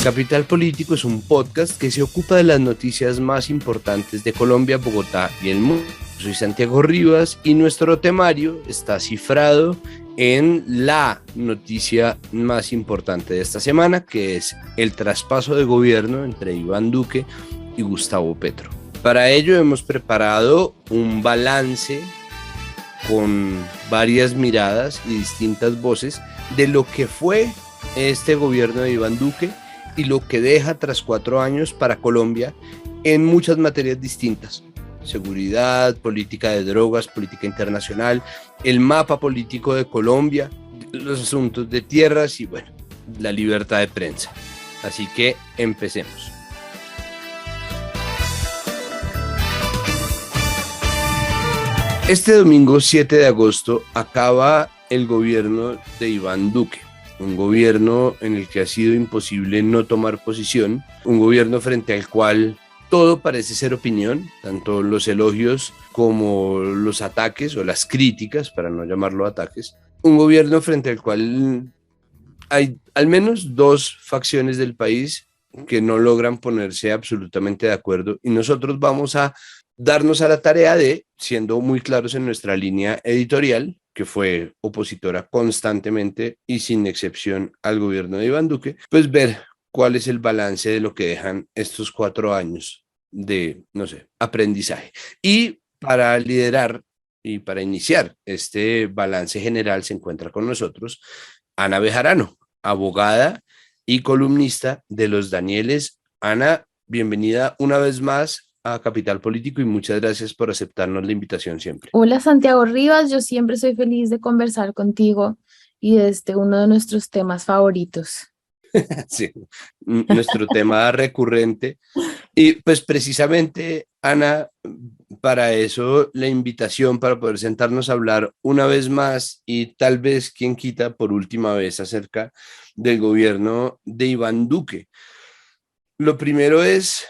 Capital Político es un podcast que se ocupa de las noticias más importantes de Colombia, Bogotá y el mundo. Soy Santiago Rivas y nuestro temario está cifrado en la noticia más importante de esta semana, que es el traspaso de gobierno entre Iván Duque y Gustavo Petro. Para ello hemos preparado un balance con varias miradas y distintas voces de lo que fue este gobierno de Iván Duque y lo que deja tras 4 años para Colombia en muchas materias distintas: seguridad, política de drogas, política internacional, el mapa político de Colombia, los asuntos de tierras y, bueno, la libertad de prensa. Así que empecemos. Este domingo 7 de agosto acaba el gobierno de Iván Duque. Un gobierno en el que ha sido imposible no tomar posición, un gobierno frente al cual todo parece ser opinión, tanto los elogios como los ataques o las críticas, para no llamarlo ataques. Un gobierno frente al cual hay al menos 2 facciones del país que no logran ponerse absolutamente de acuerdo, y nosotros vamos a darnos a la tarea de, siendo muy claros en nuestra línea editorial, que fue opositora constantemente y sin excepción al gobierno de Iván Duque, pues ver cuál es el balance de lo que dejan estos 4 años de, no sé, aprendizaje. Y para liderar y para iniciar este balance general se encuentra con nosotros Ana Bejarano, abogada y columnista de Los Danieles. Ana, bienvenida una vez más a Capital Político y muchas gracias por aceptarnos la invitación siempre. Hola Santiago Rivas, yo siempre soy feliz de conversar contigo y de uno de nuestros temas favoritos. Sí, nuestro tema recurrente. Y pues precisamente, Ana, para eso la invitación para poder sentarnos a hablar una vez más y tal vez, quien quita, por última vez acerca del gobierno de Iván Duque. Lo primero es,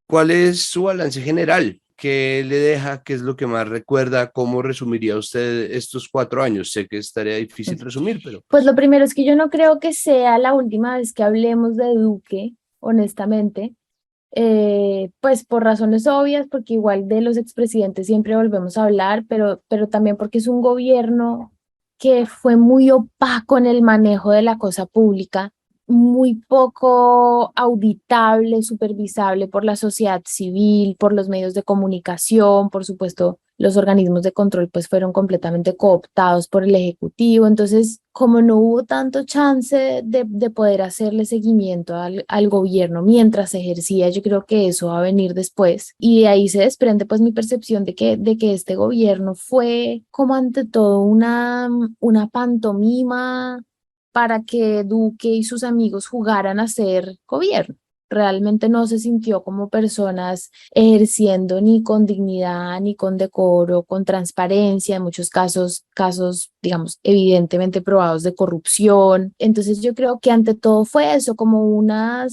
¿cuál es su balance general? ¿Qué le deja? ¿Qué es lo que más recuerda? ¿Cómo resumiría usted estos 4 años? Sé que es tarea difícil resumir, pero... Pues lo primero es que yo no creo que sea la última vez que hablemos de Duque, honestamente, pues por razones obvias, porque igual de los expresidentes siempre volvemos a hablar, pero también porque es un gobierno que fue muy opaco en el manejo de la cosa pública, muy poco auditable, supervisable por la sociedad civil, por los medios de comunicación, por supuesto. Los organismos de control pues fueron completamente cooptados por el Ejecutivo. Entonces, como no hubo tanto chance de poder hacerle seguimiento al gobierno mientras se ejercía, yo creo que eso va a venir después. Y de ahí se desprende pues mi percepción de que este gobierno fue como ante todo una pantomima para que Duque y sus amigos jugaran a ser gobierno. Realmente no se sintió como personas ejerciendo ni con dignidad, ni con decoro, con transparencia, en muchos casos, digamos, evidentemente probados de corrupción. Entonces yo creo que ante todo fue eso, como una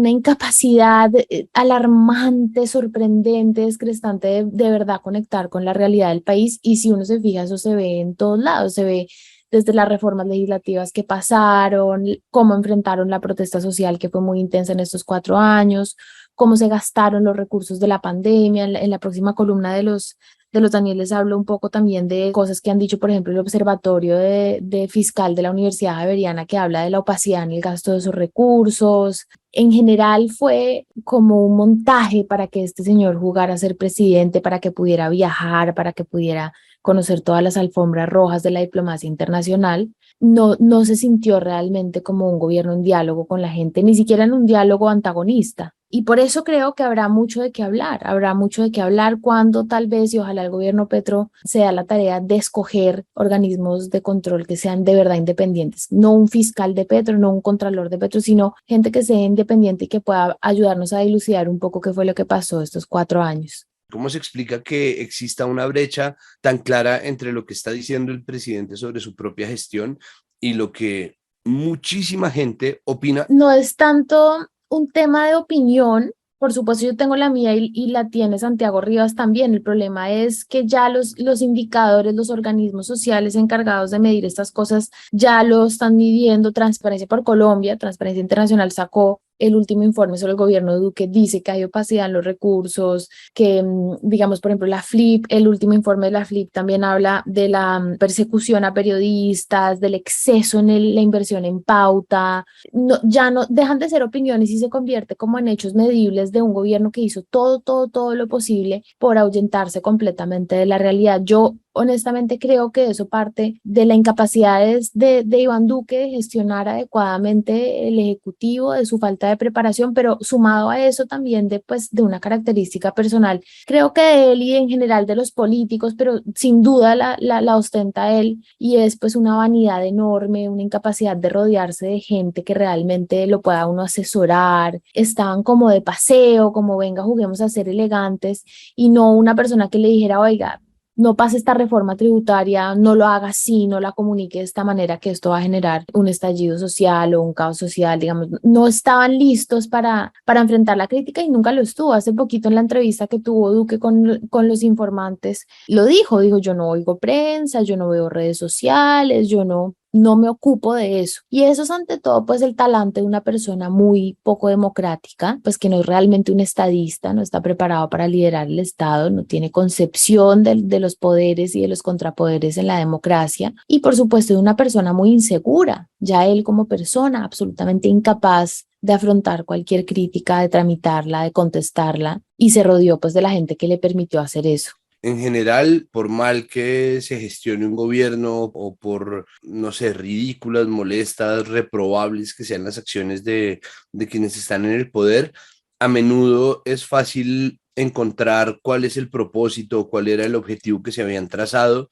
incapacidad alarmante, sorprendente, descrestante de verdad conectar con la realidad del país. Y si uno se fija, eso se ve en todos lados, se ve desde las reformas legislativas que pasaron, cómo enfrentaron la protesta social que fue muy intensa en estos 4 años, cómo se gastaron los recursos de la pandemia. En la próxima columna de los Danieles hablo un poco también de cosas que han dicho, por ejemplo, el Observatorio de Fiscal de la Universidad Javeriana, que habla de la opacidad en el gasto de esos recursos. En general fue como un montaje para que este señor jugara a ser presidente, para que pudiera viajar, para que pudiera conocer todas las alfombras rojas de la diplomacia internacional. No se sintió realmente como un gobierno en diálogo con la gente, ni siquiera en un diálogo antagonista. Y por eso creo que habrá mucho de qué hablar cuando tal vez, y ojalá el gobierno Petro se da la tarea de escoger organismos de control que sean de verdad independientes, no un fiscal de Petro, no un contralor de Petro, sino gente que sea independiente y que pueda ayudarnos a dilucidar un poco qué fue lo que pasó estos 4 años. ¿Cómo se explica que exista una brecha tan clara entre lo que está diciendo el presidente sobre su propia gestión y lo que muchísima gente opina? No es tanto un tema de opinión, Por supuesto, yo tengo la mía y la tiene Santiago Rivas también. El problema es que ya los indicadores, los organismos sociales encargados de medir estas cosas ya lo están midiendo. Transparencia por Colombia, Transparencia Internacional sacó el último informe sobre el gobierno de Duque, dice que hay opacidad en los recursos, que digamos, por ejemplo, la FLIP, el último informe de la FLIP también habla de la persecución a periodistas, del exceso en la inversión en pauta. No, ya no dejan de ser opiniones y se convierte como en hechos medibles de un gobierno que hizo todo lo posible por ahuyentarse completamente de la realidad. Yo honestamente creo que eso parte de la incapacidad de Iván Duque de gestionar adecuadamente el ejecutivo, de su falta de preparación, pero sumado a eso también de una característica personal, creo que de él y en general de los políticos, pero sin duda la ostenta él, y es pues una vanidad enorme, una incapacidad de rodearse de gente que realmente lo pueda uno asesorar. Estaban como de paseo, como venga, juguemos a ser elegantes, y no una persona que le dijera, oiga, no pase esta reforma tributaria, no lo haga así, no la comunique de esta manera, que esto va a generar un estallido social o un caos social, digamos. No estaban listos para enfrentar la crítica y nunca lo estuvo. Hace poquito en la entrevista que tuvo Duque con los informantes, lo dijo, yo no oigo prensa, yo no veo redes sociales, yo no me ocupo de eso. Y eso es ante todo pues el talante de una persona muy poco democrática, pues que no es realmente un estadista, no está preparado para liderar el Estado, no tiene concepción de los poderes y de los contrapoderes en la democracia, y por supuesto de una persona muy insegura, ya él como persona absolutamente incapaz de afrontar cualquier crítica, de tramitarla, de contestarla, y se rodeó pues de la gente que le permitió hacer eso. En general, por mal que se gestione un gobierno o por, no sé, ridículas, molestas, reprobables que sean las acciones de quienes están en el poder, a menudo es fácil encontrar cuál es el propósito, cuál era el objetivo que se habían trazado,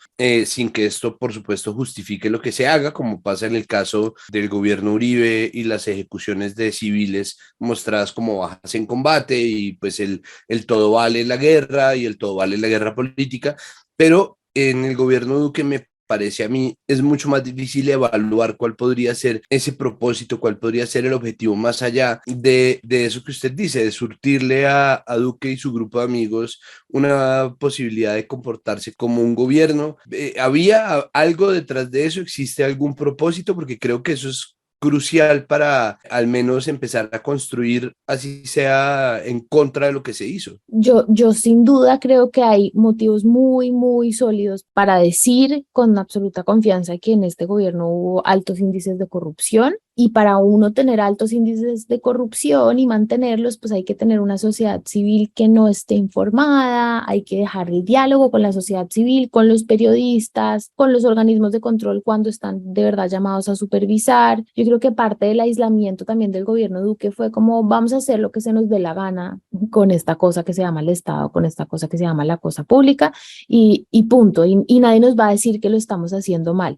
sin que esto, por supuesto, justifique lo que se haga, como pasa en el caso del gobierno Uribe y las ejecuciones de civiles mostradas como bajas en combate y pues el todo vale la guerra y el todo vale la guerra política, pero en el gobierno Duque me parece a mí es mucho más difícil evaluar cuál podría ser ese propósito, cuál podría ser el objetivo más allá de eso que usted dice, de surtirle a Duque y su grupo de amigos una posibilidad de comportarse como un gobierno. ¿Había algo detrás de eso? ¿Existe algún propósito? Porque creo que eso es crucial para al menos empezar a construir, así sea en contra de lo que se hizo. Yo sin duda creo que hay motivos muy sólidos para decir con absoluta confianza que en este gobierno hubo altos índices de corrupción, y para uno tener altos índices de corrupción y mantenerlos, pues hay que tener una sociedad civil que no esté informada, hay que dejar el diálogo con la sociedad civil, con los periodistas, con los organismos de control cuando están de verdad llamados a supervisar. Yo creo que parte del aislamiento también del gobierno Duque fue como vamos a hacer lo que se nos dé la gana con esta cosa que se llama el Estado, con esta cosa que se llama la cosa pública, y punto, y nadie nos va a decir que lo estamos haciendo mal.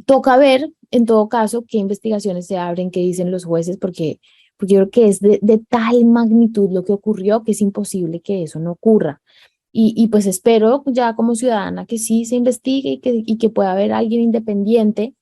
Toca ver, en todo caso, qué investigaciones se abren, qué dicen los jueces, porque yo creo que es de tal magnitud lo que ocurrió que es imposible que eso no ocurra. Y pues espero ya como ciudadana que sí se investigue y que pueda haber alguien independiente,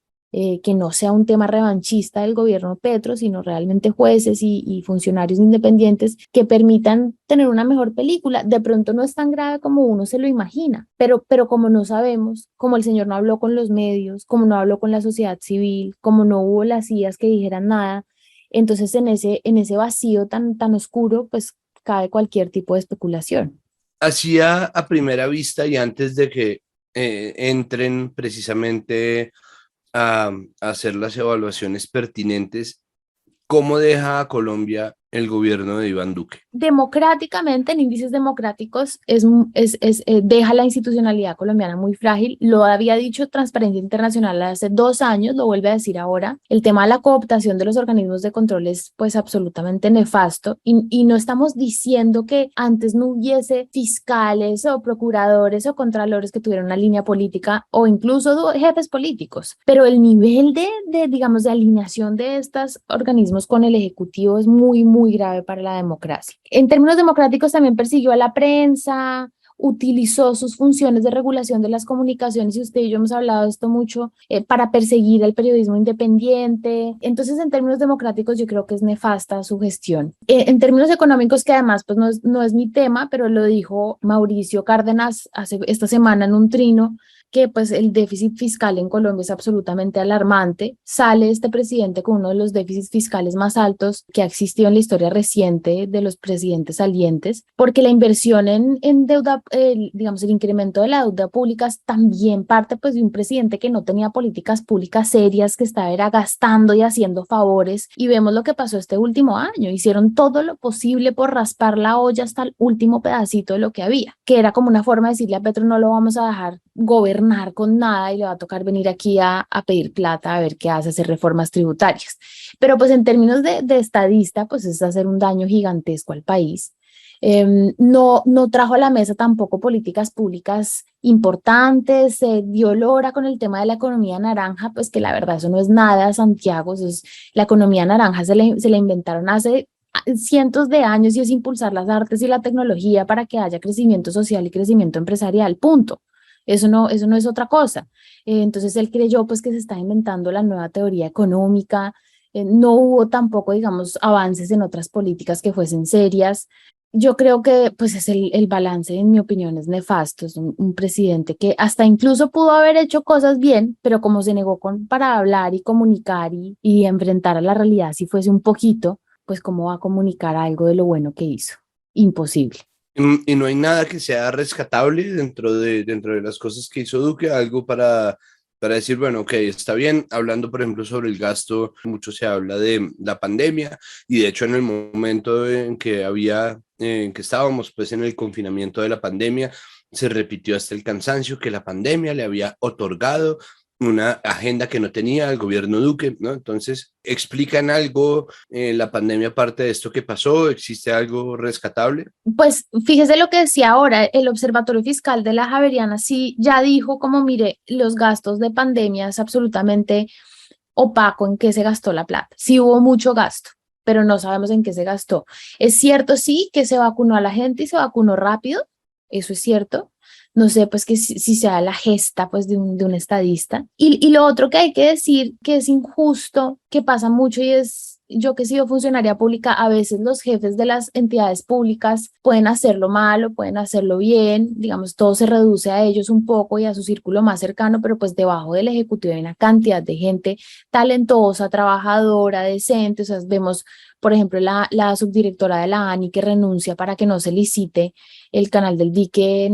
que no sea un tema revanchista del gobierno Petro, sino realmente jueces y funcionarios independientes que permitan tener una mejor película. De pronto no es tan grave como uno se lo imagina, pero como no sabemos, como el señor no habló con los medios, como no habló con la sociedad civil, como no hubo las IAs que dijeran nada, entonces en ese vacío tan oscuro, pues cabe cualquier tipo de especulación. Así a primera vista y antes de que entren precisamente a hacer las evaluaciones pertinentes, ¿cómo deja a Colombia el gobierno de Iván Duque? Democráticamente, en índices democráticos, deja la institucionalidad colombiana muy frágil. Lo había dicho Transparencia Internacional hace 2 años, lo vuelve a decir ahora. El tema de la cooptación de los organismos de control es pues absolutamente nefasto, y no estamos diciendo que antes no hubiese fiscales o procuradores o contralores que tuvieran una línea política o incluso jefes políticos, pero el nivel digamos, de alineación de estos organismos con el Ejecutivo es muy grave para la democracia. En términos democráticos también persiguió a la prensa, utilizó sus funciones de regulación de las comunicaciones, y usted y yo hemos hablado de esto mucho, para perseguir el periodismo independiente. Entonces, en términos democráticos, yo creo que es nefasta su gestión. En términos económicos, que además pues no es mi tema, pero lo dijo Mauricio Cárdenas esta semana en un trino, que pues el déficit fiscal en Colombia es absolutamente alarmante. Sale este presidente con uno de los déficits fiscales más altos que ha existido en la historia reciente de los presidentes salientes, porque la inversión en deuda, digamos, el incremento de la deuda pública también parte pues de un presidente que no tenía políticas públicas serias, que estaba era gastando y haciendo favores, y vemos lo que pasó este último año. Hicieron todo lo posible por raspar la olla hasta el último pedacito de lo que había, que era como una forma de decirle a Petro: no lo vamos a dejar gobernar con nada y le va a tocar venir aquí a pedir plata, a ver qué hace, hacer reformas tributarias. Pero pues en términos de estadista, pues es hacer un daño gigantesco al país. No trajo a la mesa tampoco políticas públicas importantes. Se dio lora con el tema de la economía naranja, pues que la verdad eso no es nada, Santiago. La economía naranja se la inventaron hace cientos de años, y es impulsar las artes y la tecnología para que haya crecimiento social y crecimiento empresarial, punto. Eso no es otra cosa. Entonces él creyó pues que se está inventando la nueva teoría económica. No hubo tampoco, digamos, avances en otras políticas que fuesen serias. Yo creo que pues es el balance, en mi opinión, es nefasto. Es un presidente que hasta incluso pudo haber hecho cosas bien, pero como se negó para hablar y comunicar y enfrentar a la realidad, si fuese un poquito, pues cómo va a comunicar algo de lo bueno que hizo. Imposible. Y no hay nada que sea rescatable dentro de las cosas que hizo Duque, algo para decir, bueno, ok, está bien. Hablando, por ejemplo, sobre el gasto, mucho se habla de la pandemia, y de hecho en el momento en que estábamos pues en el confinamiento de la pandemia, se repitió hasta el cansancio que la pandemia le había otorgado una agenda que no tenía el gobierno Duque, ¿no? Entonces, ¿explican algo la pandemia aparte de esto que pasó? ¿Existe algo rescatable? Pues fíjese lo que decía ahora, el Observatorio Fiscal de la Javeriana sí ya dijo como: mire, los gastos de pandemia es absolutamente opaco en qué se gastó la plata. Sí hubo mucho gasto, pero no sabemos en qué se gastó. Es cierto, sí, que se vacunó a la gente y se vacunó rápido, eso es cierto. No sé, pues que si sea la gesta pues de un estadista. Y lo otro que hay que decir, que es injusto, que pasa mucho, y es, yo que he sido funcionaria pública, a veces los jefes de las entidades públicas pueden hacerlo mal o pueden hacerlo bien, digamos, todo se reduce a ellos un poco y a su círculo más cercano, pero pues debajo del ejecutivo hay una cantidad de gente talentosa, trabajadora, decente. O sea, vemos, por ejemplo, la subdirectora de la ANI que renuncia para que no se licite el canal del dique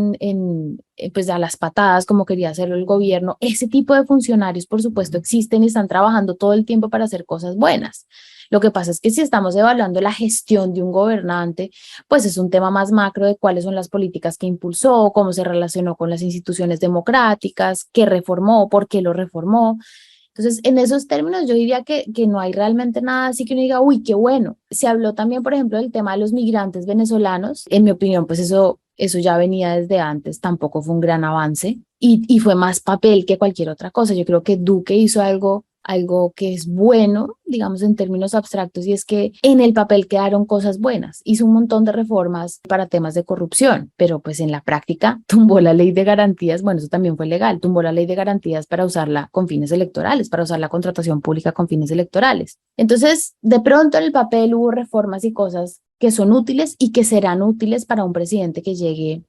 pues a las patadas, como quería hacerlo el gobierno. Ese tipo de funcionarios, por supuesto, existen y están trabajando todo el tiempo para hacer cosas buenas. Lo que pasa es que si estamos evaluando la gestión de un gobernante, pues es un tema más macro de cuáles son las políticas que impulsó, cómo se relacionó con las instituciones democráticas, qué reformó, por qué lo reformó. Entonces, en esos términos, yo diría que no hay realmente nada así que uno diga: uy, qué bueno. Se habló también, por ejemplo, del tema de los migrantes venezolanos. En mi opinión, pues eso ya venía desde antes, tampoco fue un gran avance, y fue más papel que cualquier otra cosa. Yo creo que Duque hizo algo que es bueno, digamos, en términos abstractos, y es que en el papel quedaron cosas buenas. Hizo un montón de reformas para temas de corrupción, pero pues en la práctica tumbó la ley de garantías. Bueno, eso también fue legal, tumbó la ley de garantías para usarla con fines electorales, para usar la contratación pública con fines electorales. Entonces, de pronto en el papel hubo reformas y cosas que son útiles y que serán útiles para un presidente que llegue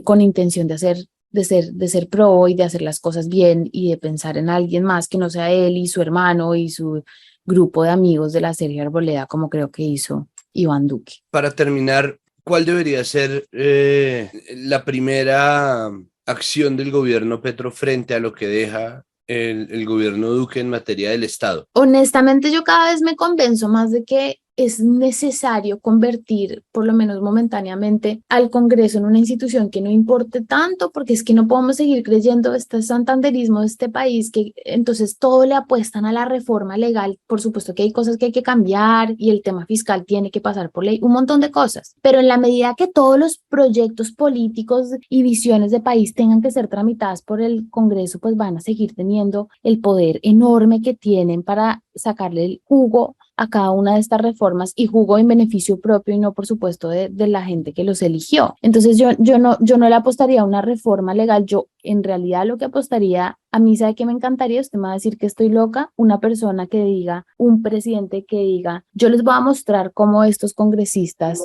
con intención de ser pro y de hacer las cosas bien y de pensar en alguien más que no sea él y su hermano y su grupo de amigos de la serie Arboleda, como creo que hizo Iván Duque. Para terminar, ¿cuál debería ser la primera acción del gobierno Petro frente a lo que deja el gobierno Duque en materia del Estado? Honestamente, yo cada vez me convenzo más de que es necesario convertir, por lo menos momentáneamente, al Congreso en una institución que no importe tanto, porque es que no podemos seguir creyendo este santanderismo de este país, que entonces todo le apuestan a la reforma legal. Por supuesto que hay cosas que hay que cambiar y el tema fiscal tiene que pasar por ley, un montón de cosas, pero en la medida que todos los proyectos políticos y visiones de país tengan que ser tramitadas por el Congreso, pues van a seguir teniendo el poder enorme que tienen para sacarle el jugo a cada una de estas reformas y jugó en beneficio propio y no, por supuesto, de la gente que los eligió. Entonces yo no le apostaría a una reforma legal. Yo en realidad lo que apostaría, a mí sabe que me encantaría, usted me va a decir que estoy loca, una persona que diga, un presidente que diga, yo les voy a mostrar cómo estos congresistas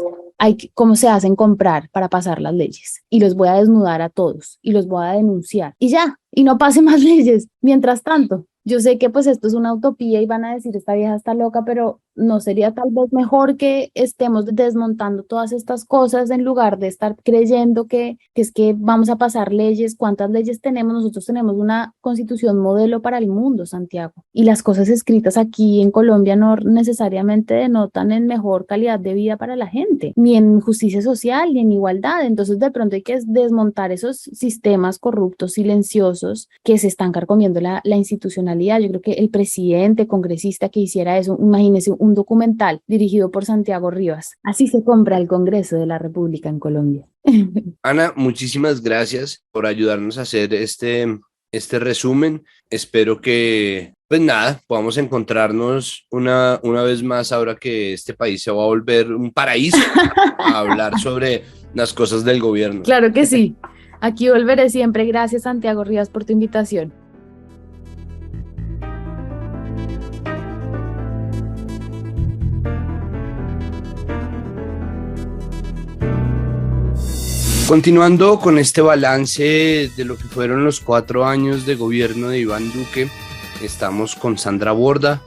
cómo se hacen comprar para pasar las leyes y los voy a desnudar a todos y los voy a denunciar y ya, y no pase más leyes. Mientras tanto, yo sé que pues esto es una utopía y van a decir esta vieja está loca, pero ¿no sería tal vez mejor que estemos desmontando todas estas cosas en lugar de estar creyendo que es que vamos a pasar leyes? ¿Cuántas leyes tenemos? Nosotros tenemos una constitución modelo para el mundo, Santiago, y las cosas escritas aquí en Colombia no necesariamente denotan en mejor calidad de vida para la gente, ni en justicia social, ni en igualdad. Entonces de pronto hay que desmontar esos sistemas corruptos, silenciosos, que se están carcomiendo la institucionalidad. Yo creo que el presidente, congresista que hiciera eso, imagínese un documental dirigido por Santiago Rivas. Así se compra el Congreso de la República en Colombia. Ana, muchísimas gracias por ayudarnos a hacer este resumen. Espero que, pues nada, podamos encontrarnos una vez más ahora que este país se va a volver un paraíso a hablar sobre las cosas del gobierno. Claro que sí. Aquí volveré siempre. Gracias, Santiago Rivas, por tu invitación. Continuando con este balance de lo que fueron los 4 años de gobierno de Iván Duque, estamos con Sandra Borda,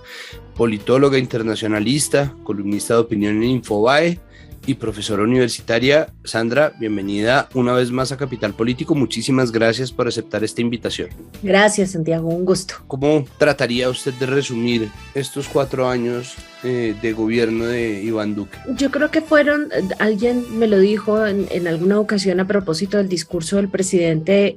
politóloga internacionalista, columnista de opinión en Infobae y profesora universitaria. Sandra, bienvenida una vez más a Capital Político. Muchísimas gracias por aceptar esta invitación. Gracias, Santiago, un gusto. ¿Cómo trataría usted de resumir estos 4 años de gobierno de Iván Duque? Yo creo que alguien me lo dijo en alguna ocasión a propósito del discurso del presidente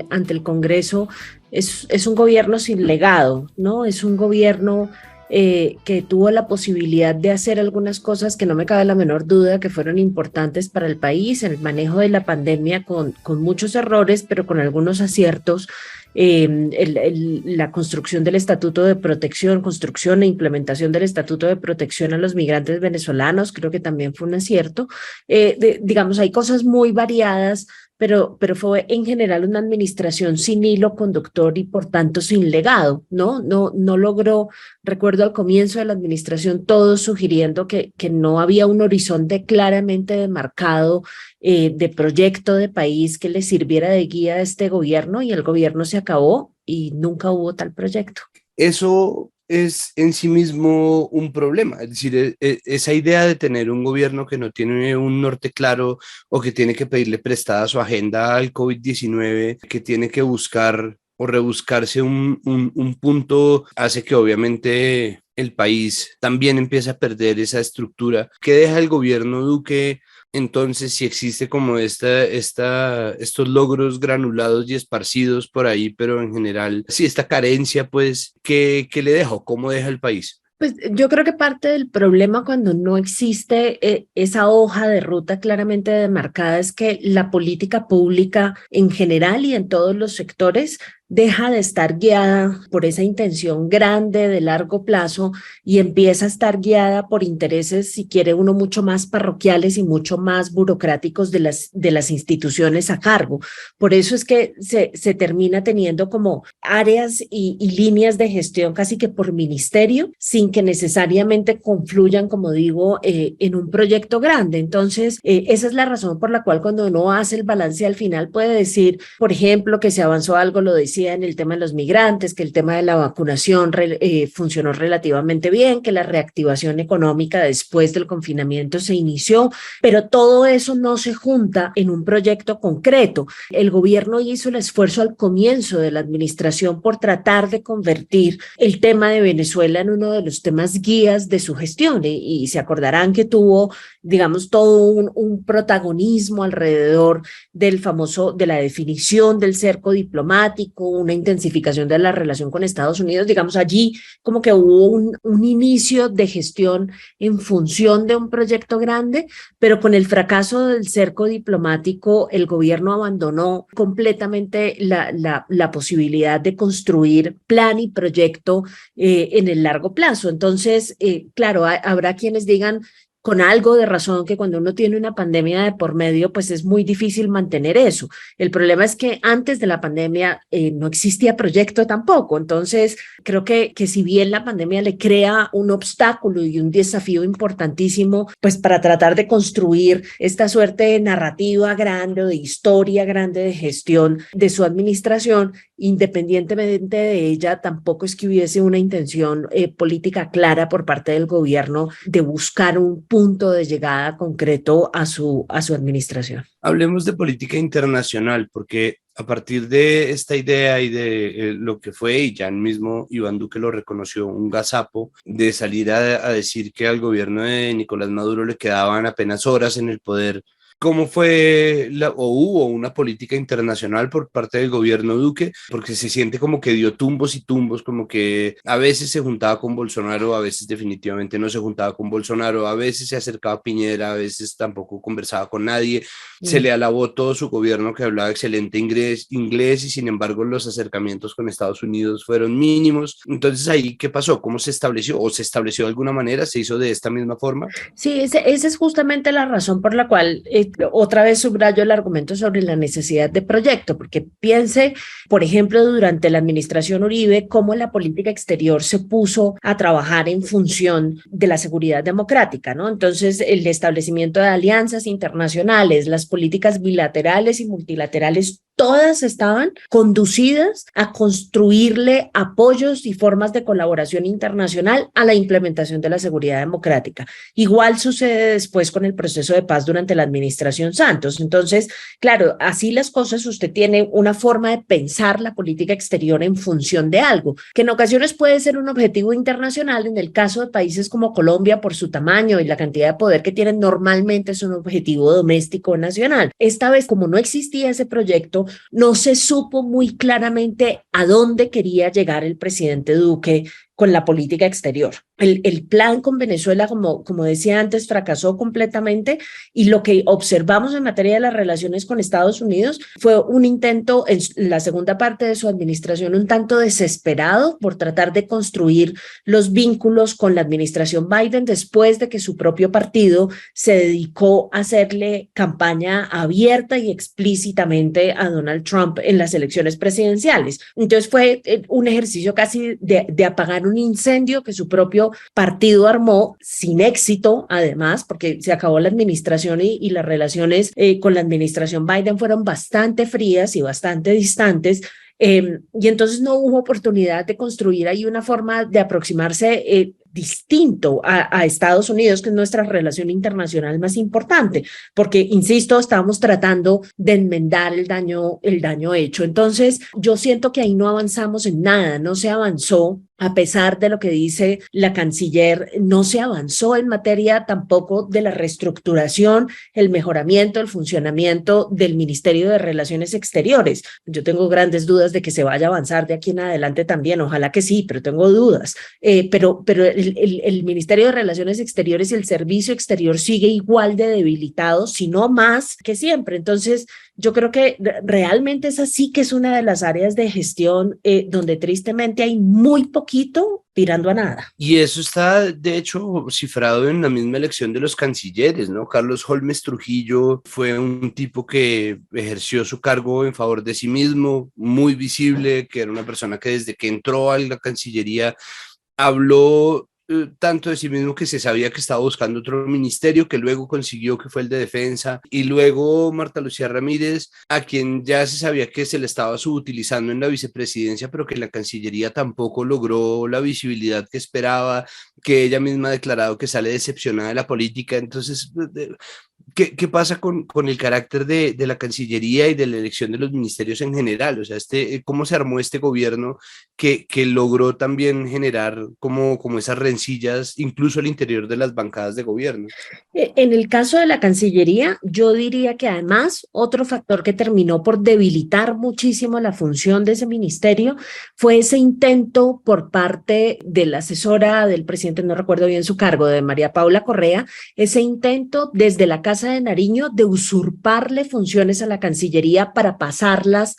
ante el Congreso, es un gobierno sin legado, ¿no? Es un gobierno que tuvo la posibilidad de hacer algunas cosas que no me cabe la menor duda que fueron importantes para el país, el manejo de la pandemia con muchos errores, pero con algunos aciertos. La construcción del Estatuto de Protección, construcción e implementación del Estatuto de Protección a los migrantes venezolanos, creo que también fue un acierto. Digamos, hay cosas muy variadas, pero fue en general una administración sin hilo conductor y por tanto sin legado, ¿no? No logró, recuerdo al comienzo de la administración todos sugiriendo que no había un horizonte claramente demarcado de proyecto de país que le sirviera de guía a este gobierno, y el gobierno se acabó y nunca hubo tal proyecto. Eso es en sí mismo un problema, es decir, esa idea de tener un gobierno que no tiene un norte claro o que tiene que pedirle prestada su agenda al COVID-19, que tiene que buscar o rebuscarse un punto, hace que obviamente el país también empiece a perder esa estructura que deja el gobierno Duque. Entonces, si existe como estos logros granulados y esparcidos por ahí, pero en general, sí, esta carencia, pues, ¿qué le dejó? ¿Cómo deja el país? Pues yo creo que parte del problema cuando no existe esa hoja de ruta claramente demarcada es que la política pública en general y en todos los sectores deja de estar guiada por esa intención grande de largo plazo y empieza a estar guiada por intereses, si quiere uno, mucho más parroquiales y mucho más burocráticos de las instituciones a cargo. Por eso es que se termina teniendo como áreas y líneas de gestión casi que por ministerio, sin que necesariamente confluyan, como digo, en un proyecto grande. Entonces, esa es la razón por la cual cuando uno hace el balance al final puede decir, por ejemplo, que se avanzó algo, lo decía en el tema de los migrantes, que el tema de la vacunación funcionó relativamente bien, que la reactivación económica después del confinamiento se inició, pero todo eso no se junta en un proyecto concreto. El gobierno hizo el esfuerzo al comienzo de la administración por tratar de convertir el tema de Venezuela en uno de los temas guías de su gestión, y se acordarán que tuvo, digamos, todo un protagonismo alrededor de la definición del cerco diplomático, diplomático, una intensificación de la relación con Estados Unidos. Digamos, allí como que hubo un inicio de gestión en función de un proyecto grande, pero con el fracaso del cerco diplomático, el gobierno abandonó completamente la posibilidad de construir plan y proyecto en el largo plazo. Entonces, claro, habrá quienes digan con algo de razón que cuando uno tiene una pandemia de por medio, pues es muy difícil mantener eso. El problema es que antes de la pandemia no existía proyecto tampoco. Entonces, creo que si bien la pandemia le crea un obstáculo y un desafío importantísimo, pues para tratar de construir esta suerte de narrativa grande o de historia grande de gestión de su administración, independientemente de ella, tampoco es que hubiese una intención política clara por parte del gobierno de buscar un punto de llegada concreto a su administración. Hablemos de política internacional, porque a partir de esta idea y de lo que fue, y ya el mismo Iván Duque lo reconoció, un gazapo, de salir a decir que al gobierno de Nicolás Maduro le quedaban apenas horas en el poder. ¿Cómo fue o hubo una política internacional por parte del gobierno Duque? Porque se siente como que dio tumbos y tumbos, como que a veces se juntaba con Bolsonaro, a veces definitivamente no se juntaba con Bolsonaro, a veces se acercaba a Piñera, a veces tampoco conversaba con nadie. Se le alabó todo su gobierno, que hablaba excelente inglés, y sin embargo los acercamientos con Estados Unidos fueron mínimos. Entonces ahí, ¿qué pasó? ¿Cómo se estableció? ¿O se estableció de alguna manera? ¿Se hizo de esta misma forma? Sí, esa es justamente la razón por la cual otra vez subrayo el argumento sobre la necesidad de proyecto, porque piense, por ejemplo, durante la administración Uribe, cómo la política exterior se puso a trabajar en función de la seguridad democrática, ¿no? Entonces, el establecimiento de alianzas internacionales, las políticas bilaterales y multilaterales, todas estaban conducidas a construirle apoyos y formas de colaboración internacional a la implementación de la seguridad democrática. Igual sucede después con el proceso de paz durante la administración Santos. Entonces, claro, así las cosas, usted tiene una forma de pensar la política exterior en función de algo, que en ocasiones puede ser un objetivo internacional. En el caso de países como Colombia, por su tamaño y la cantidad de poder que tienen, normalmente es un objetivo doméstico o nacional. Esta vez, como no existía ese proyecto, no se supo muy claramente a dónde quería llegar el presidente Duque con la política exterior. El plan con Venezuela, como decía antes, fracasó completamente, y lo que observamos en materia de las relaciones con Estados Unidos fue un intento en la segunda parte de su administración un tanto desesperado por tratar de construir los vínculos con la administración Biden después de que su propio partido se dedicó a hacerle campaña abierta y explícitamente a Donald Trump en las elecciones presidenciales. Entonces fue un ejercicio casi de apagar un incendio que su propio partido armó sin éxito, además, porque se acabó la administración y las relaciones con la administración Biden fueron bastante frías y bastante distantes. Y entonces no hubo oportunidad de construir ahí una forma de aproximarse distinto a Estados Unidos, que es nuestra relación internacional más importante, porque, insisto, estábamos tratando de enmendar el daño hecho. Entonces, yo siento que ahí no avanzamos en nada, no se avanzó. A pesar de lo que dice la canciller, no se avanzó en materia tampoco de la reestructuración, el mejoramiento, el funcionamiento del Ministerio de Relaciones Exteriores. Yo tengo grandes dudas de que se vaya a avanzar de aquí en adelante también, ojalá que sí, pero tengo dudas. Pero el Ministerio de Relaciones Exteriores y el Servicio Exterior sigue igual de debilitado, si no más que siempre. Entonces, yo creo que realmente esa sí que es una de las áreas de gestión donde tristemente hay muy poquito tirando a nada. Y eso está, de hecho, cifrado en la misma elección de los cancilleres, ¿no? Carlos Holmes Trujillo fue un tipo que ejerció su cargo en favor de sí mismo, muy visible, que era una persona que desde que entró a la Cancillería habló tanto de sí mismo que se sabía que estaba buscando otro ministerio, que luego consiguió, que fue el de defensa, y luego Marta Lucía Ramírez, a quien ya se sabía que se le estaba subutilizando en la vicepresidencia, pero que la Cancillería tampoco logró la visibilidad que esperaba, que ella misma ha declarado que sale decepcionada de la política. Entonces, ¿Qué pasa con el carácter de la Cancillería y de la elección de los ministerios en general? O sea, ¿cómo se armó este gobierno que logró también generar como esas rencillas, incluso al interior de las bancadas de gobierno? En el caso de la Cancillería, yo diría que además otro factor que terminó por debilitar muchísimo la función de ese ministerio fue ese intento por parte de la asesora del presidente, no recuerdo bien su cargo, de María Paula Correa, ese intento desde la Casa de Nariño de usurparle funciones a la Cancillería para pasárselas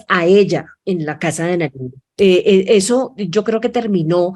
a ella en la Casa de Nariño. Eso yo creo que terminó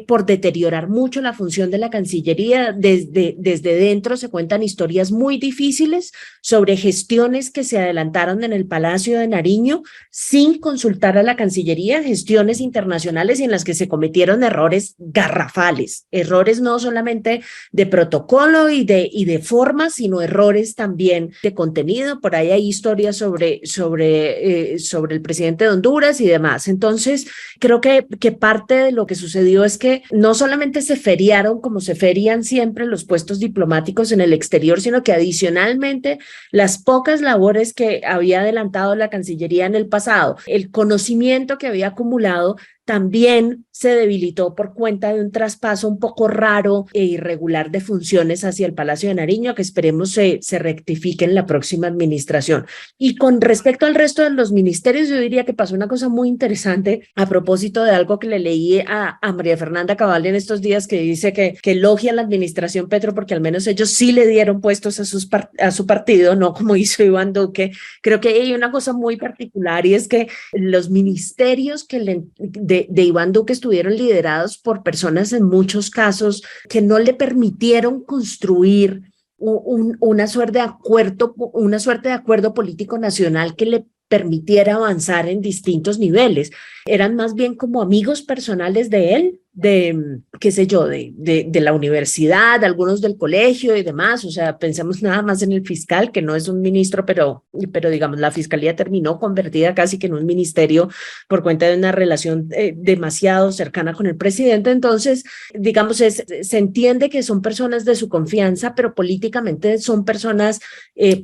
por deteriorar mucho la función de la Cancillería. Desde dentro se cuentan historias muy difíciles sobre gestiones que se adelantaron en el Palacio de Nariño sin consultar a la Cancillería, gestiones internacionales y en las que se cometieron errores garrafales, errores no solamente de protocolo y de forma, sino errores también de contenido. Por ahí hay historias sobre el presidente de Honduras y demás. Entonces, creo que parte de lo que sucedió es que no solamente se feriaron como se ferían siempre los puestos diplomáticos en el exterior, sino que adicionalmente las pocas labores que había adelantado la Cancillería en el pasado, el conocimiento que había acumulado, también se debilitó por cuenta de un traspaso un poco raro e irregular de funciones hacia el Palacio de Nariño, que esperemos se rectifique en la próxima administración. Y con respecto al resto de los ministerios, yo diría que pasó una cosa muy interesante a propósito de algo que le leí a María Fernanda Cabal en estos días, que dice que elogia a la administración Petro porque al menos ellos sí le dieron puestos a su partido, no como hizo Iván Duque. Creo que hay una cosa muy particular y es que los ministerios de Iván Duque estuvieron liderados por personas en muchos casos que no le permitieron construir una suerte de acuerdo político nacional que le permitiera avanzar en distintos niveles. Eran más bien como amigos personales de él, qué sé yo, de la universidad, algunos del colegio y demás. O sea, pensemos nada más en el fiscal, que no es un ministro, pero digamos, la fiscalía terminó convertida casi que en un ministerio por cuenta de una relación demasiado cercana con el presidente. Entonces, digamos, se entiende que son personas de su confianza, pero políticamente son personas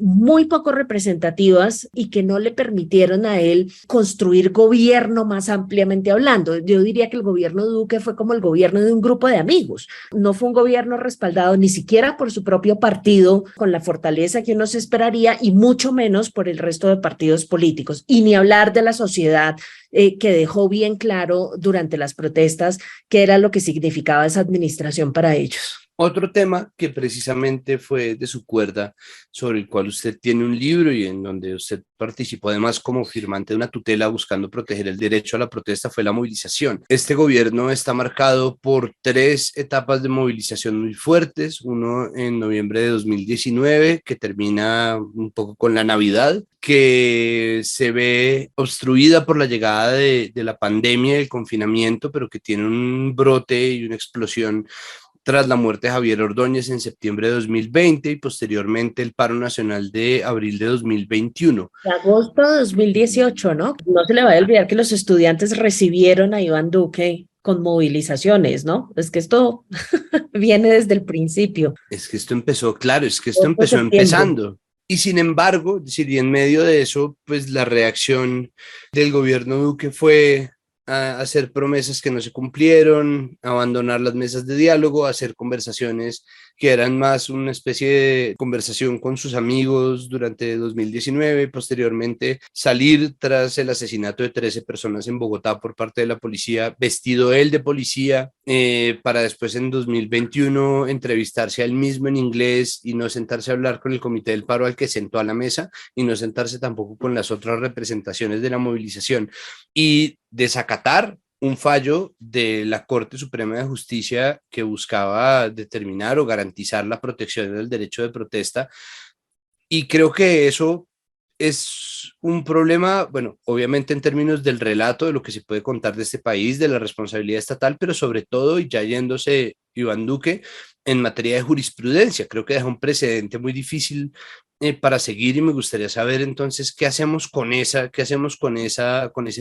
muy poco representativas y que no le permitieron a él construir gobierno más ampliamente hablando. Yo diría que el gobierno de Duque fue como el gobierno de un grupo de amigos. No fue un gobierno respaldado ni siquiera por su propio partido con la fortaleza que uno se esperaría y mucho menos por el resto de partidos políticos. Y ni hablar de la sociedad que dejó bien claro durante las protestas qué era lo que significaba esa administración para ellos. Otro tema que precisamente fue de su cuerda, sobre el cual usted tiene un libro y en donde usted participó además como firmante de una tutela buscando proteger el derecho a la protesta, fue la movilización. Este gobierno está marcado por 3 etapas de movilización muy fuertes, uno en noviembre de 2019, que termina un poco con la Navidad, que se ve obstruida por la llegada de la pandemia y el confinamiento, pero que tiene un brote y una explosión tras la muerte de Javier Ordóñez en septiembre de 2020 y posteriormente el paro nacional de abril de 2021. De agosto de 2018, ¿no? No se le vaya a olvidar que los estudiantes recibieron a Iván Duque con movilizaciones, ¿no? Es que esto viene desde el principio. Es que esto empezó, claro, es que esto empezó empezando. Y sin embargo, es decir, y en medio de eso, pues la reacción del gobierno Duque fue a hacer promesas que no se cumplieron, abandonar las mesas de diálogo, hacer conversaciones que eran más una especie de conversación con sus amigos durante 2019, posteriormente salir tras el asesinato de 13 personas en Bogotá por parte de la policía, vestido él de policía, para después en 2021 entrevistarse a él mismo en inglés y no sentarse a hablar con el Comité del Paro al que sentó a la mesa y no sentarse tampoco con las otras representaciones de la movilización y desacatar un fallo de la Corte Suprema de Justicia que buscaba determinar o garantizar la protección del derecho de protesta. Y creo que eso es un problema, bueno, obviamente en términos del relato, de lo que se puede contar de este país, de la responsabilidad estatal, pero sobre todo, y ya yéndose Iván Duque, en materia de jurisprudencia. Creo que deja un precedente muy difícil para seguir y me gustaría saber entonces qué hacemos con ese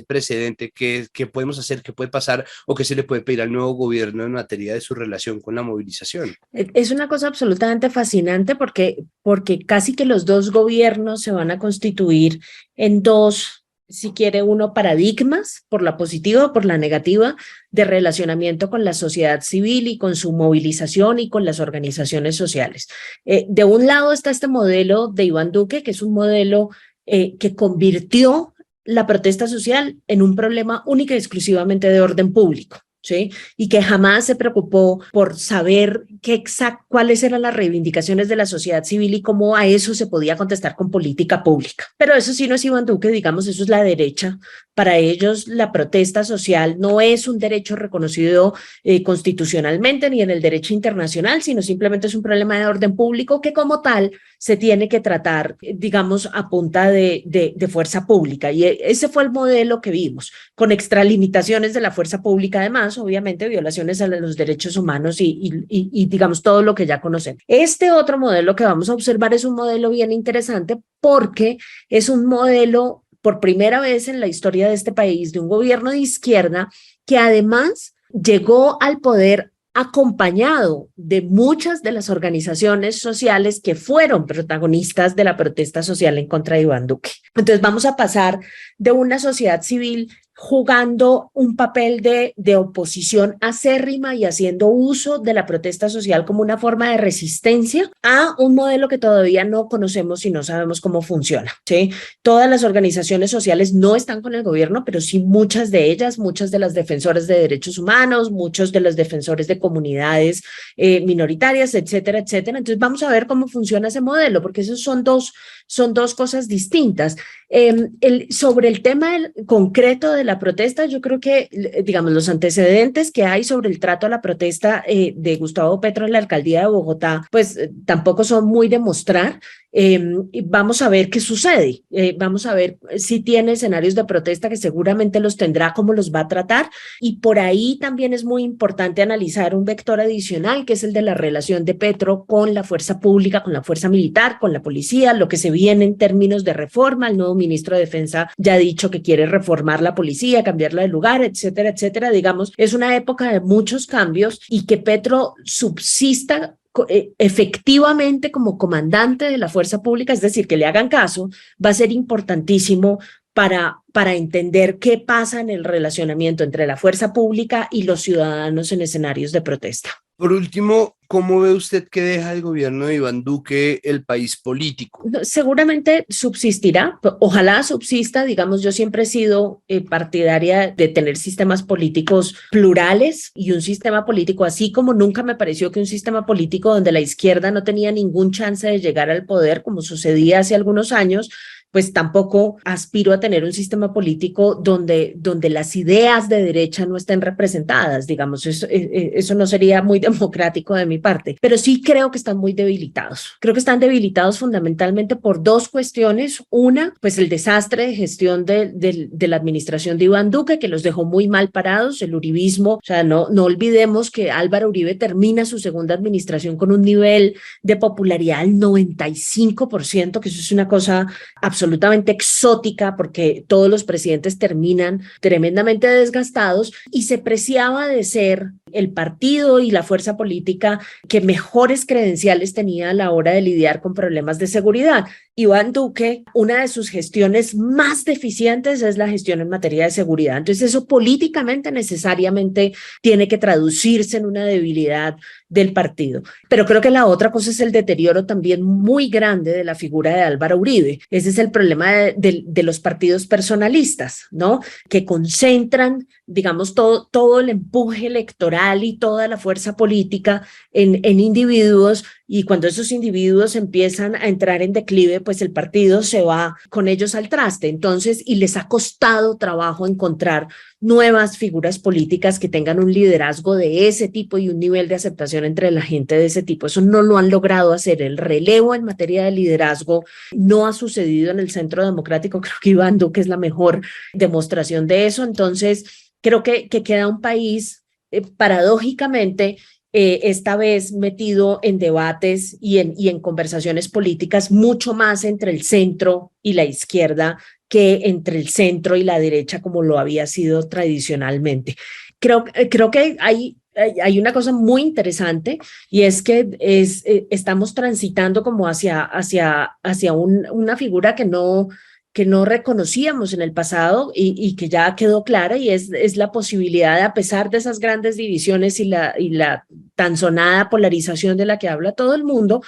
precedente, qué podemos hacer, qué puede pasar o qué se le puede pedir al nuevo gobierno en materia de su relación con la movilización. Es una cosa absolutamente fascinante porque casi que los dos gobiernos se van a constituir en dos, si quiere uno, paradigmas, por la positiva o por la negativa, de relacionamiento con la sociedad civil y con su movilización y con las organizaciones sociales. De un lado está este modelo de Iván Duque, que es un modelo que convirtió la protesta social en un problema única y exclusivamente de orden público. ¿Sí? Y que jamás se preocupó por saber cuáles eran las reivindicaciones de la sociedad civil y cómo a eso se podía contestar con política pública. Pero eso sí no es Iván Duque, digamos, eso es la derecha. Para ellos la protesta social no es un derecho reconocido constitucionalmente ni en el derecho internacional, sino simplemente es un problema de orden público que como tal se tiene que tratar, digamos, a punta de fuerza pública. Y ese fue el modelo que vimos, con extralimitaciones de la fuerza pública además, obviamente violaciones a los derechos humanos y digamos todo lo que ya conocemos. Este otro modelo que vamos a observar es un modelo bien interesante porque es un modelo por primera vez en la historia de este país de un gobierno de izquierda que además llegó al poder acompañado de muchas de las organizaciones sociales que fueron protagonistas de la protesta social en contra de Iván Duque. Entonces vamos a pasar de una sociedad civil jugando un papel de oposición acérrima y haciendo uso de la protesta social como una forma de resistencia a un modelo que todavía no conocemos y no sabemos cómo funciona, ¿sí? Todas las organizaciones sociales no están con el gobierno, pero sí muchas de ellas, muchas de las defensoras de derechos humanos, muchos de los defensores de comunidades minoritarias, etcétera, etcétera. Entonces vamos a ver cómo funciona ese modelo, porque esos son dos cosas distintas. Sobre el tema concreto de la protesta, yo creo que, digamos, los antecedentes que hay sobre el trato a la protesta de Gustavo Petro en la alcaldía de Bogotá, pues tampoco son muy de mostrar. Vamos a ver qué sucede, vamos a ver si tiene escenarios de protesta que seguramente los tendrá, cómo los va a tratar, y por ahí también es muy importante analizar un vector adicional que es el de la relación de Petro con la fuerza pública, con la fuerza militar, con la policía, lo que se viene en términos de reforma. El nuevo ministro de Defensa ya ha dicho que quiere reformar la policía, cambiarla de lugar, etcétera, etcétera. Digamos, es una época de muchos cambios y que Petro subsista efectivamente como comandante de la fuerza pública, es decir, que le hagan caso, va a ser importantísimo para entender qué pasa en el relacionamiento entre la fuerza pública y los ciudadanos en escenarios de protesta. Por último, ¿cómo ve usted que deja el gobierno de Iván Duque el país político? Seguramente subsistirá, ojalá subsista. Digamos, yo siempre he sido partidaria de tener sistemas políticos plurales y un sistema político, así como nunca me pareció que un sistema político donde la izquierda no tenía ningún chance de llegar al poder, como sucedía hace algunos años, pues tampoco aspiro a tener un sistema político donde las ideas de derecha no estén representadas, digamos, eso no sería muy democrático de mi parte, pero sí creo que están muy debilitados. Creo que están debilitados fundamentalmente por dos cuestiones. Una, pues el desastre de gestión de la administración de Iván Duque, que los dejó muy mal parados, el uribismo. O sea, no olvidemos que Álvaro Uribe termina su segunda administración con un nivel de popularidad del 95%, que eso es una cosa absolutamente exótica porque todos los presidentes terminan tremendamente desgastados, y se preciaba de ser el partido y la fuerza política que mejores credenciales tenía a la hora de lidiar con problemas de seguridad. Iván Duque, una de sus gestiones más deficientes es la gestión en materia de seguridad. Entonces eso políticamente necesariamente tiene que traducirse en una debilidad del partido. Pero creo que la otra cosa es el deterioro también muy grande de la figura de Álvaro Uribe. Ese es el problema de los partidos personalistas, ¿no? Que concentran, digamos, todo el empuje electoral y toda la fuerza política en individuos, y cuando esos individuos empiezan a entrar en declive, pues el partido se va con ellos al traste. Entonces, y les ha costado trabajo encontrar nuevas figuras políticas que tengan un liderazgo de ese tipo y un nivel de aceptación entre la gente de ese tipo. Eso no lo han logrado hacer. El relevo en materia de liderazgo no ha sucedido en el Centro Democrático. Creo que Iván Duque es la mejor demostración de eso. Entonces, creo que queda un país paradójicamente esta vez metido en debates y en conversaciones políticas mucho más entre el centro y la izquierda que entre el centro y la derecha como lo había sido tradicionalmente. Creo que hay una cosa muy interesante y es que estamos transitando como hacia una figura que no reconocíamos en el pasado y que ya quedó clara, y es la posibilidad de, a pesar de esas grandes divisiones y la tan sonada polarización de la que habla todo el mundo,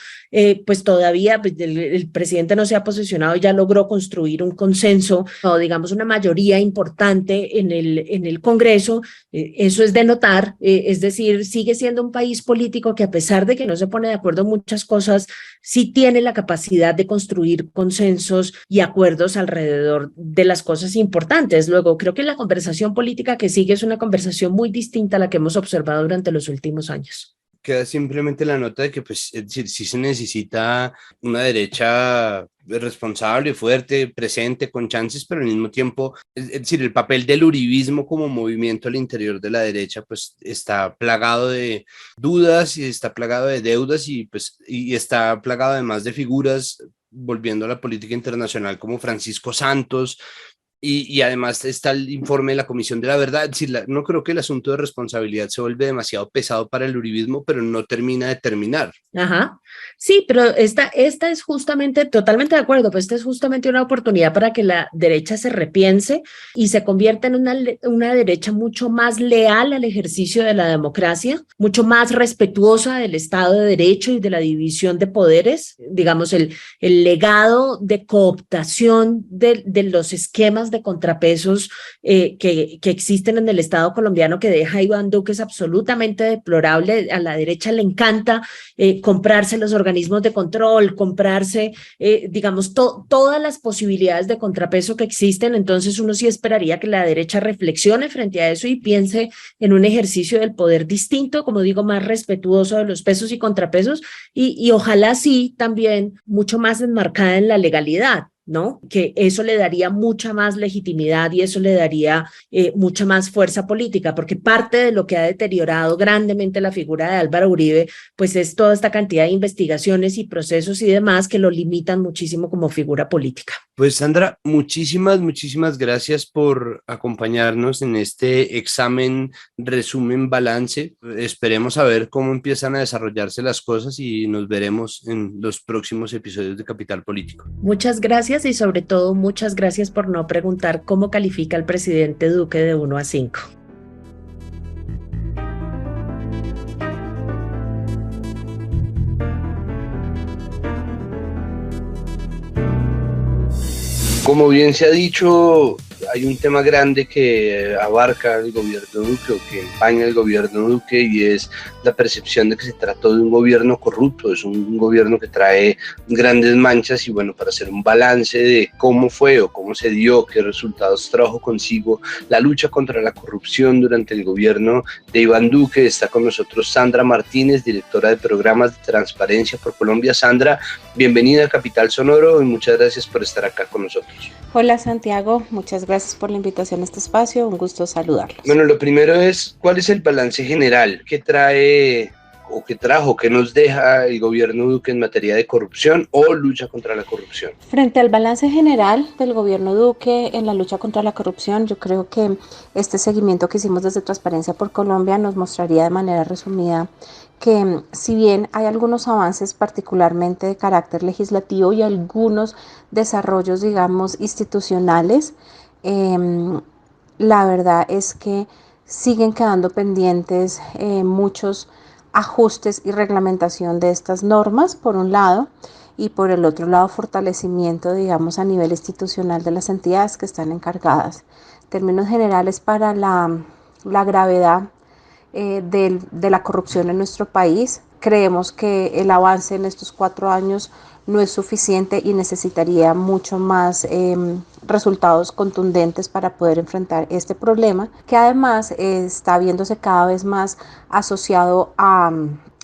pues todavía pues, el presidente no se ha posicionado, ya logró construir un consenso o digamos una mayoría importante en el Congreso. Eso es de notar, es decir, sigue siendo un país político que, a pesar de que no se pone de acuerdo en muchas cosas, sí tiene la capacidad de construir consensos y acuerdos alrededor de las cosas importantes. Luego, creo que la conversación política que sigue es una conversación muy distinta a la que hemos observado durante los últimos años. Queda simplemente la nota de que, pues, es decir, sí se necesita una derecha responsable, fuerte, presente, con chances, pero al mismo tiempo, es decir, el papel del uribismo como movimiento al interior de la derecha, pues, está plagado de dudas y está plagado de deudas y está plagado además de figuras, volviendo a la política internacional, como Francisco Santos. Y además está el informe de la Comisión de la Verdad. Es decir, no creo que el asunto de responsabilidad se vuelve demasiado pesado para el uribismo, pero no termina de terminar. Ajá. Sí, pero esta es justamente, totalmente de acuerdo, pues esta es justamente una oportunidad para que la derecha se repiense y se convierta en una derecha mucho más leal al ejercicio de la democracia, mucho más respetuosa del Estado de Derecho y de la división de poderes. Digamos, el legado de cooptación de los esquemas de contrapesos que existen en el Estado colombiano que deja Iván Duque es absolutamente deplorable. A la derecha le encanta comprarse los organismos de control, comprarse, digamos, todas las posibilidades de contrapeso que existen. Entonces uno sí esperaría que la derecha reflexione frente a eso y piense en un ejercicio del poder distinto, como digo, más respetuoso de los pesos y contrapesos y ojalá sí también mucho más enmarcada en la legalidad, ¿no? Que eso le daría mucha más legitimidad y eso le daría mucha más fuerza política, porque parte de lo que ha deteriorado grandemente la figura de Álvaro Uribe, pues es toda esta cantidad de investigaciones y procesos y demás que lo limitan muchísimo como figura política. Pues Sandra, muchísimas gracias por acompañarnos en este examen, resumen, balance. Esperemos a ver cómo empiezan a desarrollarse las cosas y nos veremos en los próximos episodios de Capital Político. Muchas gracias y sobre todo muchas gracias por no preguntar cómo califica el presidente Duque de 1 a 5. Como bien se ha dicho, hay un tema grande que abarca el gobierno Duque o que empaña el gobierno Duque y es la percepción de que se trató de un gobierno corrupto, es un gobierno que trae grandes manchas y bueno, para hacer un balance de cómo fue o cómo se dio, qué resultados trajo consigo la lucha contra la corrupción durante el gobierno de Iván Duque, está con nosotros Sandra Martínez, directora de programas de Transparencia por Colombia. Sandra, bienvenida a Capital Sonoro y muchas gracias por estar acá con nosotros. Hola Santiago, muchas gracias por la invitación a este espacio, un gusto saludarlos. Bueno, lo primero es, ¿cuál es el balance general? ¿Qué trae o qué trajo, qué nos deja el gobierno Duque en materia de corrupción o lucha contra la corrupción? Frente al balance general del gobierno Duque en la lucha contra la corrupción, yo creo que este seguimiento que hicimos desde Transparencia por Colombia nos mostraría de manera resumida que si bien hay algunos avances particularmente de carácter legislativo y algunos desarrollos, digamos, institucionales, la verdad es que siguen quedando pendientes muchos ajustes y reglamentación de estas normas, por un lado, y por el otro lado, fortalecimiento, digamos, a nivel institucional de las entidades que están encargadas. En términos generales, para la gravedad de la corrupción en nuestro país, creemos que el avance en estos 4 años no es suficiente y necesitaría mucho más resultados contundentes para poder enfrentar este problema, que además está viéndose cada vez más asociado a,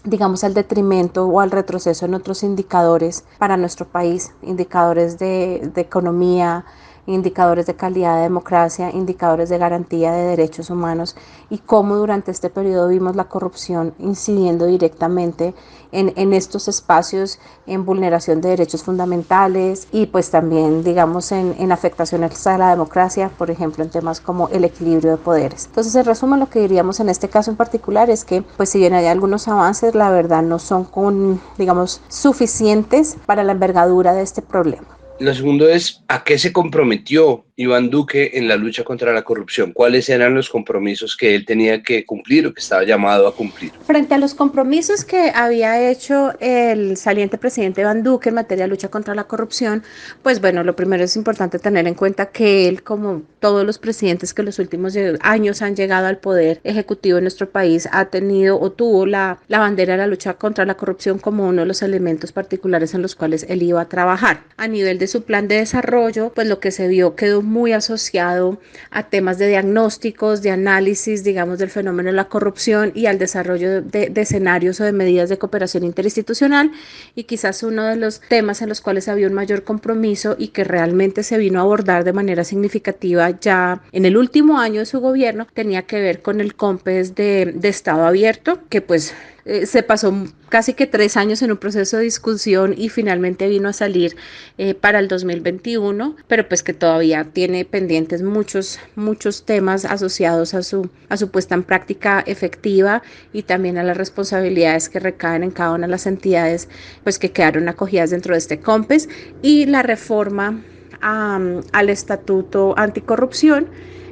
digamos, al detrimento o al retroceso en otros indicadores para nuestro país, indicadores de economía, indicadores de calidad de democracia, indicadores de garantía de derechos humanos y cómo durante este periodo vimos la corrupción incidiendo directamente en estos espacios, en vulneración de derechos fundamentales y pues también digamos en afectaciones a la democracia, por ejemplo en temas como el equilibrio de poderes. Entonces en resumen lo que diríamos en este caso en particular es que pues si bien hay algunos avances, la verdad no son digamos suficientes para la envergadura de este problema. Lo segundo es, ¿a qué se comprometió Iván Duque en la lucha contra la corrupción? ¿Cuáles eran los compromisos que él tenía que cumplir o que estaba llamado a cumplir? Frente a los compromisos que había hecho el saliente presidente Iván Duque en materia de lucha contra la corrupción, pues bueno, lo primero es importante tener en cuenta que él, como todos los presidentes que en los últimos años han llegado al poder ejecutivo en nuestro país, ha tenido o tuvo la bandera de la lucha contra la corrupción como uno de los elementos particulares en los cuales él iba a trabajar. A nivel de su plan de desarrollo, pues lo que se vio quedó muy asociado a temas de diagnósticos, de análisis, digamos, del fenómeno de la corrupción y al desarrollo de escenarios o de medidas de cooperación interinstitucional, y quizás uno de los temas en los cuales había un mayor compromiso y que realmente se vino a abordar de manera significativa ya en el último año de su gobierno tenía que ver con el COMPES de Estado Abierto, que pues se pasó casi que 3 años en un proceso de discusión y finalmente vino a salir para el 2021, pero pues que todavía tiene pendientes muchos temas asociados a su puesta en práctica efectiva y también a las responsabilidades que recaen en cada una de las entidades pues que quedaron acogidas dentro de este COMPES, y la reforma al Estatuto Anticorrupción,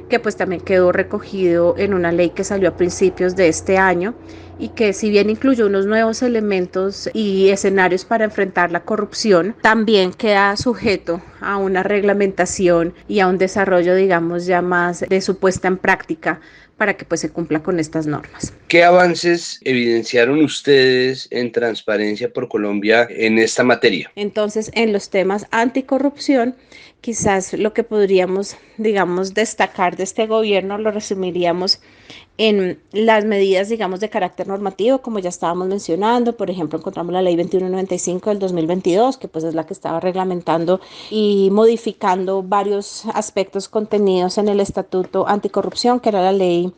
que pues también quedó recogido en una ley que salió a principios de este año y que si bien incluyó unos nuevos elementos y escenarios para enfrentar la corrupción, también queda sujeto a una reglamentación y a un desarrollo, digamos, ya más de su puesta en práctica para que pues se cumpla con estas normas. ¿Qué avances evidenciaron ustedes en Transparencia por Colombia en esta materia? Entonces, en los temas anticorrupción, quizás lo que podríamos, digamos, destacar de este gobierno lo resumiríamos en las medidas, digamos, de carácter normativo, como ya estábamos mencionando. Por ejemplo, encontramos la ley 2195 del 2022, que pues es la que estaba reglamentando y modificando varios aspectos contenidos en el Estatuto Anticorrupción, que era la ley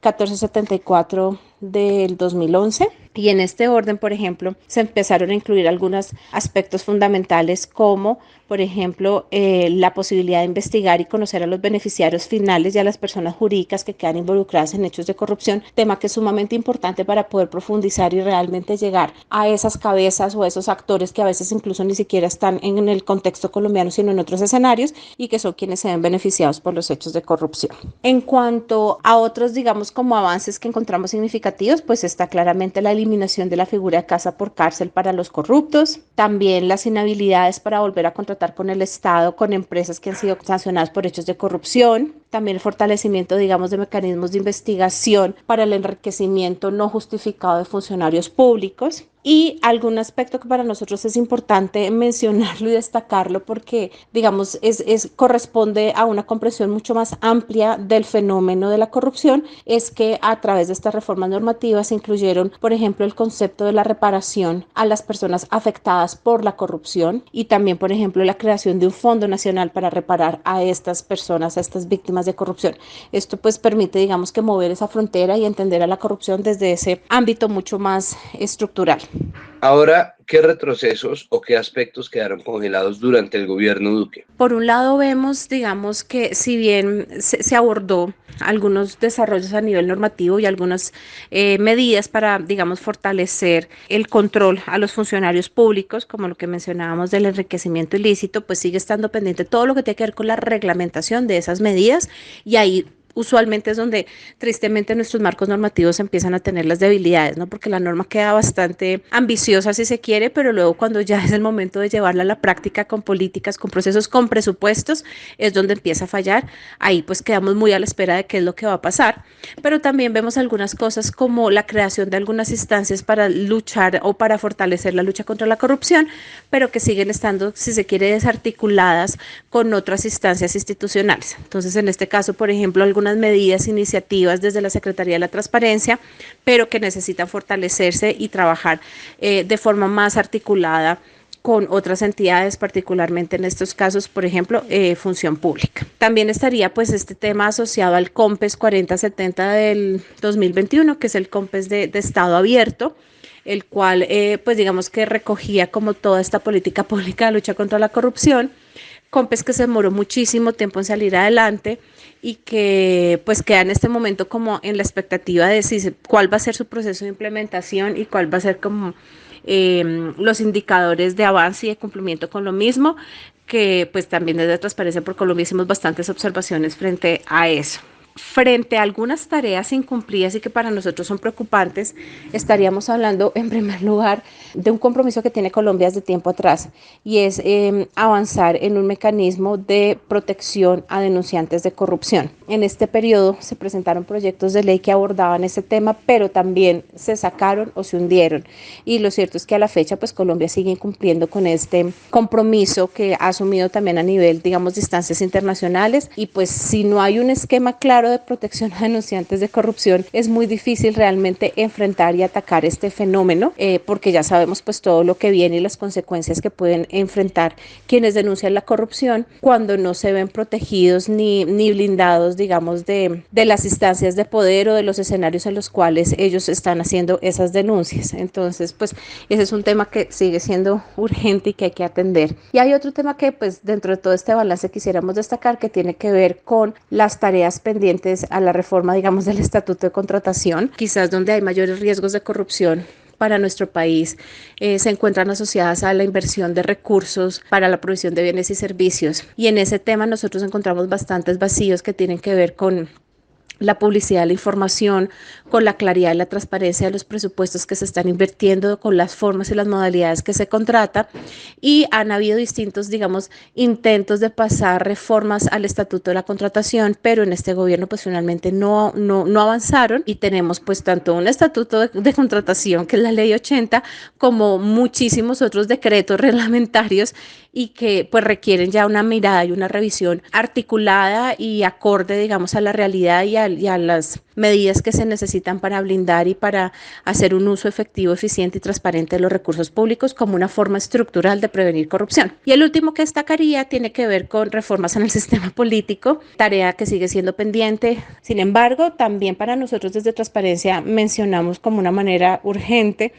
1474 del 2011. Y en este orden, por ejemplo, se empezaron a incluir algunos aspectos fundamentales como, por ejemplo, la posibilidad de investigar y conocer a los beneficiarios finales y a las personas jurídicas que quedan involucradas en hechos de corrupción, tema que es sumamente importante para poder profundizar y realmente llegar a esas cabezas o esos actores que a veces incluso ni siquiera están en el contexto colombiano, sino en otros escenarios y que son quienes se ven beneficiados por los hechos de corrupción. En cuanto a otros, digamos, como avances que encontramos significativos, pues está claramente la eliminación de la figura de casa por cárcel para los corruptos, también las inhabilidades para volver a contratar con el Estado, con empresas que han sido sancionadas por hechos de corrupción, también el fortalecimiento, digamos, de mecanismos de investigación para el enriquecimiento no justificado de funcionarios públicos. Y algún aspecto que para nosotros es importante mencionarlo y destacarlo porque, digamos, corresponde a una comprensión mucho más amplia del fenómeno de la corrupción, es que a través de estas reformas normativas se incluyeron, por ejemplo, el concepto de la reparación a las personas afectadas por la corrupción y también, por ejemplo, la creación de un fondo nacional para reparar a estas personas, a estas víctimas de corrupción. Esto pues permite, digamos, que mover esa frontera y entender a la corrupción desde ese ámbito mucho más estructural. Ahora, ¿qué retrocesos o qué aspectos quedaron congelados durante el gobierno Duque? Por un lado vemos, digamos, que si bien se abordó algunos desarrollos a nivel normativo y algunas medidas para, digamos, fortalecer el control a los funcionarios públicos, como lo que mencionábamos del enriquecimiento ilícito, pues sigue estando pendiente todo lo que tiene que ver con la reglamentación de esas medidas y ahí usualmente es donde tristemente nuestros marcos normativos empiezan a tener las debilidades, ¿no? Porque la norma queda bastante ambiciosa si se quiere, pero luego cuando ya es el momento de llevarla a la práctica con políticas, con procesos, con presupuestos, es donde empieza a fallar. Ahí pues quedamos muy a la espera de qué es lo que va a pasar, pero también vemos algunas cosas como la creación de algunas instancias para luchar o para fortalecer la lucha contra la corrupción, pero que siguen estando, si se quiere, desarticuladas con otras instancias institucionales. Entonces, en este caso, por ejemplo, algunas medidas, iniciativas desde la Secretaría de la Transparencia, pero que necesitan fortalecerse y trabajar de forma más articulada con otras entidades, particularmente en estos casos, por ejemplo, función pública. También estaría pues este tema asociado al COMPES 4070 del 2021, que es el COMPES de Estado abierto, el cual pues digamos que recogía como toda esta política pública de lucha contra la corrupción, COMPES que se demoró muchísimo tiempo en salir adelante y que pues queda en este momento como en la expectativa de cuál va a ser su proceso de implementación y cuál va a ser como los indicadores de avance y de cumplimiento con lo mismo, que pues también desde Transparencia por Colombia hicimos bastantes observaciones frente a eso. Frente a algunas tareas incumplidas y que para nosotros son preocupantes, estaríamos hablando en primer lugar de un compromiso que tiene Colombia desde tiempo atrás y es avanzar en un mecanismo de protección a denunciantes de corrupción. En este periodo se presentaron proyectos de ley que abordaban ese tema, pero también se sacaron o se hundieron. Y lo cierto es que a la fecha pues Colombia sigue incumpliendo con este compromiso que ha asumido también a nivel, digamos, de instancias internacionales, y pues si no hay un esquema claro de protección a denunciantes de corrupción, es muy difícil realmente enfrentar y atacar este fenómeno, porque ya sabemos pues todo lo que viene y las consecuencias que pueden enfrentar quienes denuncian la corrupción cuando no se ven protegidos ni blindados, digamos, de las instancias de poder o de los escenarios en los cuales ellos están haciendo esas denuncias. Entonces, pues ese es un tema que sigue siendo urgente y que hay que atender. Y hay otro tema que pues dentro de todo este balance quisiéramos destacar, que tiene que ver con las tareas pendientes a la reforma, digamos, del Estatuto de Contratación, quizás donde hay mayores riesgos de corrupción para nuestro país, se encuentran asociadas a la inversión de recursos para la provisión de bienes y servicios. Y en ese tema nosotros encontramos bastantes vacíos que tienen que ver con la publicidad de la información, con la claridad y la transparencia de los presupuestos que se están invirtiendo, con las formas y las modalidades que se contrata, y han habido distintos, digamos, intentos de pasar reformas al Estatuto de la Contratación, pero en este gobierno pues finalmente no avanzaron, y tenemos pues tanto un Estatuto de Contratación, que es la Ley 80, como muchísimos otros decretos reglamentarios y que pues requieren ya una mirada y una revisión articulada y acorde, digamos, a la realidad y a las medidas que se necesitan para blindar y para hacer un uso efectivo, eficiente y transparente de los recursos públicos como una forma estructural de prevenir corrupción. Y el último que destacaría tiene que ver con reformas en el sistema político, tarea que sigue siendo pendiente. Sin embargo, también para nosotros desde Transparencia mencionamos como una manera urgente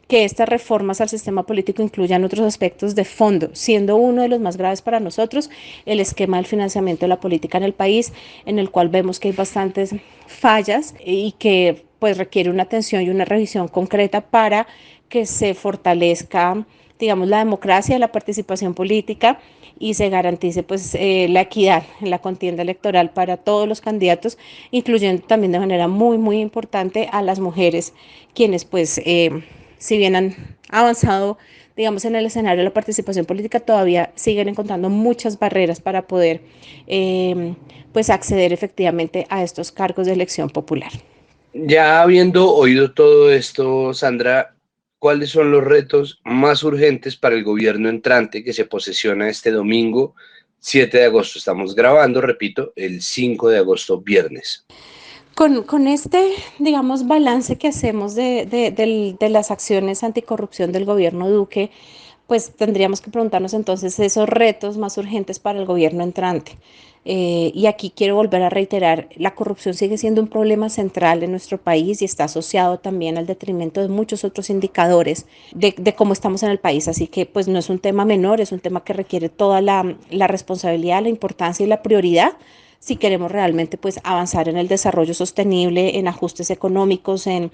que estas reformas al sistema político incluyan otros aspectos de fondo, siendo uno de los más graves para nosotros el esquema del financiamiento de la política en el país, en el cual vemos que hay bastantes fallas y que pues requiere una atención y una revisión concreta para que se fortalezca, digamos, la democracia, la participación política y se garantice pues la equidad en la contienda electoral para todos los candidatos, incluyendo también de manera muy importante a las mujeres, quienes pues si bien han avanzado, digamos, en el escenario de la participación política, todavía siguen encontrando muchas barreras para poder pues acceder efectivamente a estos cargos de elección popular. Ya habiendo oído todo esto, Sandra, ¿cuáles son los retos más urgentes para el gobierno entrante que se posesiona este domingo 7 de agosto? Estamos grabando, repito, el 5 de agosto, viernes. Con este, digamos, balance que hacemos de las acciones anticorrupción del gobierno Duque, pues tendríamos que preguntarnos entonces esos retos más urgentes para el gobierno entrante. Y aquí quiero volver a reiterar, la corrupción sigue siendo un problema central en nuestro país y está asociado también al detrimento de muchos otros indicadores de cómo estamos en el país. Así que pues no es un tema menor, es un tema que requiere toda la responsabilidad, la importancia y la prioridad si queremos realmente pues avanzar en el desarrollo sostenible, en ajustes económicos, en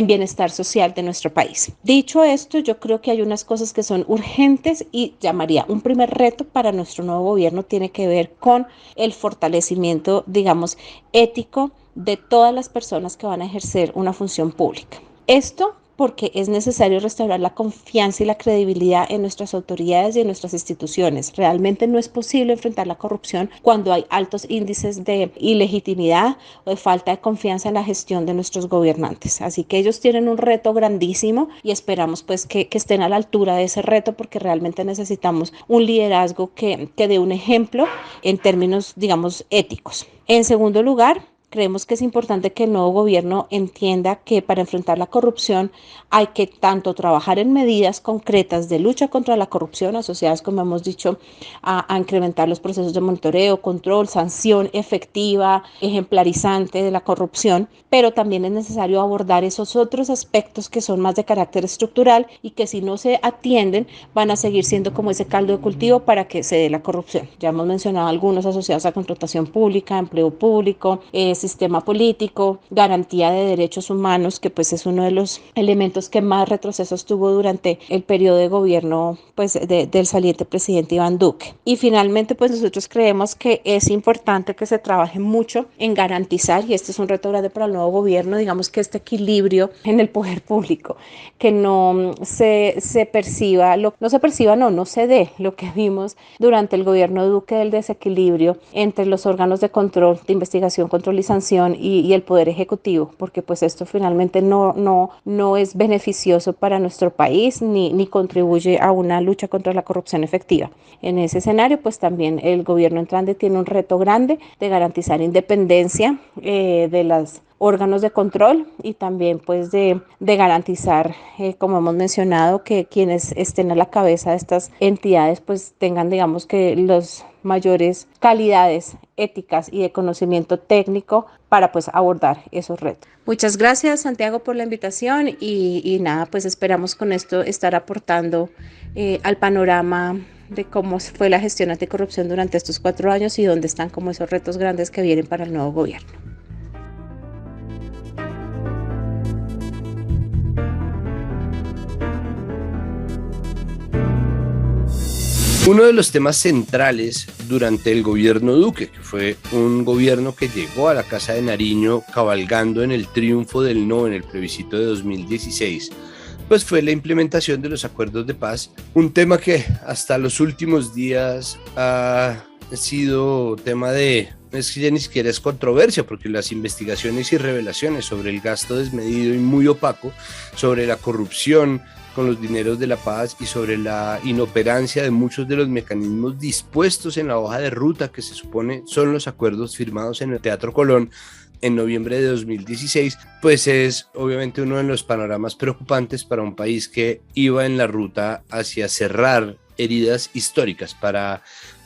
bienestar social de nuestro país. Dicho esto, yo creo que hay unas cosas que son urgentes y llamaría un primer reto para nuestro nuevo gobierno, tiene que ver con el fortalecimiento, digamos, ético de todas las personas que van a ejercer una función pública. Esto porque es necesario restaurar la confianza y la credibilidad en nuestras autoridades y en nuestras instituciones. Realmente no es posible enfrentar la corrupción cuando hay altos índices de ilegitimidad o de falta de confianza en la gestión de nuestros gobernantes. Así que ellos tienen un reto grandísimo y esperamos pues que estén a la altura de ese reto, porque realmente necesitamos un liderazgo que dé un ejemplo en términos, digamos, éticos. En segundo lugar, Creemos que es importante que el nuevo gobierno entienda que para enfrentar la corrupción hay que tanto trabajar en medidas concretas de lucha contra la corrupción asociadas, como hemos dicho, a incrementar los procesos de monitoreo, control, sanción efectiva, ejemplarizante de la corrupción, pero también es necesario abordar esos otros aspectos que son más de carácter estructural y que si no se atienden van a seguir siendo como ese caldo de cultivo para que se dé la corrupción. Ya hemos mencionado algunos asociados a contratación pública, empleo público, sistema político, garantía de derechos humanos, que pues es uno de los elementos que más retrocesos tuvo durante el periodo de gobierno pues del saliente presidente Iván Duque. Y finalmente pues nosotros creemos que es importante que se trabaje mucho en garantizar, y este es un reto grande para el nuevo gobierno, digamos que este equilibrio en el poder público, que no se perciba, no se dé lo que vimos durante el gobierno de Duque del desequilibrio entre los órganos de control, de investigación, control y sanción y el poder ejecutivo, porque pues esto finalmente no es beneficioso para nuestro país ni contribuye a una lucha contra la corrupción efectiva. En ese escenario pues también el gobierno entrante tiene un reto grande de garantizar independencia de los órganos de control y también pues de garantizar, como hemos mencionado, que quienes estén a la cabeza de estas entidades pues tengan, digamos, que los mayores calidades éticas y de conocimiento técnico para pues abordar esos retos. Muchas gracias, Santiago, por la invitación y nada, pues esperamos con esto estar aportando al panorama de cómo fue la gestión anticorrupción durante estos 4 años y dónde están como esos retos grandes que vienen para el nuevo gobierno. Uno de los temas centrales durante el gobierno Duque, que fue un gobierno que llegó a la Casa de Nariño cabalgando en el triunfo del no en el plebiscito de 2016, pues fue la implementación de los acuerdos de paz, un tema que hasta los últimos días ha sido tema de, es que ya ni siquiera es controversia, porque las investigaciones y revelaciones sobre el gasto desmedido y muy opaco, sobre la corrupción con los dineros de la paz y sobre la inoperancia de muchos de los mecanismos dispuestos en la hoja de ruta que se supone son los acuerdos firmados en el Teatro Colón en noviembre de 2016, pues es obviamente uno de los panoramas preocupantes para un país que iba en la ruta hacia cerrar heridas históricas, para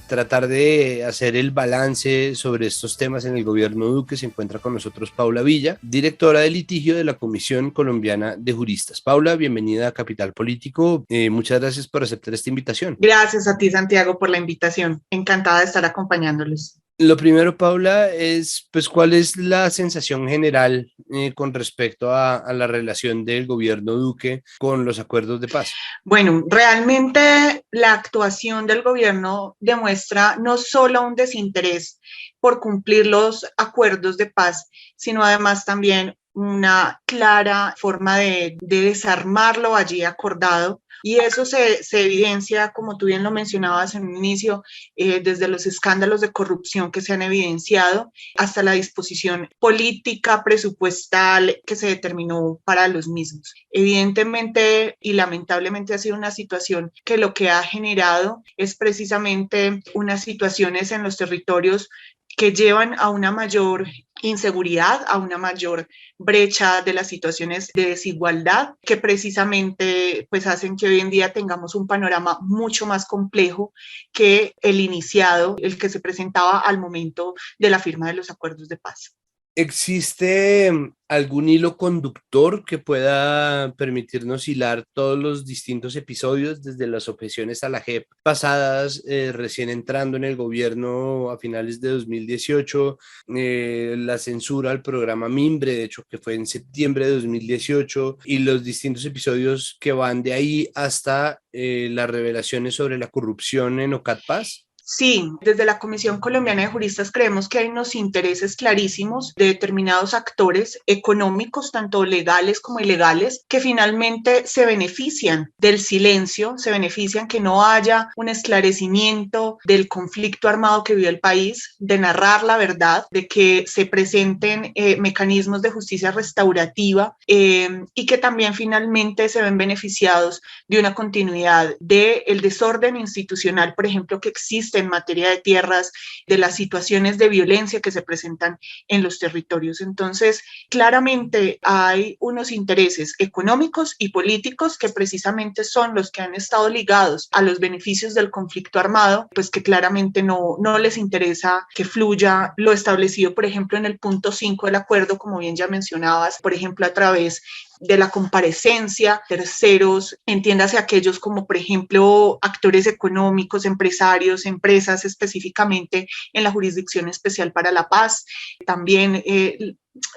tratar de hacer el balance sobre estos temas en el gobierno Duque. Se encuentra con nosotros Paula Villa, directora de litigio de la Comisión Colombiana de Juristas. Paula, bienvenida a Capital Político. Muchas gracias por aceptar esta invitación. Gracias a ti, Santiago, por la invitación. Encantada de estar acompañándoles. Lo primero, Paula, es pues cuál es la sensación general con respecto a la relación del gobierno Duque con los acuerdos de paz. Bueno, realmente la actuación del gobierno demuestra no solo un desinterés por cumplir los acuerdos de paz, sino además también una clara forma de desarmar lo allí acordado. Y eso se evidencia, como tú bien lo mencionabas en un inicio, desde los escándalos de corrupción que se han evidenciado hasta la disposición política, presupuestal que se determinó para los mismos. Evidentemente y lamentablemente ha sido una situación que lo que ha generado es precisamente unas situaciones en los territorios que llevan a una mayor inseguridad, a una mayor brecha de las situaciones de desigualdad que precisamente pues hacen que hoy en día tengamos un panorama mucho más complejo que el iniciado, el que se presentaba al momento de la firma de los acuerdos de paz. ¿Existe algún hilo conductor que pueda permitirnos hilar todos los distintos episodios, desde las objeciones a la JEP pasadas, recién entrando en el gobierno a finales de 2018, la censura al programa Mimbre, de hecho que fue en septiembre de 2018, y los distintos episodios que van de ahí hasta las revelaciones sobre la corrupción en OCAT Paz? Sí, desde la Comisión Colombiana de Juristas creemos que hay unos intereses clarísimos de determinados actores económicos, tanto legales como ilegales, que finalmente se benefician del silencio, se benefician que no haya un esclarecimiento del conflicto armado que vive el país, de narrar la verdad, de que se presenten mecanismos de justicia restaurativa y que también finalmente se ven beneficiados de una continuidad del desorden institucional, por ejemplo, que existe en materia de tierras, de las situaciones de violencia que se presentan en los territorios. Entonces, claramente hay unos intereses económicos y políticos que precisamente son los que han estado ligados a los beneficios del conflicto armado, pues que claramente no les interesa que fluya lo establecido, por ejemplo, en el punto 5 del acuerdo, como bien ya mencionabas, por ejemplo, a través de la comparecencia, terceros, entiéndase aquellos como, por ejemplo, actores económicos, empresarios, empresas específicamente en la Jurisdicción Especial para la Paz. También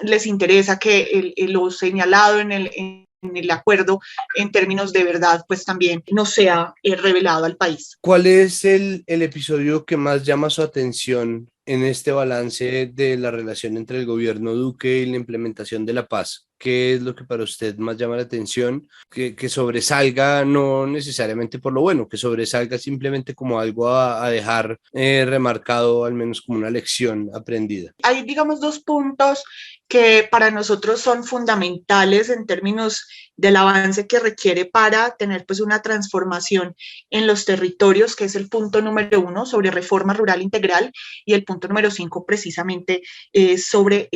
les interesa que lo señalado en el acuerdo en términos de verdad, pues también no sea revelado al país. ¿Cuál es el episodio que más llama su atención en este balance de la relación entre el gobierno Duque y la implementación de la paz? ¿Qué es lo que para usted más llama la atención? Que sobresalga, no necesariamente por lo bueno, que sobresalga simplemente como algo a dejar remarcado, al menos como una lección aprendida. Hay, digamos, dos puntos que para nosotros son fundamentales en términos del avance que requiere para tener pues una transformación en los territorios, que es el punto número 1 sobre reforma rural integral y el punto número 5 precisamente sobre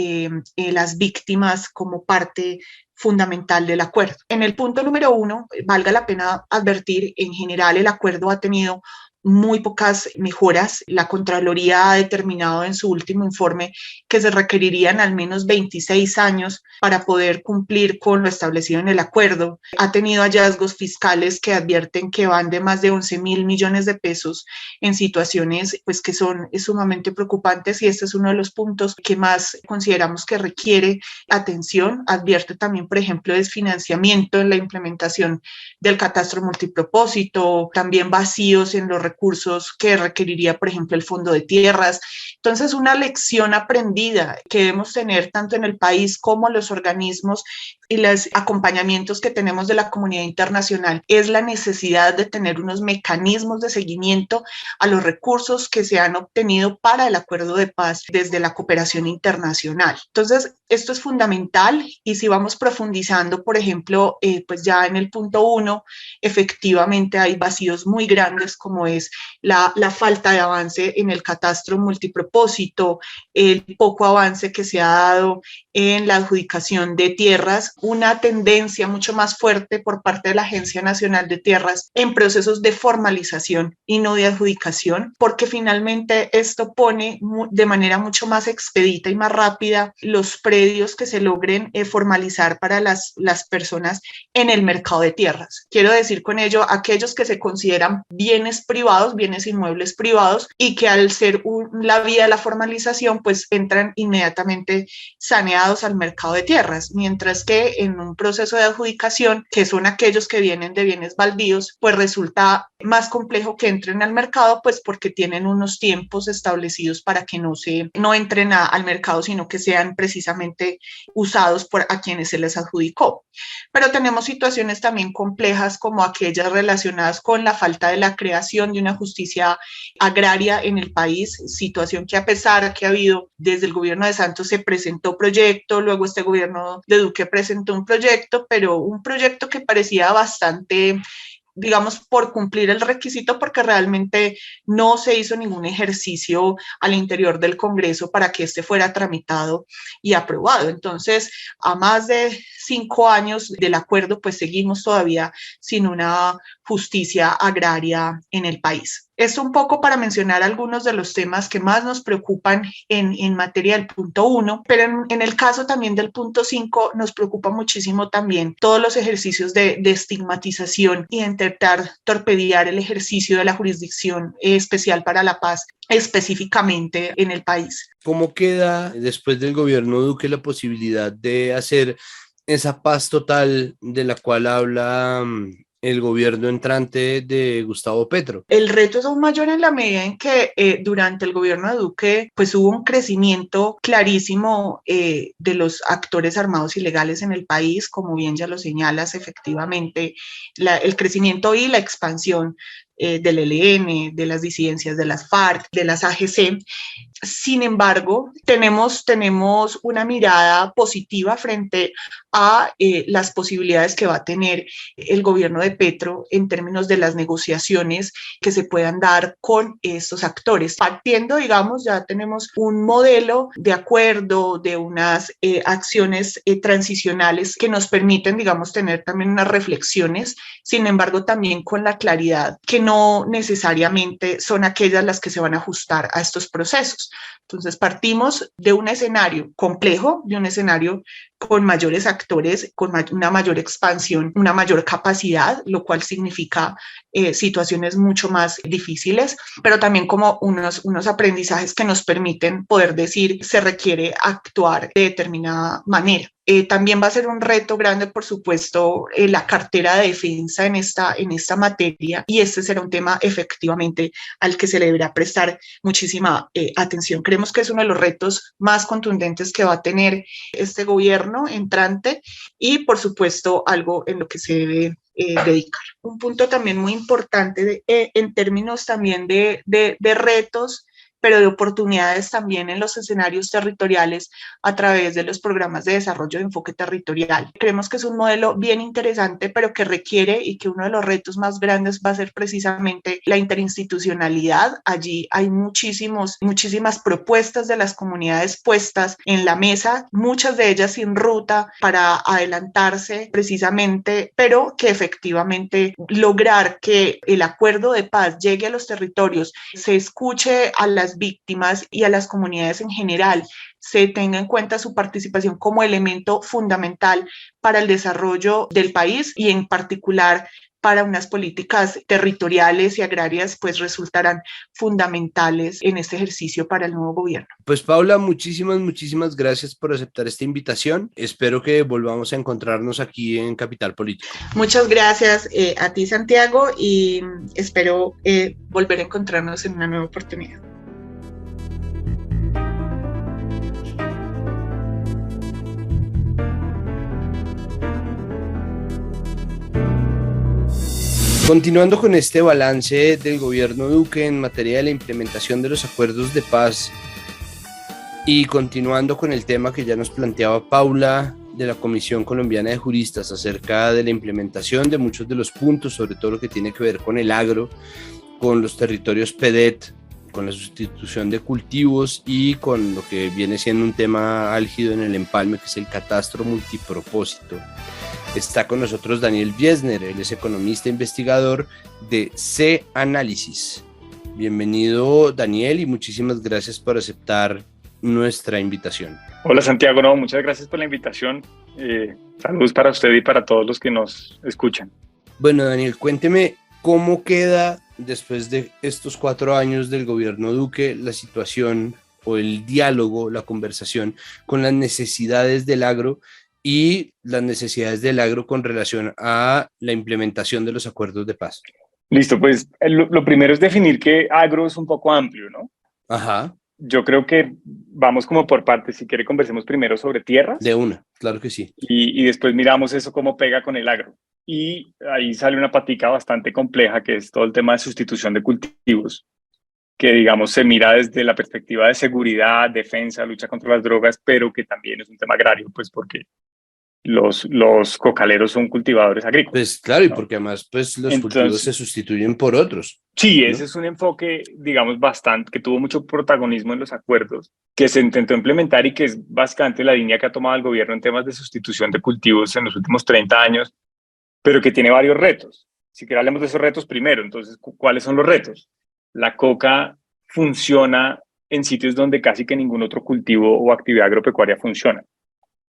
las víctimas como parte fundamental del acuerdo. En el punto número 1, valga la pena advertir, en general el acuerdo ha tenido muy pocas mejoras. La Contraloría ha determinado en su último informe que se requerirían al menos 26 años para poder cumplir con lo establecido en el acuerdo. Ha tenido hallazgos fiscales que advierten que van de más de 11.000 millones de pesos en situaciones pues, que son sumamente preocupantes, y este es uno de los puntos que más consideramos que requiere atención. Advierte también, por ejemplo, desfinanciamiento en la implementación del catastro multipropósito, también vacíos en los recursos que requeriría, por ejemplo, el Fondo de Tierras. Entonces, una lección aprendida que debemos tener tanto en el país como en los organismos y los acompañamientos que tenemos de la comunidad internacional es la necesidad de tener unos mecanismos de seguimiento a los recursos que se han obtenido para el acuerdo de paz desde la cooperación internacional. Entonces, esto es fundamental, y si vamos profundizando, por ejemplo, pues ya en el punto 1, efectivamente hay vacíos muy grandes como es la falta de avance en el catastro multipropósito, el poco avance que se ha dado en la adjudicación de tierras, una tendencia mucho más fuerte por parte de la Agencia Nacional de Tierras en procesos de formalización y no de adjudicación, porque finalmente esto pone de manera mucho más expedita y más rápida los predios que se logren formalizar para las personas en el mercado de tierras. Quiero decir con ello aquellos que se consideran bienes privados, bienes inmuebles privados, y que al ser la vía de la formalización pues entran inmediatamente saneados al mercado de tierras, mientras que en un proceso de adjudicación, que son aquellos que vienen de bienes baldíos, pues resulta más complejo que entren al mercado, pues porque tienen unos tiempos establecidos para que no entren al mercado, sino que sean precisamente usados por a quienes se les adjudicó. Pero tenemos situaciones también complejas como aquellas relacionadas con la falta de la creación de una justicia agraria en el país, situación que a pesar que ha habido desde el gobierno de Santos se presentó proyecto, luego este gobierno de Duque presentó un proyecto, pero un proyecto que parecía bastante, digamos, por cumplir el requisito, porque realmente no se hizo ningún ejercicio al interior del Congreso para que este fuera tramitado y aprobado. Entonces, a más de 5 años del acuerdo, pues seguimos todavía sin una justicia agraria en el país. Esto un poco para mencionar algunos de los temas que más nos preocupan en materia del punto 1, pero en el caso también del punto 5 nos preocupa muchísimo también todos los ejercicios de estigmatización y de intentar torpedear el ejercicio de la Jurisdicción Especial para la Paz específicamente en el país. ¿Cómo queda después del gobierno Duque la posibilidad de hacer esa paz total de la cual habla el gobierno entrante de Gustavo Petro? El reto es aún mayor en la medida en que durante el gobierno de Duque pues hubo un crecimiento clarísimo de los actores armados ilegales en el país, como bien ya lo señalas, efectivamente el crecimiento y la expansión del ELN, de las disidencias de las FARC, de las AGC. Sin embargo, tenemos una mirada positiva frente a las posibilidades que va a tener el gobierno de Petro en términos de las negociaciones que se puedan dar con estos actores. Partiendo, digamos, ya tenemos un modelo de acuerdo, de unas acciones transicionales que nos permiten, digamos, tener también unas reflexiones, sin embargo, también con la claridad que no necesariamente son aquellas las que se van a ajustar a estos procesos. Entonces, partimos de un escenario complejo, de un escenario con mayores actores, con una mayor expansión, una mayor capacidad, lo cual significa situaciones mucho más difíciles, pero también como unos aprendizajes que nos permiten poder decir se requiere actuar de determinada manera. También va a ser un reto grande, por supuesto, la cartera de defensa en esta materia, y este será un tema efectivamente al que se le deberá prestar muchísima atención. Creemos que es uno de los retos más contundentes que va a tener este gobierno entrante y, por supuesto, algo en lo que se debe dedicar. Un punto también muy importante en términos también de retos, pero de oportunidades también en los escenarios territoriales a través de los programas de desarrollo de enfoque territorial. Creemos que es un modelo bien interesante, pero que requiere y que uno de los retos más grandes va a ser precisamente la interinstitucionalidad. Allí hay muchísimas propuestas de las comunidades puestas en la mesa, muchas de ellas sin ruta para adelantarse precisamente, pero que efectivamente lograr que el acuerdo de paz llegue a los territorios, se escuche a las víctimas y a las comunidades en general, se tenga en cuenta su participación como elemento fundamental para el desarrollo del país y en particular para unas políticas territoriales y agrarias, pues resultarán fundamentales en este ejercicio para el nuevo gobierno. Pues Paula, muchísimas gracias por aceptar esta invitación. Espero que volvamos a encontrarnos aquí en Capital Político. Muchas gracias a ti, Santiago, y espero volver a encontrarnos en una nueva oportunidad. Continuando con este balance del gobierno Duque en materia de la implementación de los acuerdos de paz y continuando con el tema que ya nos planteaba Paula de la Comisión Colombiana de Juristas acerca de la implementación de muchos de los puntos, sobre todo lo que tiene que ver con el agro, con los territorios PEDET, con la sustitución de cultivos y con lo que viene siendo un tema álgido en el empalme, que es el catastro multipropósito. Está con nosotros Daniel Biesner, él es economista e investigador de C-Análisis. Bienvenido, Daniel, y muchísimas gracias por aceptar nuestra invitación. Hola, Santiago, muchas gracias por la invitación. Saludos para usted y para todos los que nos escuchan. Bueno, Daniel, cuénteme cómo queda después de estos 4 años del gobierno Duque la situación o el diálogo, la conversación con las necesidades del agro y las necesidades del agro con relación a la implementación de los acuerdos de paz. Listo, pues lo primero es definir que agro es un poco amplio, ¿no? Ajá. Yo creo que vamos como por partes. Si quiere, conversemos primero sobre tierras. De una, claro que sí. Y después miramos eso cómo pega con el agro. Y ahí sale una patica bastante compleja, que es todo el tema de sustitución de cultivos, que digamos se mira desde la perspectiva de seguridad, defensa, lucha contra las drogas, pero que también es un tema agrario, pues porque los cocaleros son cultivadores agrícolas. Pues claro, y porque además pues los cultivos se sustituyen por otros. Sí, ese es un enfoque, digamos, que tuvo mucho protagonismo en los acuerdos, que se intentó implementar y que es básicamente la línea que ha tomado el gobierno en temas de sustitución de cultivos en los últimos 30 años, pero que tiene varios retos. Si queremos hablemos de esos retos primero. Entonces, ¿cuáles son los retos? La coca funciona en sitios donde casi que ningún otro cultivo o actividad agropecuaria funciona.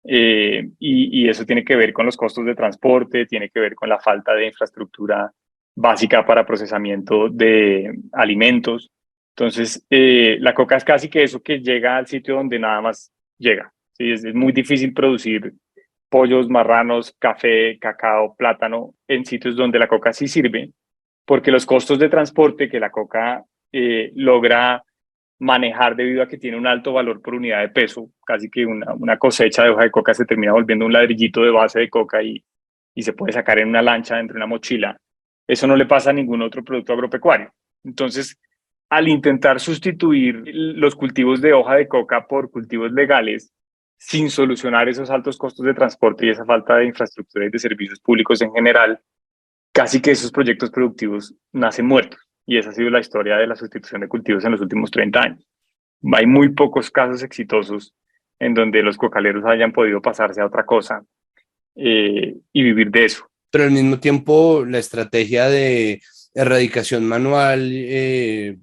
Y eso tiene que ver con los costos de transporte, tiene que ver con la falta de infraestructura básica para procesamiento de alimentos. Entonces, la coca es casi que eso que llega al sitio donde nada más llega. ¿Sí? Es muy difícil producir pollos, marranos, café, cacao, plátano en sitios donde la coca sí sirve, porque los costos de transporte que la coca logra manejar debido a que tiene un alto valor por unidad de peso, casi que una cosecha de hoja de coca se termina volviendo un ladrillito de base de coca y se puede sacar en una lancha dentro de una mochila. Eso no le pasa a ningún otro producto agropecuario. Entonces, al intentar sustituir los cultivos de hoja de coca por cultivos legales, sin solucionar esos altos costos de transporte y esa falta de infraestructura y de servicios públicos en general, casi que esos proyectos productivos nacen muertos. Y esa ha sido la historia de la sustitución de cultivos en los últimos 30 años. Hay muy pocos casos exitosos en donde los cocaleros hayan podido pasarse a otra cosa y vivir de eso. Pero al mismo tiempo la estrategia de erradicación manual,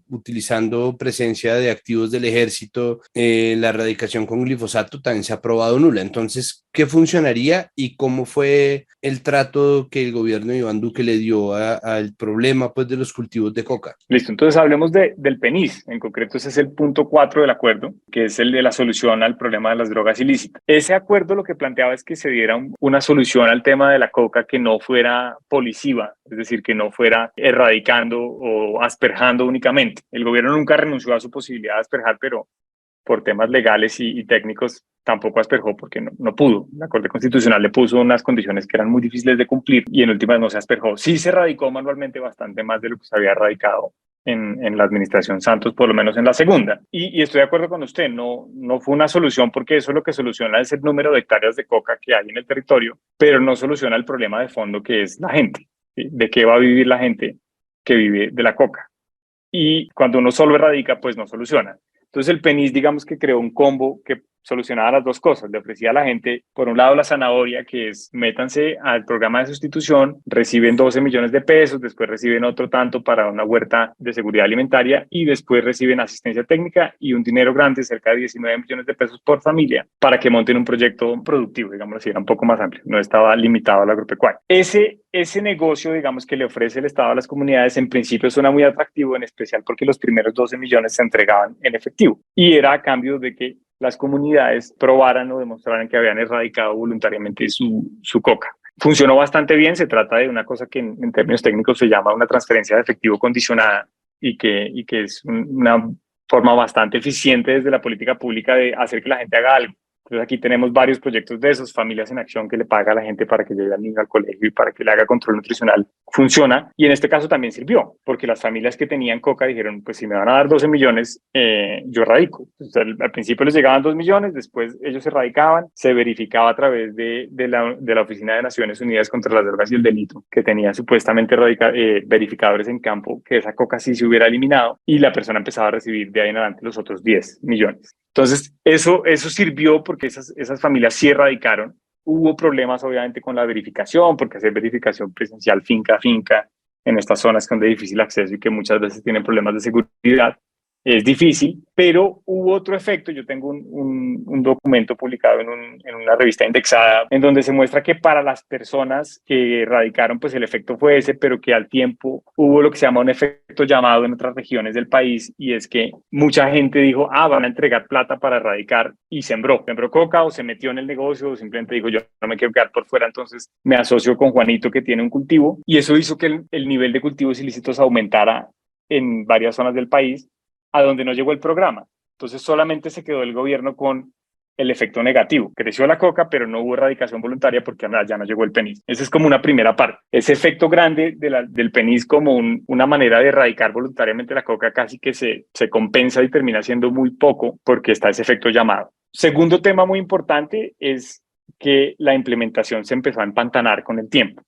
utilizando presencia de activos del ejército, la erradicación con glifosato también se ha probado nula. Entonces, ¿qué funcionaría y cómo fue el trato que el gobierno de Iván Duque le dio al problema, pues, de los cultivos de coca? Listo, entonces hablemos del PENIS. En concreto, ese es el punto 4 del acuerdo, que es el de la solución al problema de las drogas ilícitas. Ese acuerdo lo que planteaba es que se diera una solución al tema de la coca que no fuera policiva, es decir, que no fuera erradicando o asperjando únicamente. El gobierno nunca renunció a su posibilidad de asperjar, pero por temas legales y técnicos tampoco asperjó porque no pudo. La Corte Constitucional le puso unas condiciones que eran muy difíciles de cumplir y en últimas no se asperjó. Sí se radicó manualmente bastante más de lo que se había radicado en la administración Santos, por lo menos en la segunda. Y estoy de acuerdo con usted, no fue una solución porque eso lo que soluciona es el número de hectáreas de coca que hay en el territorio, pero no soluciona el problema de fondo que es la gente. ¿Sí? ¿De qué va a vivir la gente que vive de la coca? Y cuando uno solo erradica, pues no soluciona. Entonces el PENIS, digamos que creó un combo que solucionaba las dos cosas. Le ofrecía a la gente, por un lado, la zanahoria, que es métanse al programa de sustitución, reciben 12 millones de pesos, después reciben otro tanto para una huerta de seguridad alimentaria y después reciben asistencia técnica y un dinero grande, cerca de 19 millones de pesos por familia, para que monten un proyecto productivo, digamos así, era un poco más amplio, no estaba limitado al agropecuario. Ese negocio, digamos, que le ofrece el Estado a las comunidades, en principio suena muy atractivo, en especial porque los primeros 12 millones se entregaban en efectivo y era a cambio de que las comunidades probaran o demostraran que habían erradicado voluntariamente su coca. Funcionó bastante bien, se trata de una cosa que en términos técnicos se llama una transferencia de efectivo condicionada y que es una forma bastante eficiente desde la política pública de hacer que la gente haga algo. Entonces aquí tenemos varios proyectos de esos, Familias en Acción, que le paga a la gente para que lleve al niño al colegio y para que le haga control nutricional. Funciona y en este caso también sirvió, porque las familias que tenían coca dijeron, pues si me van a dar 12 millones, yo radico. Entonces, al principio les llegaban 2 millones, después ellos se radicaban, se verificaba a través de la Oficina de Naciones Unidas contra las Drogas y el Delito, que tenía supuestamente verificadores en campo, que esa coca sí se hubiera eliminado y la persona empezaba a recibir de ahí en adelante los otros 10 millones. Entonces, eso sirvió porque esas familias sí erradicaron. Hubo problemas, obviamente, con la verificación, porque hacer verificación presencial finca a finca en estas zonas con de difícil acceso y que muchas veces tienen problemas de seguridad, es difícil, pero hubo otro efecto. Yo tengo un documento publicado en una revista indexada en donde se muestra que para las personas que radicaron, pues el efecto fue ese, pero que al tiempo hubo lo que se llama un efecto llamado en otras regiones del país, y es que mucha gente dijo, van a entregar plata para erradicar, y sembró coca o se metió en el negocio o simplemente dijo, yo no me quiero quedar por fuera, entonces me asocio con Juanito que tiene un cultivo, y eso hizo que el nivel de cultivos ilícitos aumentara en varias zonas del país, a donde no llegó el programa. Entonces solamente se quedó el gobierno con el efecto negativo. Creció la coca, pero no hubo erradicación voluntaria porque ya no llegó el PENIS. Esa es como una primera parte. Ese efecto grande del PENIS como una manera de erradicar voluntariamente la coca casi que se compensa y termina siendo muy poco porque está ese efecto llamado. Segundo tema muy importante es que la implementación se empezó a empantanar con el tiempo.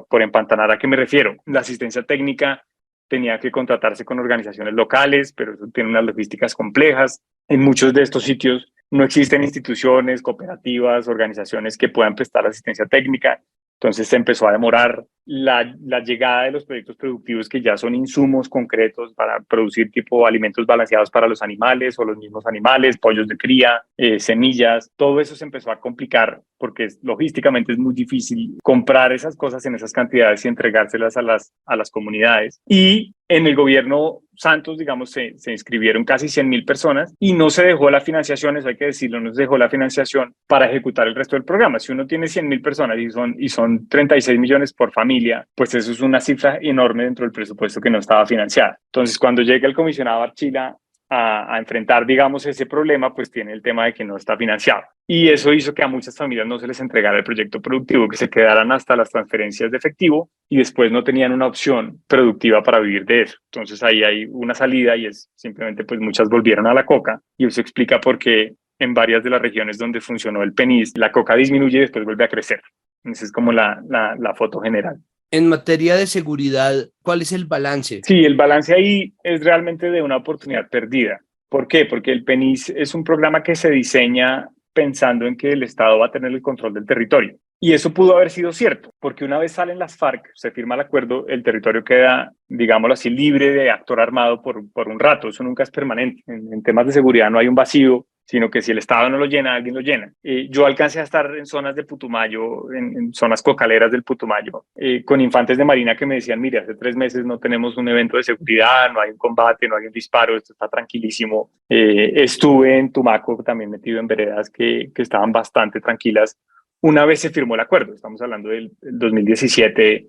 Por empantanar, ¿a qué me refiero? La asistencia técnica tenía que contratarse con organizaciones locales, pero eso tiene unas logísticas complejas. En muchos de estos sitios no existen instituciones, cooperativas, organizaciones que puedan prestar asistencia técnica. Entonces se empezó a demorar la llegada de los proyectos productivos que ya son insumos concretos para producir tipo alimentos balanceados para los animales o los mismos animales, pollos de cría, semillas. Todo eso se empezó a complicar porque logísticamente es muy difícil comprar esas cosas en esas cantidades y entregárselas a las comunidades. Y en el gobierno Santos, digamos, se inscribieron casi 100.000 personas y no se dejó la financiación, eso hay que decirlo, no se dejó la financiación para ejecutar el resto del programa. Si uno tiene 100.000 personas y son 36 millones por familia, pues eso es una cifra enorme dentro del presupuesto que no estaba financiada. Entonces, cuando llega el comisionado Archila a enfrentar, digamos, ese problema, pues tiene el tema de que no está financiado. Y eso hizo que a muchas familias no se les entregara el proyecto productivo, que se quedaran hasta las transferencias de efectivo y después no tenían una opción productiva para vivir de eso. Entonces ahí hay una salida y es simplemente pues muchas volvieron a la coca y eso explica por qué en varias de las regiones donde funcionó el PENIS la coca disminuye y después vuelve a crecer. Esa es como la foto general. En materia de seguridad, ¿cuál es el balance? Sí, el balance ahí es realmente de una oportunidad perdida. ¿Por qué? Porque el PENIS es un programa que se diseña pensando en que el Estado va a tener el control del territorio. Y eso pudo haber sido cierto, porque una vez salen las FARC, se firma el acuerdo, el territorio queda, digámoslo así, libre de actor armado por un rato. Eso nunca es permanente. En temas de seguridad no hay un vacío, sino que si el Estado no lo llena, alguien lo llena. Yo alcancé a estar en zonas de Putumayo, en zonas cocaleras del Putumayo, con infantes de marina que me decían, mire, hace 3 meses no tenemos un evento de seguridad, no hay un combate, no hay un disparo, esto está tranquilísimo. Estuve en Tumaco también metido en veredas que estaban bastante tranquilas. Una vez se firmó el acuerdo, estamos hablando del 2017,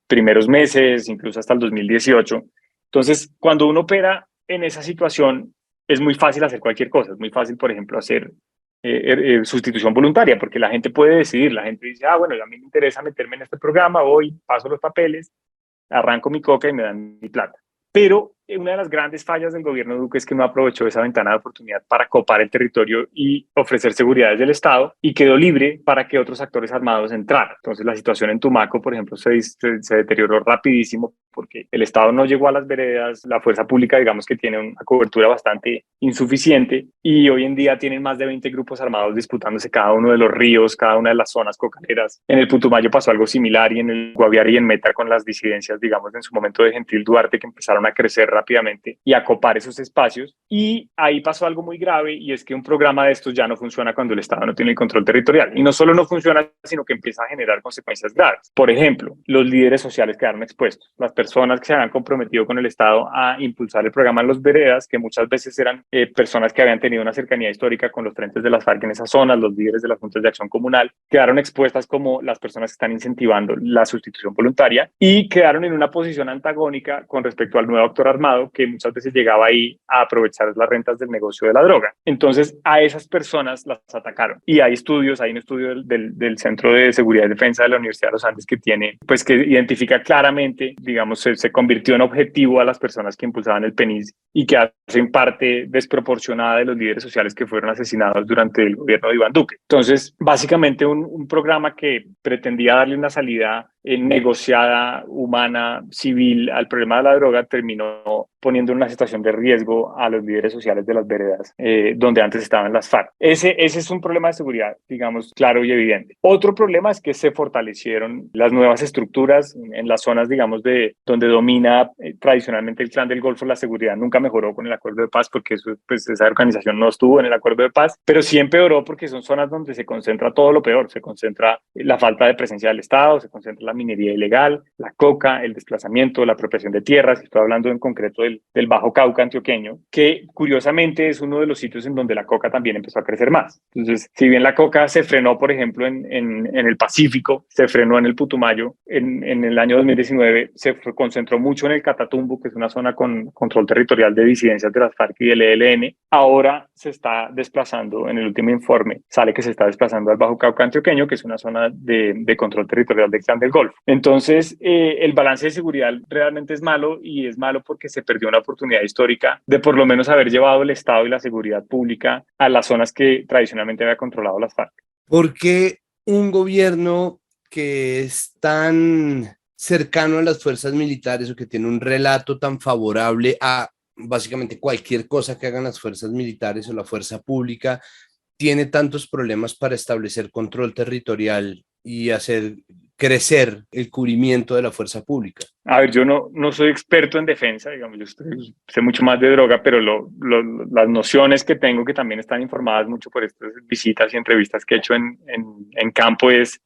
primeros meses, incluso hasta el 2018. Entonces, cuando uno opera en esa situación, es muy fácil hacer cualquier cosa. Es muy fácil, por ejemplo, hacer sustitución voluntaria, porque la gente puede decidir. La gente dice, bueno, a mí me interesa meterme en este programa, voy, paso los papeles, arranco mi coca y me dan mi plata. Pero una de las grandes fallas del gobierno de Duque es que no aprovechó esa ventana de oportunidad para copar el territorio y ofrecer seguridad desde el Estado y quedó libre para que otros actores armados entraran. Entonces la situación en Tumaco, por ejemplo, se deterioró rapidísimo porque el Estado no llegó a las veredas, la fuerza pública digamos que tiene una cobertura bastante insuficiente y hoy en día tienen más de 20 grupos armados disputándose cada uno de los ríos, cada una de las zonas cocaleras. En el Putumayo pasó algo similar y en el Guaviare y en Meta con las disidencias, digamos, en su momento de Gentil Duarte que empezaron a crecer rápidamente y a copar esos espacios. Y ahí pasó algo muy grave y es que un programa de estos ya no funciona cuando el Estado no tiene el control territorial. Y no solo no funciona, sino que empieza a generar consecuencias graves. Por ejemplo, los líderes sociales quedaron expuestos. Las personas que se habían comprometido con el Estado a impulsar el programa en los veredas, que muchas veces eran personas que habían tenido una cercanía histórica con los frentes de las FARC en esas zonas, los líderes de las juntas de acción comunal, quedaron expuestas como las personas que están incentivando la sustitución voluntaria y quedaron en una posición antagónica con respecto al nuevo actor armado que muchas veces llegaba ahí a aprovechar las rentas del negocio de la droga. Entonces a esas personas las atacaron y hay estudios, hay un estudio del Centro de Seguridad y Defensa de la Universidad de los Andes que tiene, pues que identifica claramente, digamos, se convirtió en objetivo a las personas que impulsaban el PENIS y que hacen parte desproporcionada de los líderes sociales que fueron asesinados durante el gobierno de Iván Duque. Entonces, básicamente un programa que pretendía darle una salida negociada, humana, civil al problema de la droga terminó poniendo en una situación de riesgo a los líderes sociales de las veredas donde antes estaban las FARC. Ese es un problema de seguridad, digamos, claro y evidente. Otro problema es que se fortalecieron las nuevas estructuras en las zonas, digamos, de donde domina tradicionalmente el Clan del Golfo. La seguridad nunca mejoró con el acuerdo de paz porque eso, pues, esa organización no estuvo en el acuerdo de paz, pero sí empeoró porque son zonas donde se concentra todo lo peor. Se concentra la falta de presencia del Estado, se concentra la minería ilegal, la coca, el desplazamiento, la apropiación de tierras. Estoy hablando en concreto del Bajo Cauca antioqueño, que curiosamente es uno de los sitios en donde la coca también empezó a crecer más. Entonces, si bien la coca se frenó, por ejemplo, en el Pacífico, se frenó en el Putumayo, en el año 2019 se concentró mucho en el Catatumbo, que es una zona con control territorial de disidencias de las FARC y del ELN. Ahora se está desplazando, en el último informe, sale que se está desplazando al Bajo Cauca antioqueño, que es una zona de control territorial del Clan del Golfo. Entonces, el balance de seguridad realmente es malo y es malo porque se perdió una oportunidad histórica de por lo menos haber llevado el Estado y la seguridad pública a las zonas que tradicionalmente había controlado las FARC. ¿Por qué un gobierno que es tan cercano a las fuerzas militares o que tiene un relato tan favorable a básicamente cualquier cosa que hagan las fuerzas militares o la fuerza pública tiene tantos problemas para establecer control territorial y hacer crecer el cubrimiento de la fuerza pública? A ver, yo no soy experto en defensa, digamos, yo sé mucho más de droga, pero las nociones que tengo, que también están informadas mucho por estas visitas y entrevistas que he hecho en campo, es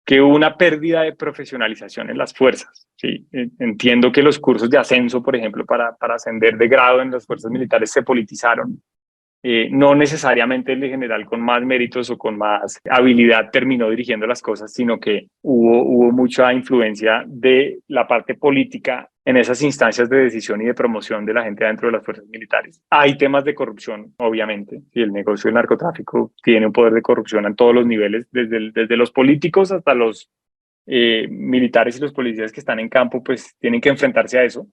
que hubo una pérdida de profesionalización en las fuerzas. ¿Sí? Entiendo que los cursos de ascenso, por ejemplo, para ascender de grado en las fuerzas militares se politizaron. No necesariamente el general con más méritos o con más habilidad terminó dirigiendo las cosas, sino que hubo mucha influencia de la parte política en esas instancias de decisión y de promoción de la gente dentro de las fuerzas militares. Hay temas de corrupción, obviamente, y el negocio del narcotráfico tiene un poder de corrupción en todos los niveles, desde los políticos hasta los militares y los policías que están en campo pues tienen que enfrentarse a eso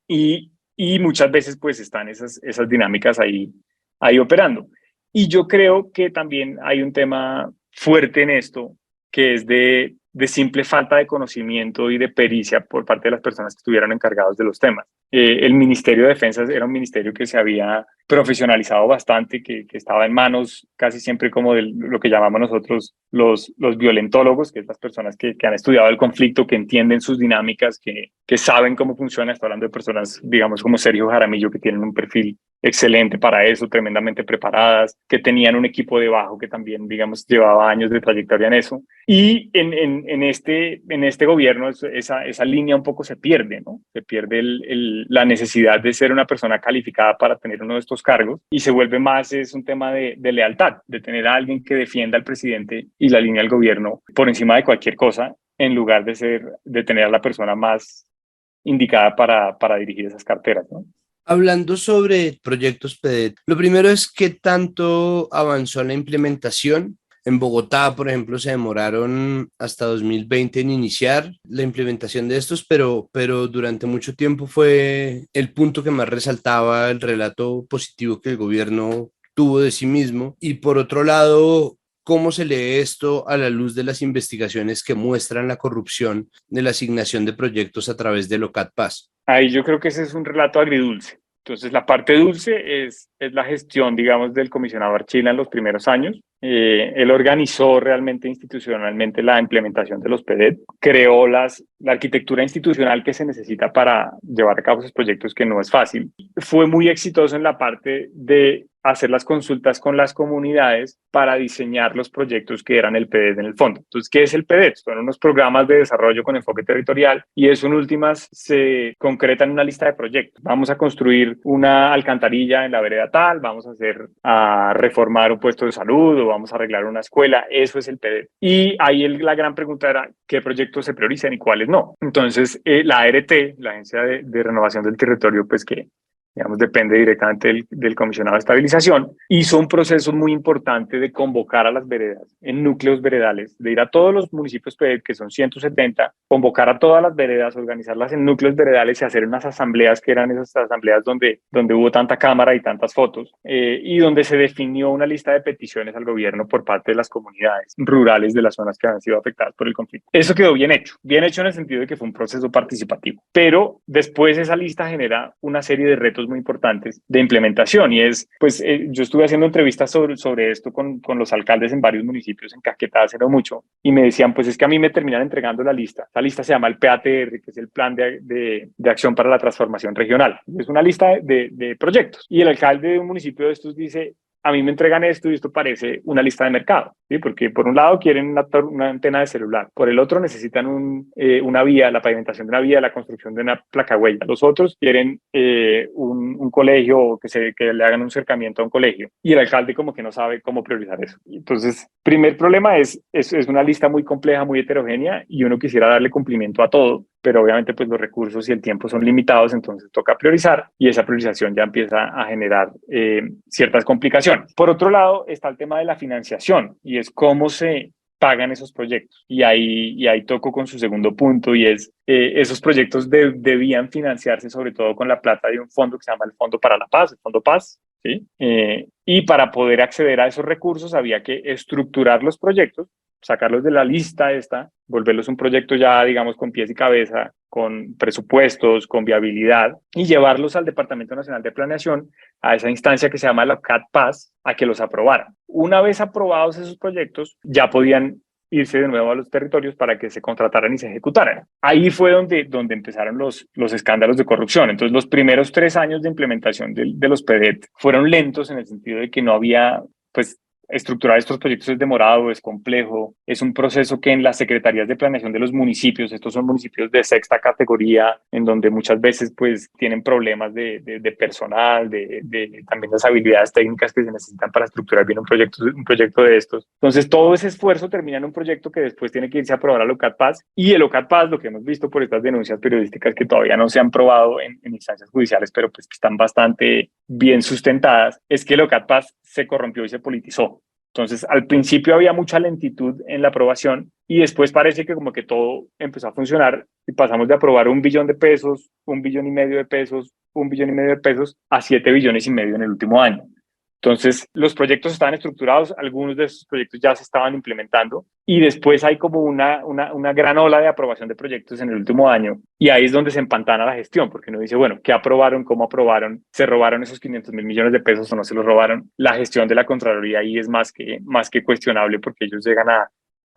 y muchas veces pues están esas dinámicas ahí operando. Y yo creo que también hay un tema fuerte en esto, que es de simple falta de conocimiento y de pericia por parte de las personas que estuvieron encargados de los temas. El Ministerio de Defensa era un ministerio que se había profesionalizado bastante, que estaba en manos casi siempre como de lo que llamamos nosotros los violentólogos, que es las personas que han estudiado el conflicto, que entienden sus dinámicas, que saben cómo funciona. Estoy hablando de personas, digamos, como Sergio Jaramillo, que tienen un perfil excelente para eso, tremendamente preparadas, que tenían un equipo debajo que también, digamos, llevaba años de trayectoria en eso. Y en este gobierno esa línea un poco se pierde, ¿no? Se pierde la necesidad de ser una persona calificada para tener uno de estos cargos y se vuelve más es un tema de lealtad, de tener a alguien que defienda al presidente y la línea del gobierno por encima de cualquier cosa, en lugar de tener a la persona más indicada para dirigir esas carteras, ¿no? Hablando sobre proyectos PEDET, lo primero es qué tanto avanzó la implementación. En Bogotá, por ejemplo, se demoraron hasta 2020 en iniciar la implementación de estos, pero durante mucho tiempo fue el punto que más resaltaba el relato positivo que el gobierno tuvo de sí mismo. Y por otro lado, ¿cómo se lee esto a la luz de las investigaciones que muestran la corrupción de la asignación de proyectos a través del OCAT-PAS? Ahí yo creo que ese es un relato agridulce. Entonces, la parte dulce es la gestión, digamos, del comisionado Archila en los primeros años. Él organizó realmente institucionalmente la implementación de los PEDET, creó la arquitectura institucional que se necesita para llevar a cabo esos proyectos, que no es fácil. Fue muy exitoso en la parte de hacer las consultas con las comunidades para diseñar los proyectos que eran el PEDET en el fondo. Entonces, ¿qué es el PEDET? Son unos programas de desarrollo con enfoque territorial y eso en últimas se concreta en una lista de proyectos. Vamos a construir una alcantarilla en la vereda tal, vamos a reformar un puesto de salud o vamos a arreglar una escuela. Eso es el PEDET. Y ahí la gran pregunta era qué proyectos se priorizan y cuáles no. Entonces, la ART, la Agencia de Renovación del Territorio, pues que digamos, depende directamente del comisionado de estabilización, hizo un proceso muy importante de convocar a las veredas en núcleos veredales, de ir a todos los municipios PEDET, que son 170, convocar a todas las veredas, organizarlas en núcleos veredales y hacer unas asambleas, que eran esas asambleas donde hubo tanta cámara y tantas fotos, y donde se definió una lista de peticiones al gobierno por parte de las comunidades rurales de las zonas que han sido afectadas por el conflicto. Eso quedó bien hecho en el sentido de que fue un proceso participativo, pero después esa lista genera una serie de retos muy importantes de implementación y pues yo estuve haciendo entrevistas sobre esto con los alcaldes en varios municipios, en Caquetá hace no mucho, y me decían, pues es que a mí me terminan entregando la lista. La lista se llama el PATR, que es el Plan de Acción para la Transformación Regional. Es una lista de proyectos y el alcalde de un municipio de estos dice, a mí me entregan esto y esto parece una lista de mercado, ¿sí? Porque por un lado quieren una antena de celular, por el otro necesitan una vía, la pavimentación de una vía, la construcción de una placa huella. Los otros quieren un colegio, que le hagan un cercamiento a un colegio. Y el alcalde como que no sabe cómo priorizar eso. Entonces, primer problema es una lista muy compleja, muy heterogénea y uno quisiera darle cumplimiento a todo, pero obviamente pues los recursos y el tiempo son limitados, entonces toca priorizar y esa priorización ya empieza a generar ciertas complicaciones. Por otro lado está el tema de la financiación y es cómo se pagan esos proyectos. Y ahí toco con su segundo punto y es esos proyectos debían financiarse sobre todo con la plata de un fondo que se llama el Fondo para la Paz, el Fondo Paz, ¿sí? Y para poder acceder a esos recursos había que estructurar los proyectos, sacarlos de la lista volverlos un proyecto ya, digamos, con pies y cabeza, con presupuestos, con viabilidad, y llevarlos al Departamento Nacional de Planeación, a esa instancia que se llama la OCAT-PAS, a que los aprobaran. Una vez aprobados esos proyectos, ya podían irse de nuevo a los territorios para que se contrataran y se ejecutaran. Ahí fue donde empezaron los escándalos de corrupción. Entonces, los primeros 3 años de implementación de los PEDET fueron lentos en el sentido de que no había, pues, estructurar estos proyectos es demorado, es complejo, es un proceso que en las secretarías de planeación de los municipios, estos son municipios de 6ª categoría, en donde muchas veces pues tienen problemas de personal, también las habilidades técnicas que se necesitan para estructurar bien un proyecto de estos. Entonces todo ese esfuerzo termina en un proyecto que después tiene que irse a aprobar al OCAT-PAS y el OCAT-PAS, lo que hemos visto por estas denuncias periodísticas que todavía no se han probado en instancias judiciales, pero pues que están bastante bien sustentadas, es que el OCAT-PAS se corrompió y se politizó. Entonces, al principio había mucha lentitud en la aprobación y después parece que como que todo empezó a funcionar y pasamos de aprobar 1 billón de pesos, 1,5 billones de pesos, 1,5 billones de pesos a 7,5 billones en el último año. Entonces, los proyectos estaban estructurados, algunos de esos proyectos ya se estaban implementando y después hay como una gran ola de aprobación de proyectos en el último año y ahí es donde se empantana la gestión, porque uno dice, bueno, ¿qué aprobaron? ¿Cómo aprobaron? ¿Se robaron esos 500.000 millones de pesos o no se los robaron? La gestión de la Contraloría ahí es más que cuestionable porque ellos llegan a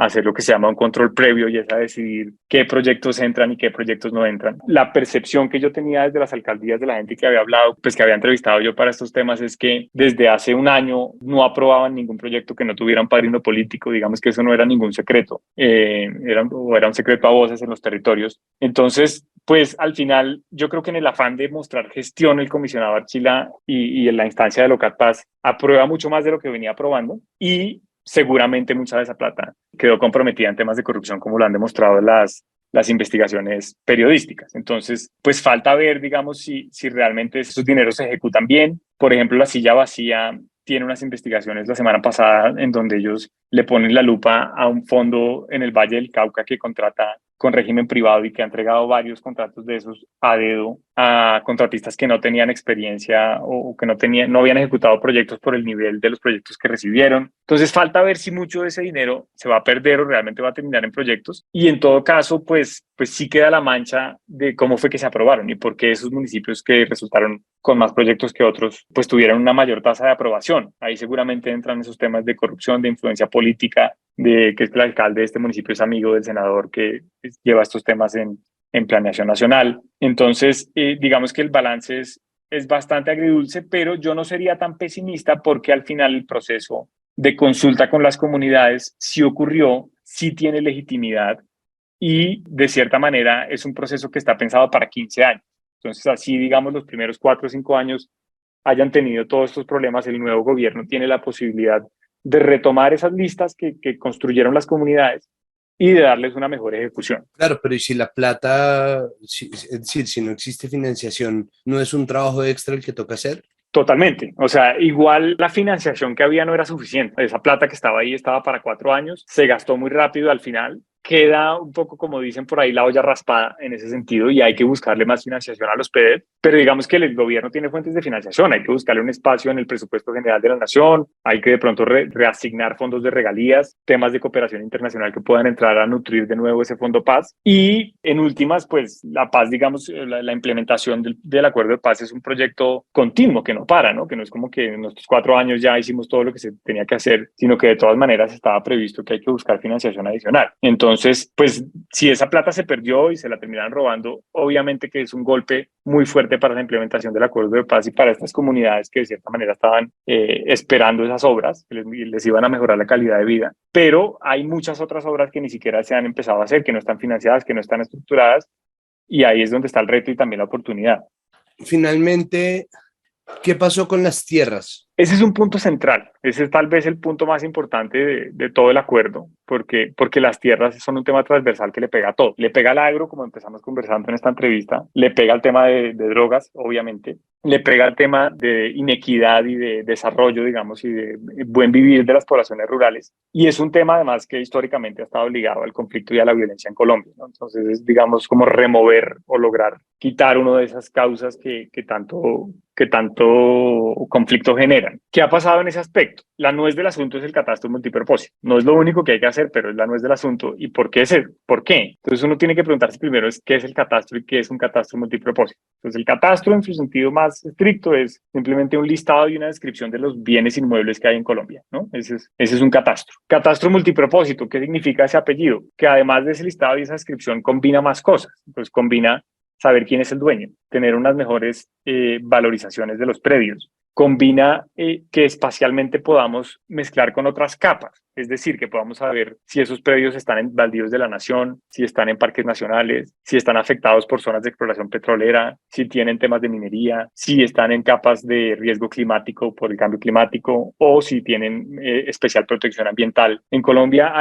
hacer lo que se llama un control previo y es a decidir qué proyectos entran y qué proyectos no entran. La percepción que yo tenía desde las alcaldías de la gente que había hablado, pues que había entrevistado yo para estos temas, es que desde hace un año no aprobaban ningún proyecto que no tuviera un padrino político, digamos que eso no era ningún secreto, era un secreto a voces en los territorios. Entonces, pues al final yo creo que en el afán de mostrar gestión el comisionado Archila y en la instancia de Locat Paz aprueba mucho más de lo que venía aprobando y seguramente mucha de esa plata quedó comprometida en temas de corrupción, como lo han demostrado las investigaciones periodísticas. Entonces, pues falta ver, digamos, si realmente esos dineros se ejecutan bien. Por ejemplo, la silla vacía tiene unas investigaciones la semana pasada en donde ellos le ponen la lupa a un fondo en el Valle del Cauca que contrata con régimen privado y que ha entregado varios contratos de esos a dedo a contratistas que no tenían experiencia o que no habían ejecutado proyectos por el nivel de los proyectos que recibieron. Entonces falta ver si mucho de ese dinero se va a perder o realmente va a terminar en proyectos y en todo caso pues sí queda la mancha de cómo fue que se aprobaron y por qué esos municipios que resultaron con más proyectos que otros pues tuvieron una mayor tasa de aprobación. Ahí seguramente entran esos temas de corrupción, de influencia política, de que es que el alcalde de este municipio es amigo del senador que lleva estos temas en planeación nacional. Entonces, digamos que el balance es bastante agridulce, pero yo no sería tan pesimista porque al final el proceso de consulta con las comunidades sí ocurrió, sí tiene legitimidad y de cierta manera es un proceso que está pensado para 15 años. Entonces, así digamos los primeros 4 o 5 años hayan tenido todos estos problemas, el nuevo gobierno tiene la posibilidad de retomar esas listas que construyeron las comunidades y de darles una mejor ejecución. Claro, pero ¿y si la plata, es decir, si no existe financiación, no es un trabajo extra el que toca hacer? Totalmente. O sea, igual la financiación que había no era suficiente. Esa plata que estaba ahí estaba para 4 años, se gastó muy rápido al final. Queda un poco, como dicen por ahí, la olla raspada en ese sentido y hay que buscarle más financiación a los PEDET, pero digamos que el gobierno tiene fuentes de financiación, hay que buscarle un espacio en el presupuesto general de la nación, hay que de pronto reasignar fondos de regalías, temas de cooperación internacional que puedan entrar a nutrir de nuevo ese fondo paz y en últimas, pues la paz, digamos, la implementación del acuerdo de paz es un proyecto continuo que no para, ¿no? Que no es como que en nuestros 4 años ya hicimos todo lo que se tenía que hacer, sino que de todas maneras estaba previsto que hay que buscar financiación adicional. Entonces, pues si esa plata se perdió y se la terminaron robando, obviamente que es un golpe muy fuerte para la implementación del acuerdo de paz y para estas comunidades que de cierta manera estaban esperando esas obras, que les iban a mejorar la calidad de vida. Pero hay muchas otras obras que ni siquiera se han empezado a hacer, que no están financiadas, que no están estructuradas, y ahí es donde está el reto y también la oportunidad. Finalmente, ¿qué pasó con las tierras? Ese es un punto central, ese es tal vez el punto más importante de todo el acuerdo, porque las tierras son un tema transversal que le pega a todo. Le pega al agro, como empezamos conversando en esta entrevista, le pega al tema de drogas, obviamente, le pega al tema de inequidad y de desarrollo, digamos, y de buen vivir de las poblaciones rurales. Y es un tema además que históricamente ha estado ligado al conflicto y a la violencia en Colombia, ¿no? Entonces es, digamos, como remover o lograr quitar una de esas causas que tanto conflicto generan. ¿Qué ha pasado en ese aspecto? La nuez del asunto es el catastro multipropósito. No es lo único que hay que hacer, pero es la nuez del asunto. ¿Y por qué es eso? ¿Por qué? Entonces uno tiene que preguntarse primero qué es el catastro y qué es un catastro multipropósito. Entonces el catastro en su sentido más estricto es simplemente un listado y una descripción de los bienes inmuebles que hay en Colombia, ¿no? Ese es un catastro. Catastro multipropósito, ¿qué significa ese apellido? Que además de ese listado y esa descripción combina más cosas. Entonces combina saber quién es el dueño, tener unas mejores valorizaciones de los predios, combina que espacialmente podamos mezclar con otras capas, es decir, que podamos saber si esos predios están en baldíos de la nación, si están en parques nacionales, si están afectados por zonas de exploración petrolera, si tienen temas de minería, si están en capas de riesgo climático por el cambio climático o si tienen especial protección ambiental. En Colombia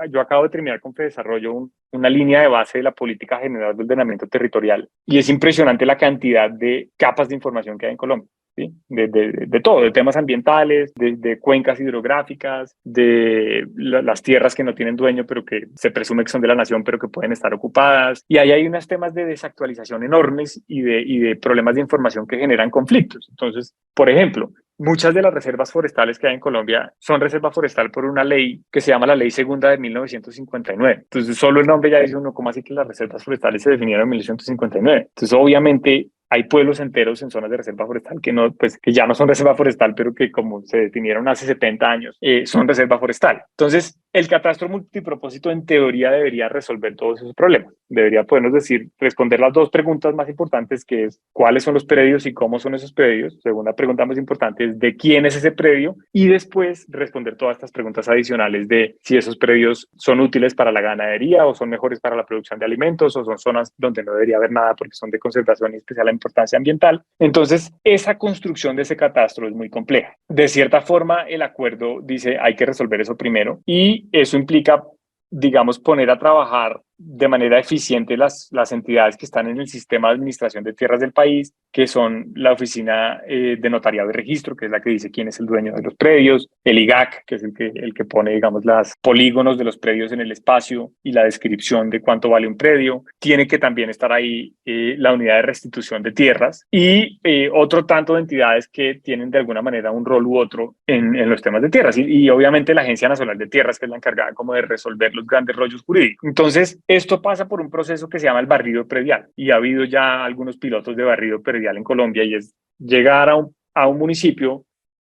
yo acabo de terminar con Fedesarrollo una línea de base de la Política General de Ordenamiento Territorial y es impresionante la cantidad de capas de información que hay en Colombia. ¿sí? De todo, de temas ambientales, de cuencas hidrográficas, de las tierras que no tienen dueño, pero que se presume que son de la nación, pero que pueden estar ocupadas. Y ahí hay unos temas de desactualización enormes y de problemas de información que generan conflictos. Entonces, por ejemplo, muchas de las reservas forestales que hay en Colombia son reserva forestal por una ley que se llama la Ley Segunda de 1959. Entonces, solo el nombre ya dice uno, ¿cómo así que las reservas forestales se definieron en 1959? Entonces, obviamente, hay pueblos enteros en zonas de reserva forestal que no, pues, que ya no son reserva forestal, pero que como se definieron hace 70 años, son reserva forestal. Entonces, el catastro multipropósito en teoría debería resolver todos esos problemas. Debería podernos decir, responder las dos preguntas más importantes, que es cuáles son los predios y cómo son esos predios. Segunda pregunta más importante es de quién es ese predio, y después responder todas estas preguntas adicionales de si esos predios son útiles para la ganadería o son mejores para la producción de alimentos o son zonas donde no debería haber nada porque son de conservación y especial importancia ambiental. Entonces, esa construcción de ese catastro es muy compleja. De cierta forma, el acuerdo dice hay que resolver eso primero, y eso implica, digamos, poner a trabajar de manera eficiente las entidades que están en el sistema de administración de tierras del país, que son la Oficina de Notariado y Registro, que es la que dice quién es el dueño de los predios, el IGAC, que es el que pone, digamos, los polígonos de los predios en el espacio y la descripción de cuánto vale un predio. Tiene que también estar ahí la Unidad de Restitución de Tierras y otro tanto de entidades que tienen de alguna manera un rol u otro en los temas de tierras. Y obviamente la Agencia Nacional de Tierras, que es la encargada como de resolver los grandes rollos jurídicos. Entonces, esto pasa por un proceso que se llama el barrido predial, y ha habido ya algunos pilotos de barrido predial en Colombia, y es llegar a un municipio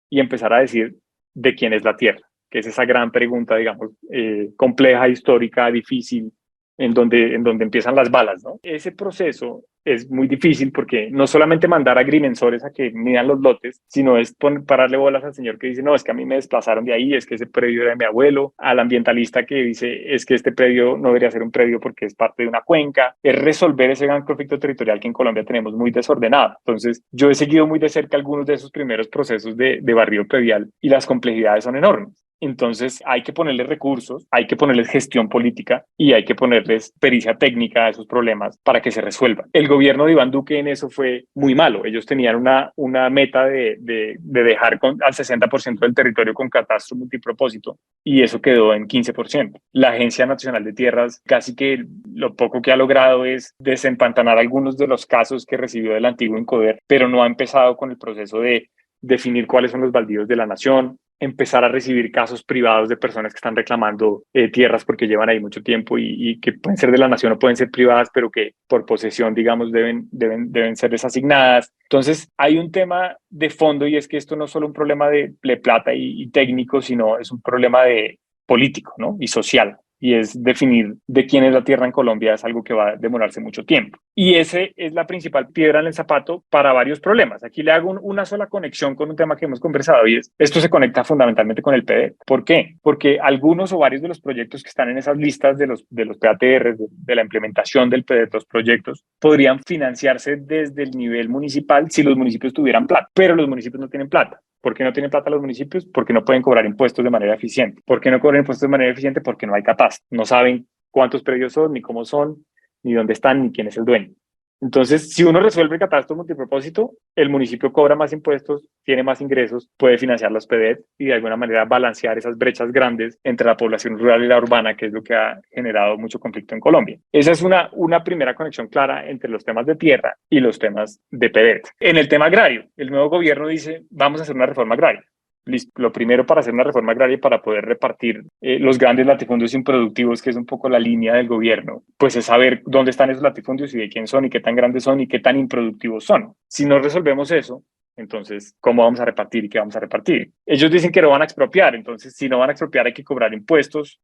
y empezar a decir de quién es la tierra, que es esa gran pregunta, digamos, compleja, histórica, difícil, en donde empiezan las balas, ¿no? Ese proceso es muy difícil porque no solamente mandar agrimensores a que midan los lotes, sino es pararle bolas al señor que dice, no, es que a mí me desplazaron de ahí, es que ese predio era de mi abuelo, al ambientalista que dice, es que este predio no debería ser un predio porque es parte de una cuenca. Es resolver ese gran conflicto territorial que en Colombia tenemos muy desordenado. Entonces, yo he seguido muy de cerca algunos de esos primeros procesos de barrido predial, y las complejidades son enormes. Entonces hay que ponerles recursos, hay que ponerles gestión política y hay que ponerles pericia técnica a esos problemas para que se resuelvan. El gobierno de Iván Duque en eso fue muy malo. Ellos tenían una meta de dejar al 60% del territorio con catastro multipropósito, y eso quedó en 15%. La Agencia Nacional de Tierras casi que lo poco que ha logrado es desempantanar algunos de los casos que recibió del antiguo Incoder, pero no ha empezado con el proceso de definir cuáles son los baldíos de la nación, empezar a recibir casos privados de personas que están reclamando tierras porque llevan ahí mucho tiempo y que pueden ser de la nación o pueden ser privadas, pero que por posesión, digamos, deben ser desasignadas. Entonces, hay un tema de fondo, y es que esto no es solo un problema de plata y técnico, sino es un problema de político, ¿no? Y social. Y es definir de quién es la tierra en Colombia, es algo que va a demorarse mucho tiempo. Y ese es la principal piedra en el zapato para varios problemas. Aquí le hago una sola conexión con un tema que hemos conversado, y es, esto se conecta fundamentalmente con el PDET. ¿Por qué? Porque algunos o varios de los proyectos que están en esas listas de los PATR, de la implementación del PDET, los proyectos, podrían financiarse desde el nivel municipal si los municipios tuvieran plata, pero los municipios no tienen plata. ¿Por qué no tienen plata los municipios? Porque no pueden cobrar impuestos de manera eficiente. ¿Por qué no cobran impuestos de manera eficiente? Porque no hay catastro. No saben cuántos predios son, ni cómo son, ni dónde están, ni quién es el dueño. Entonces, si uno resuelve el catastro multipropósito, el municipio cobra más impuestos, tiene más ingresos, puede financiar los PDET y de alguna manera balancear esas brechas grandes entre la población rural y la urbana, que es lo que ha generado mucho conflicto en Colombia. Esa es una primera conexión clara entre los temas de tierra y los temas de PDET. En el tema agrario, el nuevo gobierno dice, vamos a hacer una reforma agraria. Lo primero para hacer una reforma agraria y para poder repartir los grandes latifundios improductivos, que es un poco la línea del gobierno, pues es saber dónde están esos latifundios y de quién son y qué tan grandes son y qué tan improductivos son. Si no resolvemos eso, entonces, ¿cómo vamos a repartir y qué vamos a repartir? Ellos dicen que no van a expropiar, entonces si no van a expropiar hay que cobrar impuestos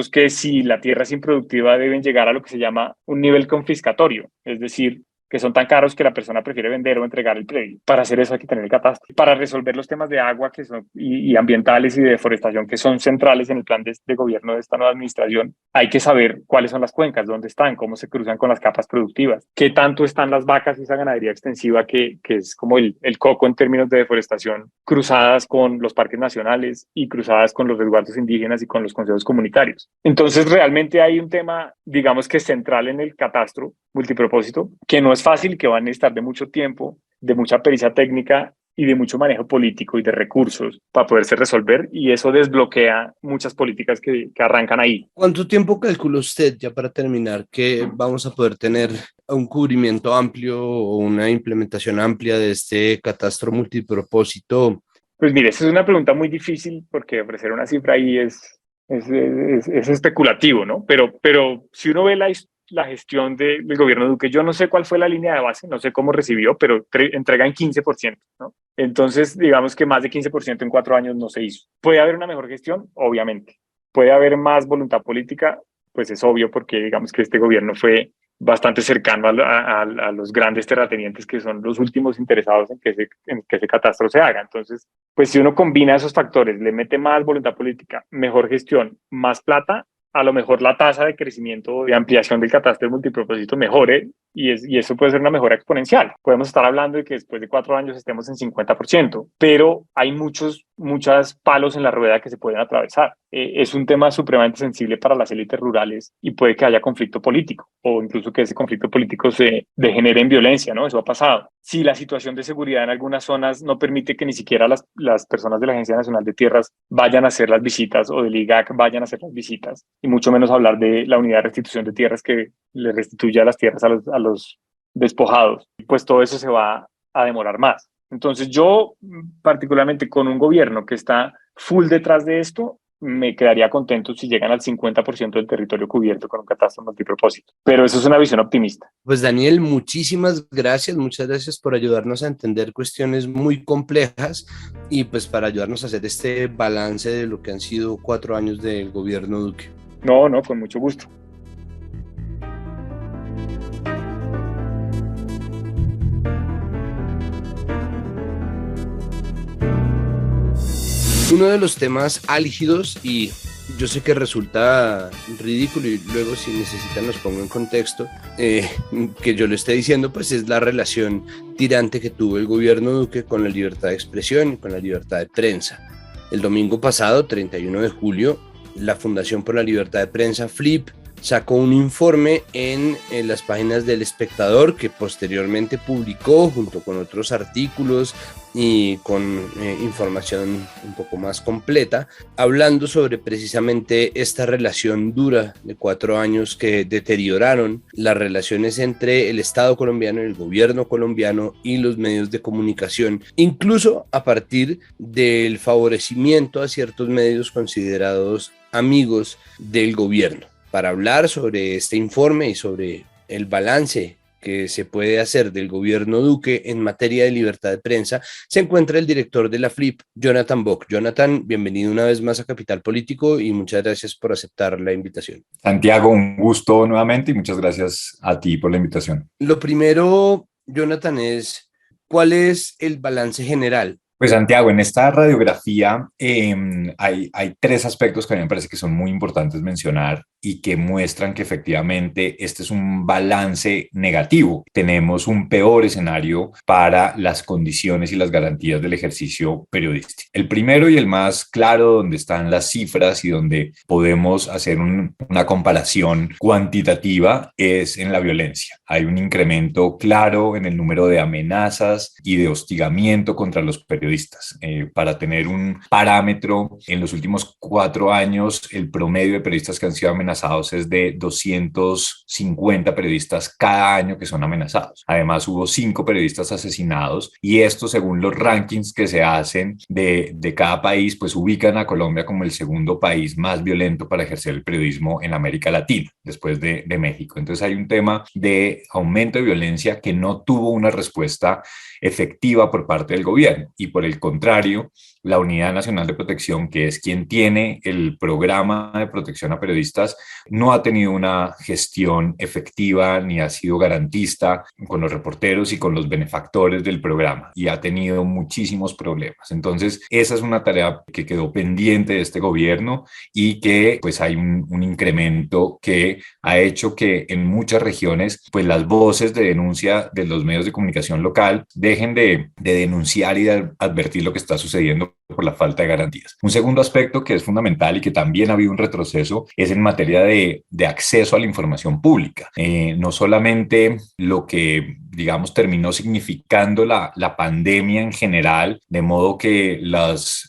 que si la tierra es improductiva deben llegar a lo que se llama un nivel confiscatorio, es decir, que son tan caros que la persona prefiere vender o entregar el predio. Para hacer eso hay que tener el catastro. Para resolver los temas de agua que son, y ambientales y de deforestación que son centrales en el plan de gobierno de esta nueva administración, hay que saber cuáles son las cuencas, dónde están, cómo se cruzan con las capas productivas, qué tanto están las vacas y esa ganadería extensiva que es como el coco en términos de deforestación, cruzadas con los parques nacionales y cruzadas con los resguardos indígenas y con los consejos comunitarios. Entonces, realmente hay un tema, digamos que central en el catastro multipropósito, que no es fácil, que va a necesitar de mucho tiempo, de mucha pericia técnica y de mucho manejo político y de recursos para poderse resolver, y eso desbloquea muchas políticas que arrancan ahí. ¿Cuánto tiempo calcula usted, ya para terminar, que vamos a poder tener un cubrimiento amplio o una implementación amplia de este catastro multipropósito? Pues mire, esa es una pregunta muy difícil porque ofrecer una cifra ahí es especulativo, ¿no? Pero si uno ve la gestión del gobierno Duque, yo no sé cuál fue la línea de base, no sé cómo recibió, pero entrega en 15%, ¿no? Entonces, digamos que más de 15% en 4 años no se hizo. ¿Puede haber una mejor gestión? Obviamente. ¿Puede haber más voluntad política? Pues es obvio, porque digamos que este gobierno fue bastante cercano a los grandes terratenientes, que son los últimos interesados en que ese catastro se haga. Entonces, pues si uno combina esos factores, le mete más voluntad política, mejor gestión, más plata, a lo mejor la tasa de crecimiento, de ampliación del catastro multipropósito mejore, y eso puede ser una mejora exponencial. Podemos estar hablando de que después de 4 años estemos en 50%, pero hay muchos palos en la rueda que se pueden atravesar. Es un tema supremamente sensible para las élites rurales y puede que haya conflicto político, o incluso que ese conflicto político se degenere en violencia, ¿no? Eso ha pasado. Si la situación de seguridad en algunas zonas no permite que ni siquiera las personas de la Agencia Nacional de Tierras vayan a hacer las visitas, o del IGAC vayan a hacer las visitas, y mucho menos hablar de la unidad de restitución de tierras que le restituya las tierras a los despojados, pues todo eso se va a demorar más. Entonces yo, particularmente con un gobierno que está full detrás de esto, me quedaría contento si llegan al 50% del territorio cubierto con un catastro multipropósito. Pero eso es una visión optimista. Pues Daniel, muchísimas gracias, muchas gracias por ayudarnos a entender cuestiones muy complejas y pues para ayudarnos a hacer este balance de lo que han sido 4 años del gobierno Duque. No, con mucho gusto. Uno de los temas álgidos, y yo sé que resulta ridículo y luego si necesitan los pongo en contexto, que yo lo esté diciendo, pues es la relación tirante que tuvo el gobierno Duque con la libertad de expresión y con la libertad de prensa. El domingo pasado, 31 de julio, la Fundación por la Libertad de Prensa, FLIP, sacó un informe en las páginas del Espectador, que posteriormente publicó junto con otros artículos y con información un poco más completa, hablando sobre precisamente esta relación dura de 4 años que deterioraron las relaciones entre el Estado colombiano y el gobierno colombiano y los medios de comunicación, incluso a partir del favorecimiento a ciertos medios considerados amigos del gobierno. Para hablar sobre este informe y sobre el balance que se puede hacer del gobierno Duque en materia de libertad de prensa, se encuentra el director de la FLIP, Jonathan Bock. Jonathan, bienvenido una vez más a Capital Político y muchas gracias por aceptar la invitación. Santiago, un gusto nuevamente y muchas gracias a ti por la invitación. Lo primero, Jonathan, es ¿cuál es el balance general? Pues Santiago, en esta radiografía hay 3 aspectos que a mí me parece que son muy importantes mencionar y que muestran que efectivamente este es un balance negativo. Tenemos un peor escenario para las condiciones y las garantías del ejercicio periodístico. El primero y el más claro, donde están las cifras y donde podemos hacer una comparación cuantitativa, es en la violencia. Hay un incremento claro en el número de amenazas y de hostigamiento contra los periodistas. Para tener un parámetro, en los últimos 4 años, el promedio de periodistas que han sido amenazados es de 250 periodistas cada año que son amenazados. Además, hubo 5 periodistas asesinados y esto, según los rankings que se hacen de cada país, pues ubican a Colombia como el segundo país más violento para ejercer el periodismo en América Latina, después de México. Entonces hay un tema de aumento de violencia que no tuvo una respuesta efectiva por parte del gobierno, y por el contrario, la Unidad Nacional de Protección, que es quien tiene el programa de protección a periodistas, no ha tenido una gestión efectiva ni ha sido garantista con los reporteros y con los benefactores del programa, y ha tenido muchísimos problemas. Entonces, esa es una tarea que quedó pendiente de este gobierno y que pues hay un incremento que ha hecho que en muchas regiones pues las voces de denuncia de los medios de comunicación local dejen de denunciar y de advertir lo que está sucediendo, por la falta de garantías. Un segundo aspecto que es fundamental y que también ha habido un retroceso es en materia de acceso a la información pública. No solamente lo que, digamos, terminó significando la pandemia en general, de modo que las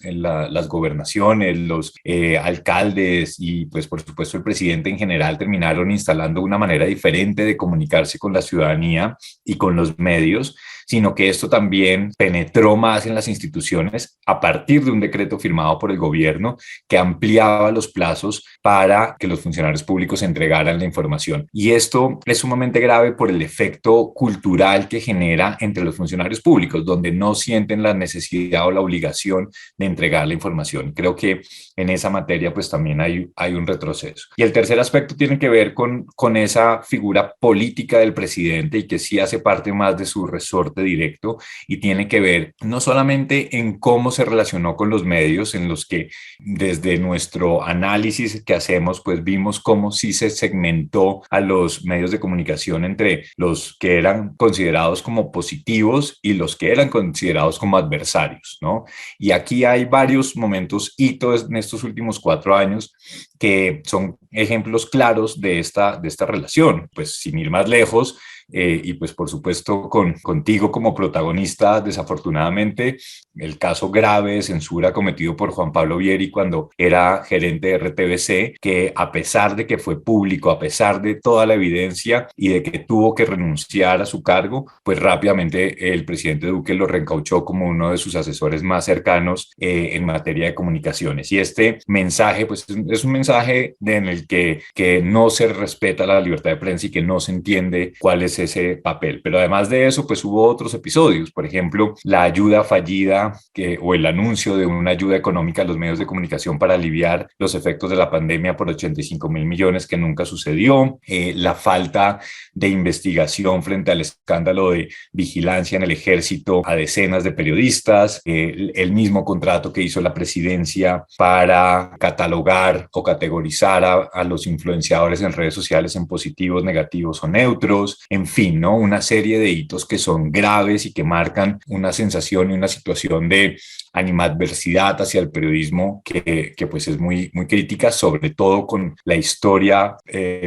gobernaciones, los alcaldes y pues por supuesto el presidente en general terminaron instalando una manera diferente de comunicarse con la ciudadanía y con los medios, sino que esto también penetró más en las instituciones a partir de un decreto firmado por el gobierno que ampliaba los plazos para que los funcionarios públicos entregaran la información. Y esto es sumamente grave por el efecto cultural que genera entre los funcionarios públicos, donde no sienten la necesidad o la obligación de entregar la información. Creo que en esa materia pues también hay un retroceso. Y el tercer aspecto tiene que ver con esa figura política del presidente y que sí hace parte más de su resorte directo y tiene que ver no solamente en cómo se relacionó con los medios, en los que desde nuestro análisis que hacemos pues vimos cómo sí se segmentó a los medios de comunicación entre los que eran considerados como positivos y los que eran considerados como adversarios, ¿no? Y aquí hay varios momentos, hitos en estos últimos 4 años que son ejemplos claros de esta relación. Pues sin ir más lejos, y pues por supuesto contigo como protagonista, desafortunadamente, el caso grave de censura cometido por Juan Pablo Vieri cuando era gerente de RTBC, que a pesar de que fue público, a pesar de toda la evidencia y de que tuvo que renunciar a su cargo, pues rápidamente el presidente Duque lo reencauchó como uno de sus asesores más cercanos en materia de comunicaciones. Y este mensaje pues es un mensaje en el que no se respeta la libertad de prensa y que no se entiende cuál es ese papel. Pero además de eso, pues hubo otros episodios, por ejemplo, la ayuda fallida o el anuncio de una ayuda económica a los medios de comunicación para aliviar los efectos de la pandemia por 85.000 millones que nunca sucedió, la falta de investigación frente al escándalo de vigilancia en el ejército a decenas de periodistas, el mismo contrato que hizo la presidencia para catalogar o categorizar a los influenciadores en redes sociales en positivos, negativos o neutros, en fin, ¿no? Una serie de hitos que son graves y que marcan una sensación y una situación de animadversidad hacia el periodismo que pues es muy, muy crítica, sobre todo con la historia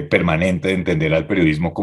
permanente de entender al periodismo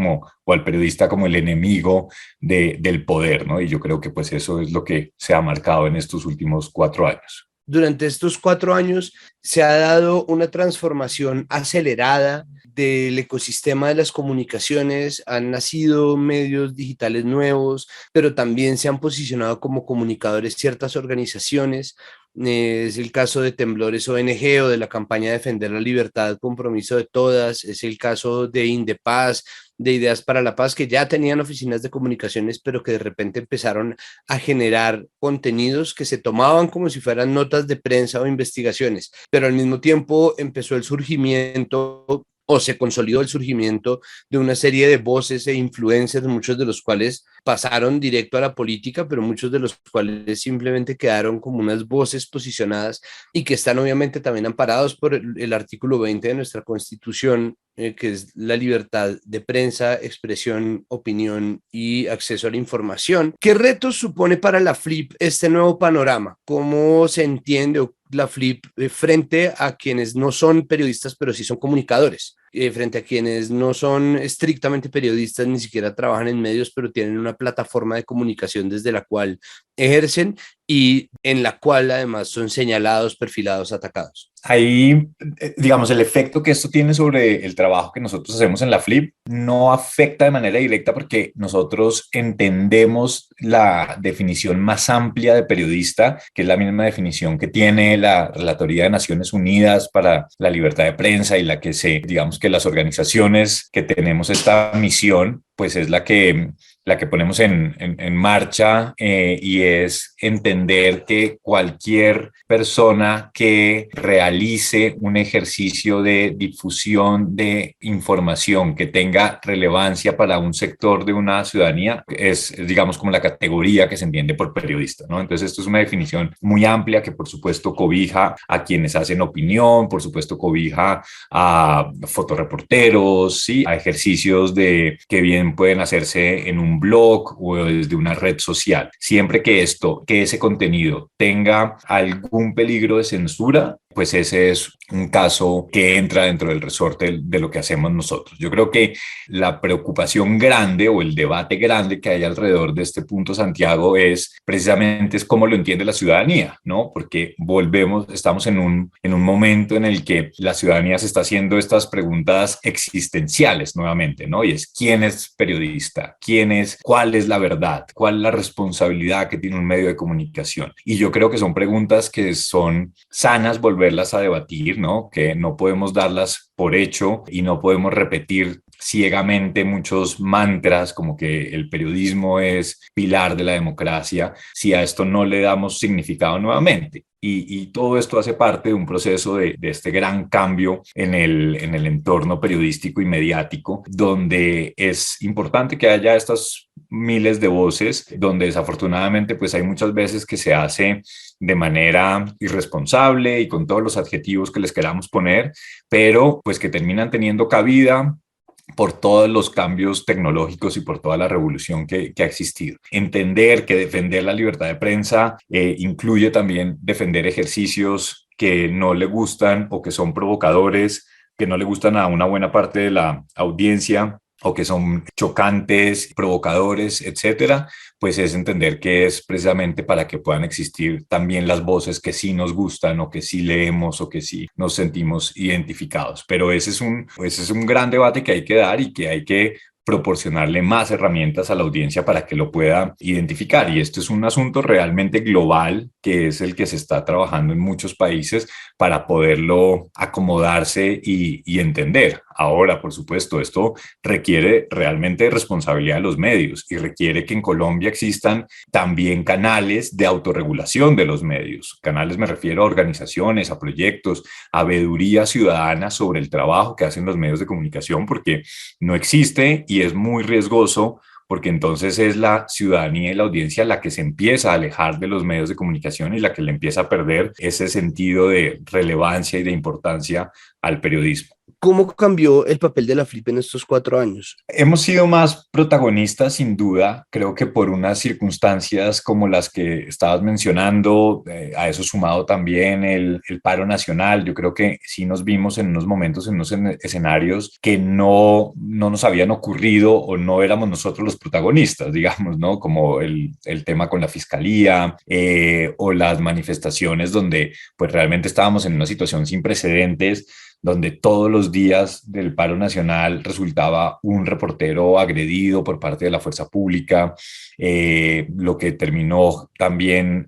o al periodista como el enemigo del poder, ¿no? Y yo creo que pues eso es lo que se ha marcado en estos últimos 4 años. Durante estos 4 años se ha dado una transformación acelerada del ecosistema de las comunicaciones, han nacido medios digitales nuevos, pero también se han posicionado como comunicadores ciertas organizaciones. Es el caso de Temblores ONG o de la campaña Defender la Libertad, Compromiso de Todas, es el caso de Indepaz, de Ideas para la Paz, que ya tenían oficinas de comunicaciones, pero que de repente empezaron a generar contenidos que se tomaban como si fueran notas de prensa o investigaciones, pero al mismo tiempo empezó el surgimiento o se consolidó el surgimiento de una serie de voces e influencers, muchos de los cuales pasaron directo a la política, pero muchos de los cuales simplemente quedaron como unas voces posicionadas y que están obviamente también amparados por el artículo 20 de nuestra Constitución, que es la libertad de prensa, expresión, opinión y acceso a la información. ¿Qué retos supone para la FLIP este nuevo panorama? ¿Cómo se entiende la FLIP frente a quienes no son periodistas, pero sí son comunicadores? Frente a quienes no son estrictamente periodistas, ni siquiera trabajan en medios, pero tienen una plataforma de comunicación desde la cual ejercen y en la cual además son señalados, perfilados, atacados. Ahí, digamos, el efecto que esto tiene sobre el trabajo que nosotros hacemos en la FLIP no afecta de manera directa porque nosotros entendemos la definición más amplia de periodista, que es la misma definición que tiene la Relatoría de Naciones Unidas para la Libertad de Prensa y la que digamos que las organizaciones que tenemos esta misión, pues es la que ponemos en marcha y es entender que cualquier persona que realice un ejercicio de difusión de información que tenga relevancia para un sector de una ciudadanía es digamos como la categoría que se entiende por periodista, ¿no? Entonces esto es una definición muy amplia que por supuesto cobija a quienes hacen opinión, por supuesto cobija a fotoreporteros, ¿sí? A ejercicios que bien pueden hacerse en un un blog o desde una red social. Siempre que ese contenido tenga algún peligro de censura, pues ese es un caso que entra dentro del resorte de lo que hacemos nosotros. Yo creo que la preocupación grande o el debate grande que hay alrededor de este punto, Santiago, es cómo lo entiende la ciudadanía, ¿no? Porque estamos en un momento en el que la ciudadanía se está haciendo estas preguntas existenciales nuevamente, ¿no? Y es, ¿quién es periodista? ¿Cuál es la verdad? ¿Cuál es la responsabilidad que tiene un medio de comunicación? Y yo creo que son preguntas que son sanas volverlas a debatir, ¿no? Que no podemos darlas por hecho y no podemos repetir ciegamente muchos mantras como que el periodismo es pilar de la democracia si a esto no le damos significado nuevamente. Y todo esto hace parte de un proceso de este gran cambio en el entorno periodístico y mediático, donde es importante que haya estas miles de voces, donde desafortunadamente pues hay muchas veces que se hace de manera irresponsable y con todos los adjetivos que les queramos poner, pero pues que terminan teniendo cabida por todos los cambios tecnológicos y por toda la revolución que ha existido. Entender que defender la libertad de prensa incluye también defender ejercicios que no le gustan o que son provocadores, que no le gustan a una buena parte de la audiencia o que son chocantes, provocadores, etcétera, pues es entender que es precisamente para que puedan existir también las voces que sí nos gustan o que sí leemos o que sí nos sentimos identificados. Pero ese es un gran debate que hay que dar y que hay que proporcionarle más herramientas a la audiencia para que lo pueda identificar. Y esto es un asunto realmente global, que es el que se está trabajando en muchos países para poderlo acomodarse y entender. Ahora, por supuesto, esto requiere realmente responsabilidad de los medios y requiere que en Colombia existan también canales de autorregulación de los medios. Canales me refiero a organizaciones, a proyectos, a veeduría ciudadana sobre el trabajo que hacen los medios de comunicación, porque no existe y es muy riesgoso, porque entonces es la ciudadanía y la audiencia la que se empieza a alejar de los medios de comunicación y la que le empieza a perder ese sentido de relevancia y de importancia al periodismo. ¿Cómo cambió el papel de la FLIP en estos 4 años? Hemos sido más protagonistas, sin duda, creo que por unas circunstancias como las que estabas mencionando, a eso sumado también el paro nacional. Yo creo que sí nos vimos en unos momentos, en unos escenarios que no nos habían ocurrido o no éramos nosotros los protagonistas, digamos, ¿no? Como el tema con la fiscalía o las manifestaciones donde pues realmente estábamos en una situación sin precedentes, donde todos los días del paro nacional resultaba un reportero agredido por parte de la fuerza pública, lo que terminó también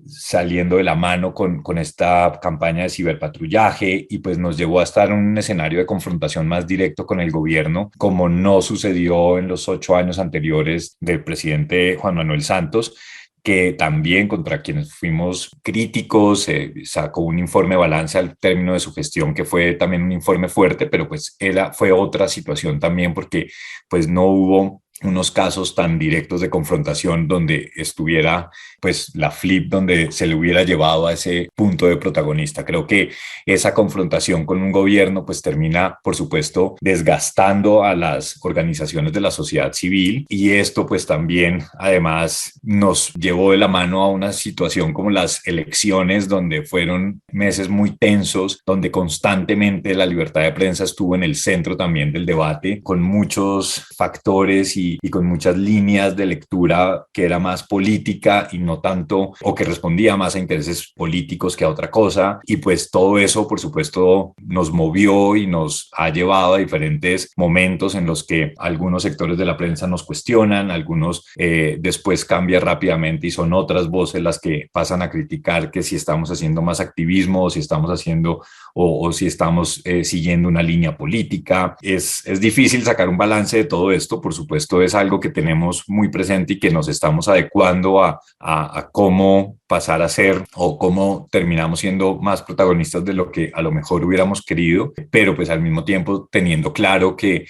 saliendo de la mano con esta campaña de ciberpatrullaje y pues nos llevó a estar en un escenario de confrontación más directo con el gobierno, como no sucedió en los 8 años anteriores del presidente Juan Manuel Santos, que también contra quienes fuimos críticos, sacó un informe de balance al término de su gestión, que fue también un informe fuerte, pero pues fue otra situación también porque pues no hubo unos casos tan directos de confrontación donde estuviera pues la FLIP, donde se le hubiera llevado a ese punto de protagonista. Creo que esa confrontación con un gobierno pues termina, por supuesto, desgastando a las organizaciones de la sociedad civil y esto pues también además nos llevó de la mano a una situación como las elecciones, donde fueron meses muy tensos, donde constantemente la libertad de prensa estuvo en el centro también del debate, con muchos factores y con muchas líneas de lectura que era más política y no tanto, o que respondía más a intereses políticos que a otra cosa. Y pues todo eso, por supuesto, nos movió y nos ha llevado a diferentes momentos en los que algunos sectores de la prensa nos cuestionan, algunos después cambian rápidamente y son otras voces las que pasan a criticar que si estamos haciendo más activismo o si estamos haciendo o si estamos siguiendo una línea política. Es difícil sacar un balance de todo esto, por supuesto es algo que tenemos muy presente y que nos estamos adecuando a cómo pasar a ser o cómo terminamos siendo más protagonistas de lo que a lo mejor hubiéramos querido, pero pues al mismo tiempo teniendo claro que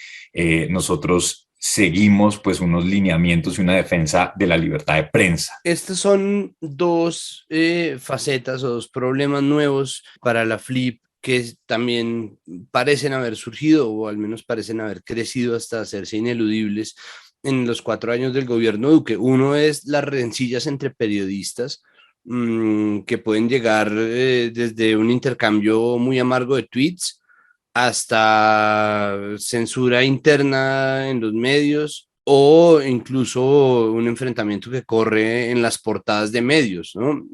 nosotros seguimos pues unos lineamientos y una defensa de la libertad de prensa. Estas son dos facetas o dos problemas nuevos para la FLIP que también parecen haber surgido o al menos parecen haber crecido hasta hacerse ineludibles. en los 4 años del gobierno Duque. Uno es las rencillas entre periodistas, que pueden llegar desde un intercambio muy amargo de tweets hasta censura interna en los medios o incluso un enfrentamiento que corre en las portadas de medios, ¿no?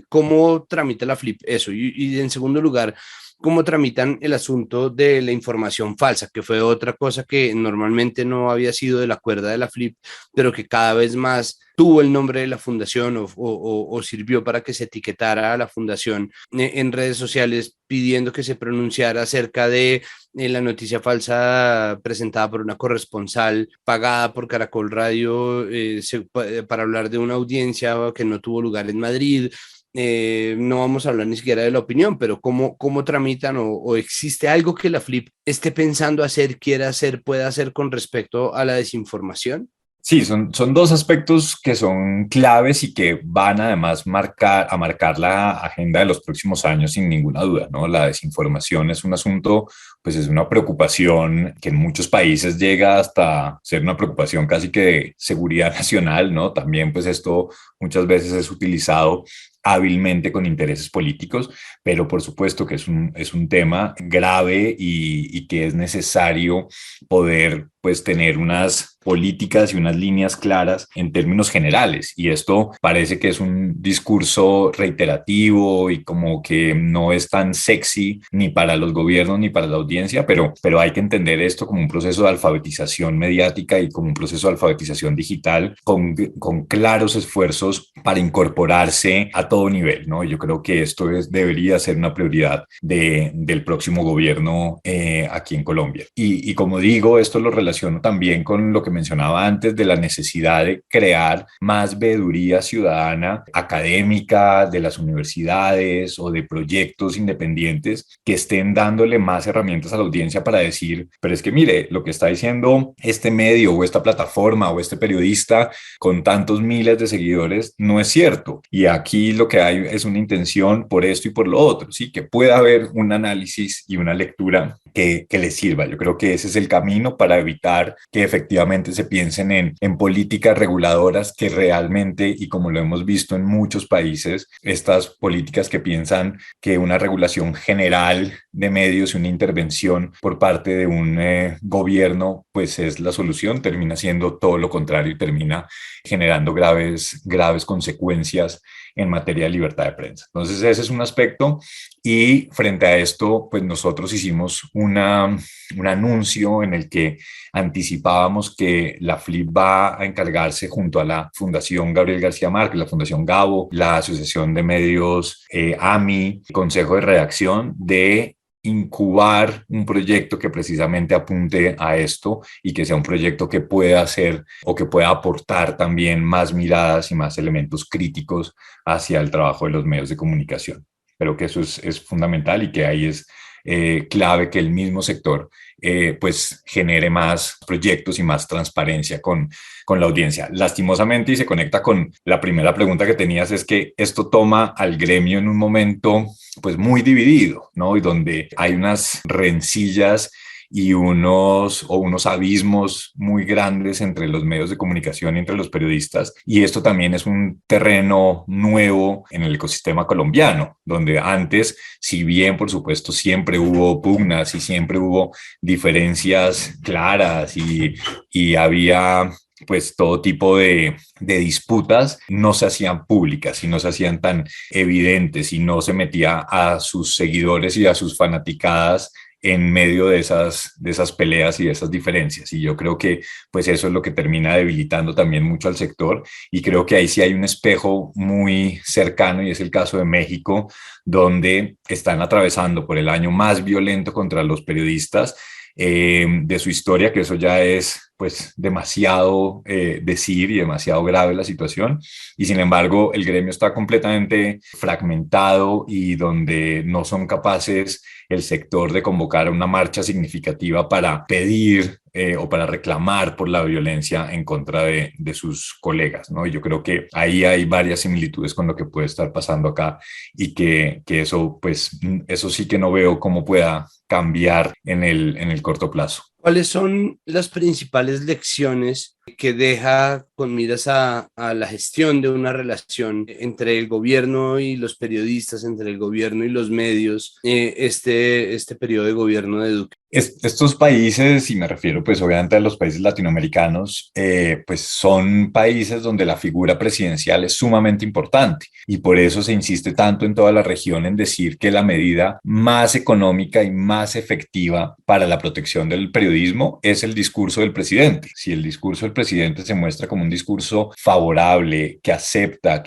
¿Cómo tramita la FLIP eso? Y en segundo lugar, ¿cómo tramitan el asunto de la información falsa, que fue otra cosa que normalmente no había sido de la cuerda de la FLIP, pero que cada vez más tuvo el nombre de la fundación o sirvió para que se etiquetara a la fundación en redes sociales pidiendo que se pronunciara acerca de la noticia falsa presentada por una corresponsal pagada por Caracol Radio para hablar de una audiencia que no tuvo lugar en Madrid? No vamos a hablar ni siquiera de la opinión, pero cómo tramitan o existe algo que la FLIP esté pensando hacer, quiera hacer, pueda hacer con respecto a la desinformación. Sí, son dos aspectos que son claves y que van además a marcar la agenda de los próximos años sin ninguna duda, ¿no? La desinformación es un asunto, pues es una preocupación que en muchos países llega hasta ser una preocupación casi que de seguridad nacional, ¿no? También pues esto muchas veces es utilizado hábilmente con intereses políticos, pero por supuesto que es un tema grave y que es necesario poder pues tener unas políticas y unas líneas claras en términos generales. Y esto parece que es un discurso reiterativo y como que no es tan sexy ni para los gobiernos ni para la audiencia, pero hay que entender esto como un proceso de alfabetización mediática y como un proceso de alfabetización digital con claros esfuerzos para incorporarse a todo nivel, ¿no? Yo creo que esto debería ser una prioridad del próximo gobierno aquí en Colombia. Y como digo, esto lo relaciono también con lo que mencionaba antes de la necesidad de crear más veeduría ciudadana académica de las universidades o de proyectos independientes que estén dándole más herramientas a la audiencia para decir, pero es que mire, lo que está diciendo este medio o esta plataforma o este periodista con tantos miles de seguidores no es cierto. Y aquí lo que hay es una intención por esto y por lo otro, sí, que pueda haber un análisis y una lectura que les sirva. Yo creo que ese es el camino para evitar que efectivamente se piensen en políticas reguladoras que realmente, y como lo hemos visto en muchos países, estas políticas que piensan que una regulación general de medios y una intervención por parte de un gobierno pues es la solución, termina siendo todo lo contrario y termina generando graves consecuencias en materia de libertad de prensa. Entonces ese es un aspecto y frente a esto pues nosotros hicimos un anuncio en el que anticipábamos que la FLIP va a encargarse junto a la Fundación Gabriel García Márquez, la Fundación Gabo, la Asociación de Medios AMI, Consejo de Redacción, de incubar un proyecto que precisamente apunte a esto y que sea un proyecto que pueda hacer o que pueda aportar también más miradas y más elementos críticos hacia el trabajo de los medios de comunicación. Creo que eso es fundamental y que ahí es clave que el mismo sector pues genere más proyectos y más transparencia con la audiencia. Lastimosamente, y se conecta con la primera pregunta que tenías, es que esto toma al gremio en un momento pues muy dividido, ¿no? Y donde hay unas rencillas y unos abismos muy grandes entre los medios de comunicación y entre los periodistas. Y esto también es un terreno nuevo en el ecosistema colombiano, donde antes, si bien por supuesto siempre hubo pugnas y siempre hubo diferencias claras y había pues todo tipo de disputas, no se hacían públicas y no se hacían tan evidentes y no se metía a sus seguidores y a sus fanaticadas en medio de esas peleas y de esas diferencias. Y yo creo que pues eso es lo que termina debilitando también mucho al sector, y creo que ahí sí hay un espejo muy cercano y es el caso de México, donde están atravesando por el año más violento contra los periodistas de su historia, que eso ya es pues demasiado decir y demasiado grave la situación, y sin embargo el gremio está completamente fragmentado y donde no son capaces el sector de convocar a una marcha significativa para pedir o para reclamar por la violencia en contra de sus colegas, ¿no? Y yo creo que ahí hay varias similitudes con lo que puede estar pasando acá y que eso, pues, eso sí que no veo cómo pueda cambiar en el corto plazo. ¿Cuáles son las principales lecciones que deja con miras a la gestión de una relación entre el gobierno y los periodistas, entre el gobierno y los medios, este periodo de gobierno de Duque? Estos países, y me refiero pues obviamente a los países latinoamericanos, pues son países donde la figura presidencial es sumamente importante y por eso se insiste tanto en toda la región en decir que la medida más económica y más efectiva para la protección del periodismo es el discurso del presidente. Si el discurso del presidente se muestra como un discurso favorable, que acepta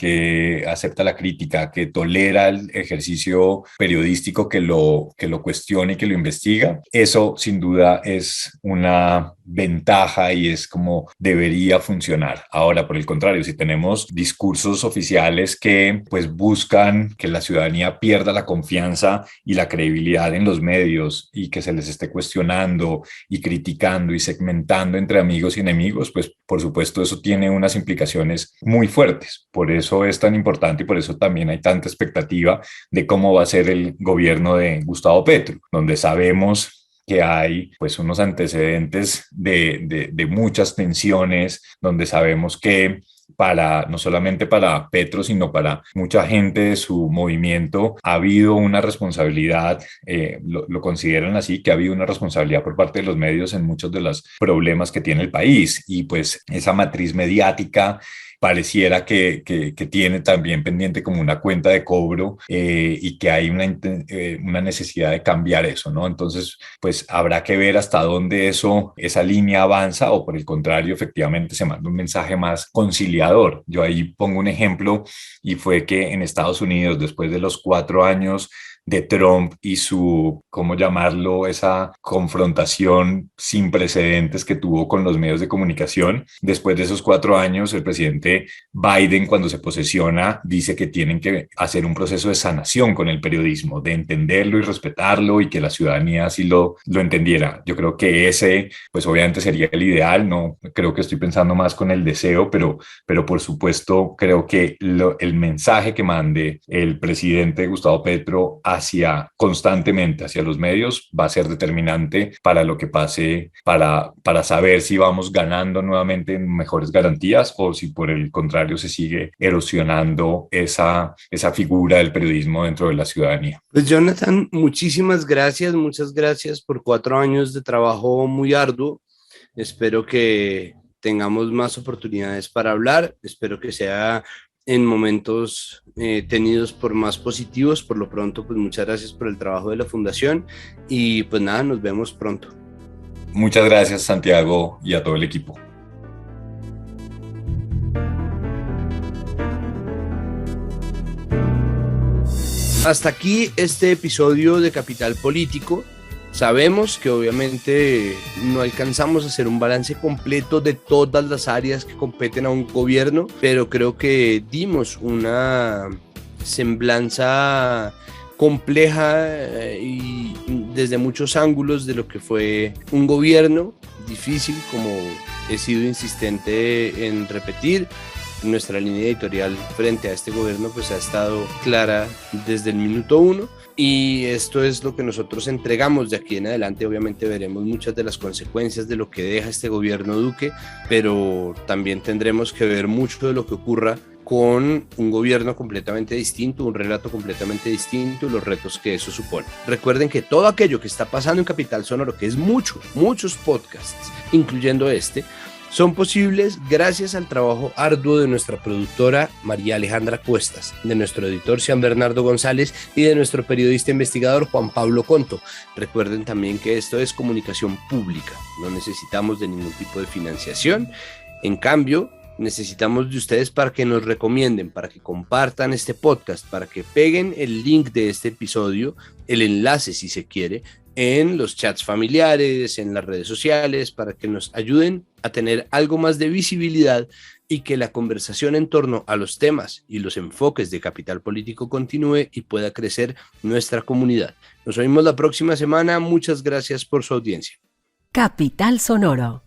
la crítica, que tolera el ejercicio periodístico, que lo cuestiona y que lo investiga, eso sin duda es una ventaja y es como debería funcionar. Ahora, por el contrario, si tenemos discursos oficiales que pues buscan que la ciudadanía pierda la confianza y la credibilidad en los medios y que se les esté cuestionando y criticando y segmentando entre amigos y enemigos, pues por supuesto eso tiene unas implicaciones muy fuertes. Por eso es tan importante y por eso también hay tanta expectativa de cómo va a ser el gobierno de Gustavo Petro, donde sabemos que hay pues unos antecedentes de muchas tensiones, donde sabemos que no solamente para Petro, sino para mucha gente de su movimiento, ha habido una responsabilidad, lo consideran así, que ha habido una responsabilidad por parte de los medios en muchos de los problemas que tiene el país. Y pues esa matriz mediática pareciera que tiene también pendiente como una cuenta de cobro y que hay una necesidad de cambiar eso, ¿no? Entonces, pues habrá que ver hasta dónde esa línea avanza o por el contrario, efectivamente se manda un mensaje más conciliador. Yo ahí pongo un ejemplo y fue que en Estados Unidos, después de los 4 años de Trump y ¿cómo llamarlo?, esa confrontación sin precedentes que tuvo con los medios de comunicación. Después de esos 4 años, el presidente Biden, cuando se posesiona, dice que tienen que hacer un proceso de sanación con el periodismo, de entenderlo y respetarlo y que la ciudadanía así lo entendiera. Yo creo que ese, pues obviamente sería el ideal, no creo que estoy pensando más con el deseo, pero por supuesto creo que el mensaje que mande el presidente Gustavo Petro constantemente hacia los medios va a ser determinante para lo que pase, para saber si vamos ganando nuevamente en mejores garantías o si por el contrario se sigue erosionando esa figura del periodismo dentro de la ciudadanía. Pues Jonathan, muchas gracias por 4 años de trabajo muy arduo. Espero que tengamos más oportunidades para hablar, espero que sea en momentos tenidos por más positivos. Por lo pronto, pues muchas gracias por el trabajo de la Fundación y pues nada, nos vemos pronto. Muchas gracias, Santiago, y a todo el equipo. Hasta aquí este episodio de Capital Político. Sabemos que obviamente no alcanzamos a hacer un balance completo de todas las áreas que competen a un gobierno, pero creo que dimos una semblanza compleja y desde muchos ángulos de lo que fue un gobierno difícil, como he sido insistente en repetir. Nuestra línea editorial frente a este gobierno pues ha estado clara desde el minuto 1 y esto es lo que nosotros entregamos. De aquí en adelante obviamente veremos muchas de las consecuencias de lo que deja este gobierno Duque, pero también tendremos que ver mucho de lo que ocurra con un gobierno completamente distinto, un relato completamente distinto y los retos que eso supone. Recuerden que todo aquello que está pasando en Capital Sonoro, que es muchos podcasts, incluyendo este, son posibles gracias al trabajo arduo de nuestra productora María Alejandra Cuestas, de nuestro editor Sean Bernardo González y de nuestro periodista investigador Juan Pablo Conto. Recuerden también que esto es comunicación pública, no necesitamos de ningún tipo de financiación. En cambio, necesitamos de ustedes para que nos recomienden, para que compartan este podcast, para que peguen el link de este episodio, el enlace si se quiere, en los chats familiares, en las redes sociales, para que nos ayuden a tener algo más de visibilidad y que la conversación en torno a los temas y los enfoques de Capital Político continúe y pueda crecer nuestra comunidad. Nos oímos la próxima semana. Muchas gracias por su audiencia. Capital Sonoro.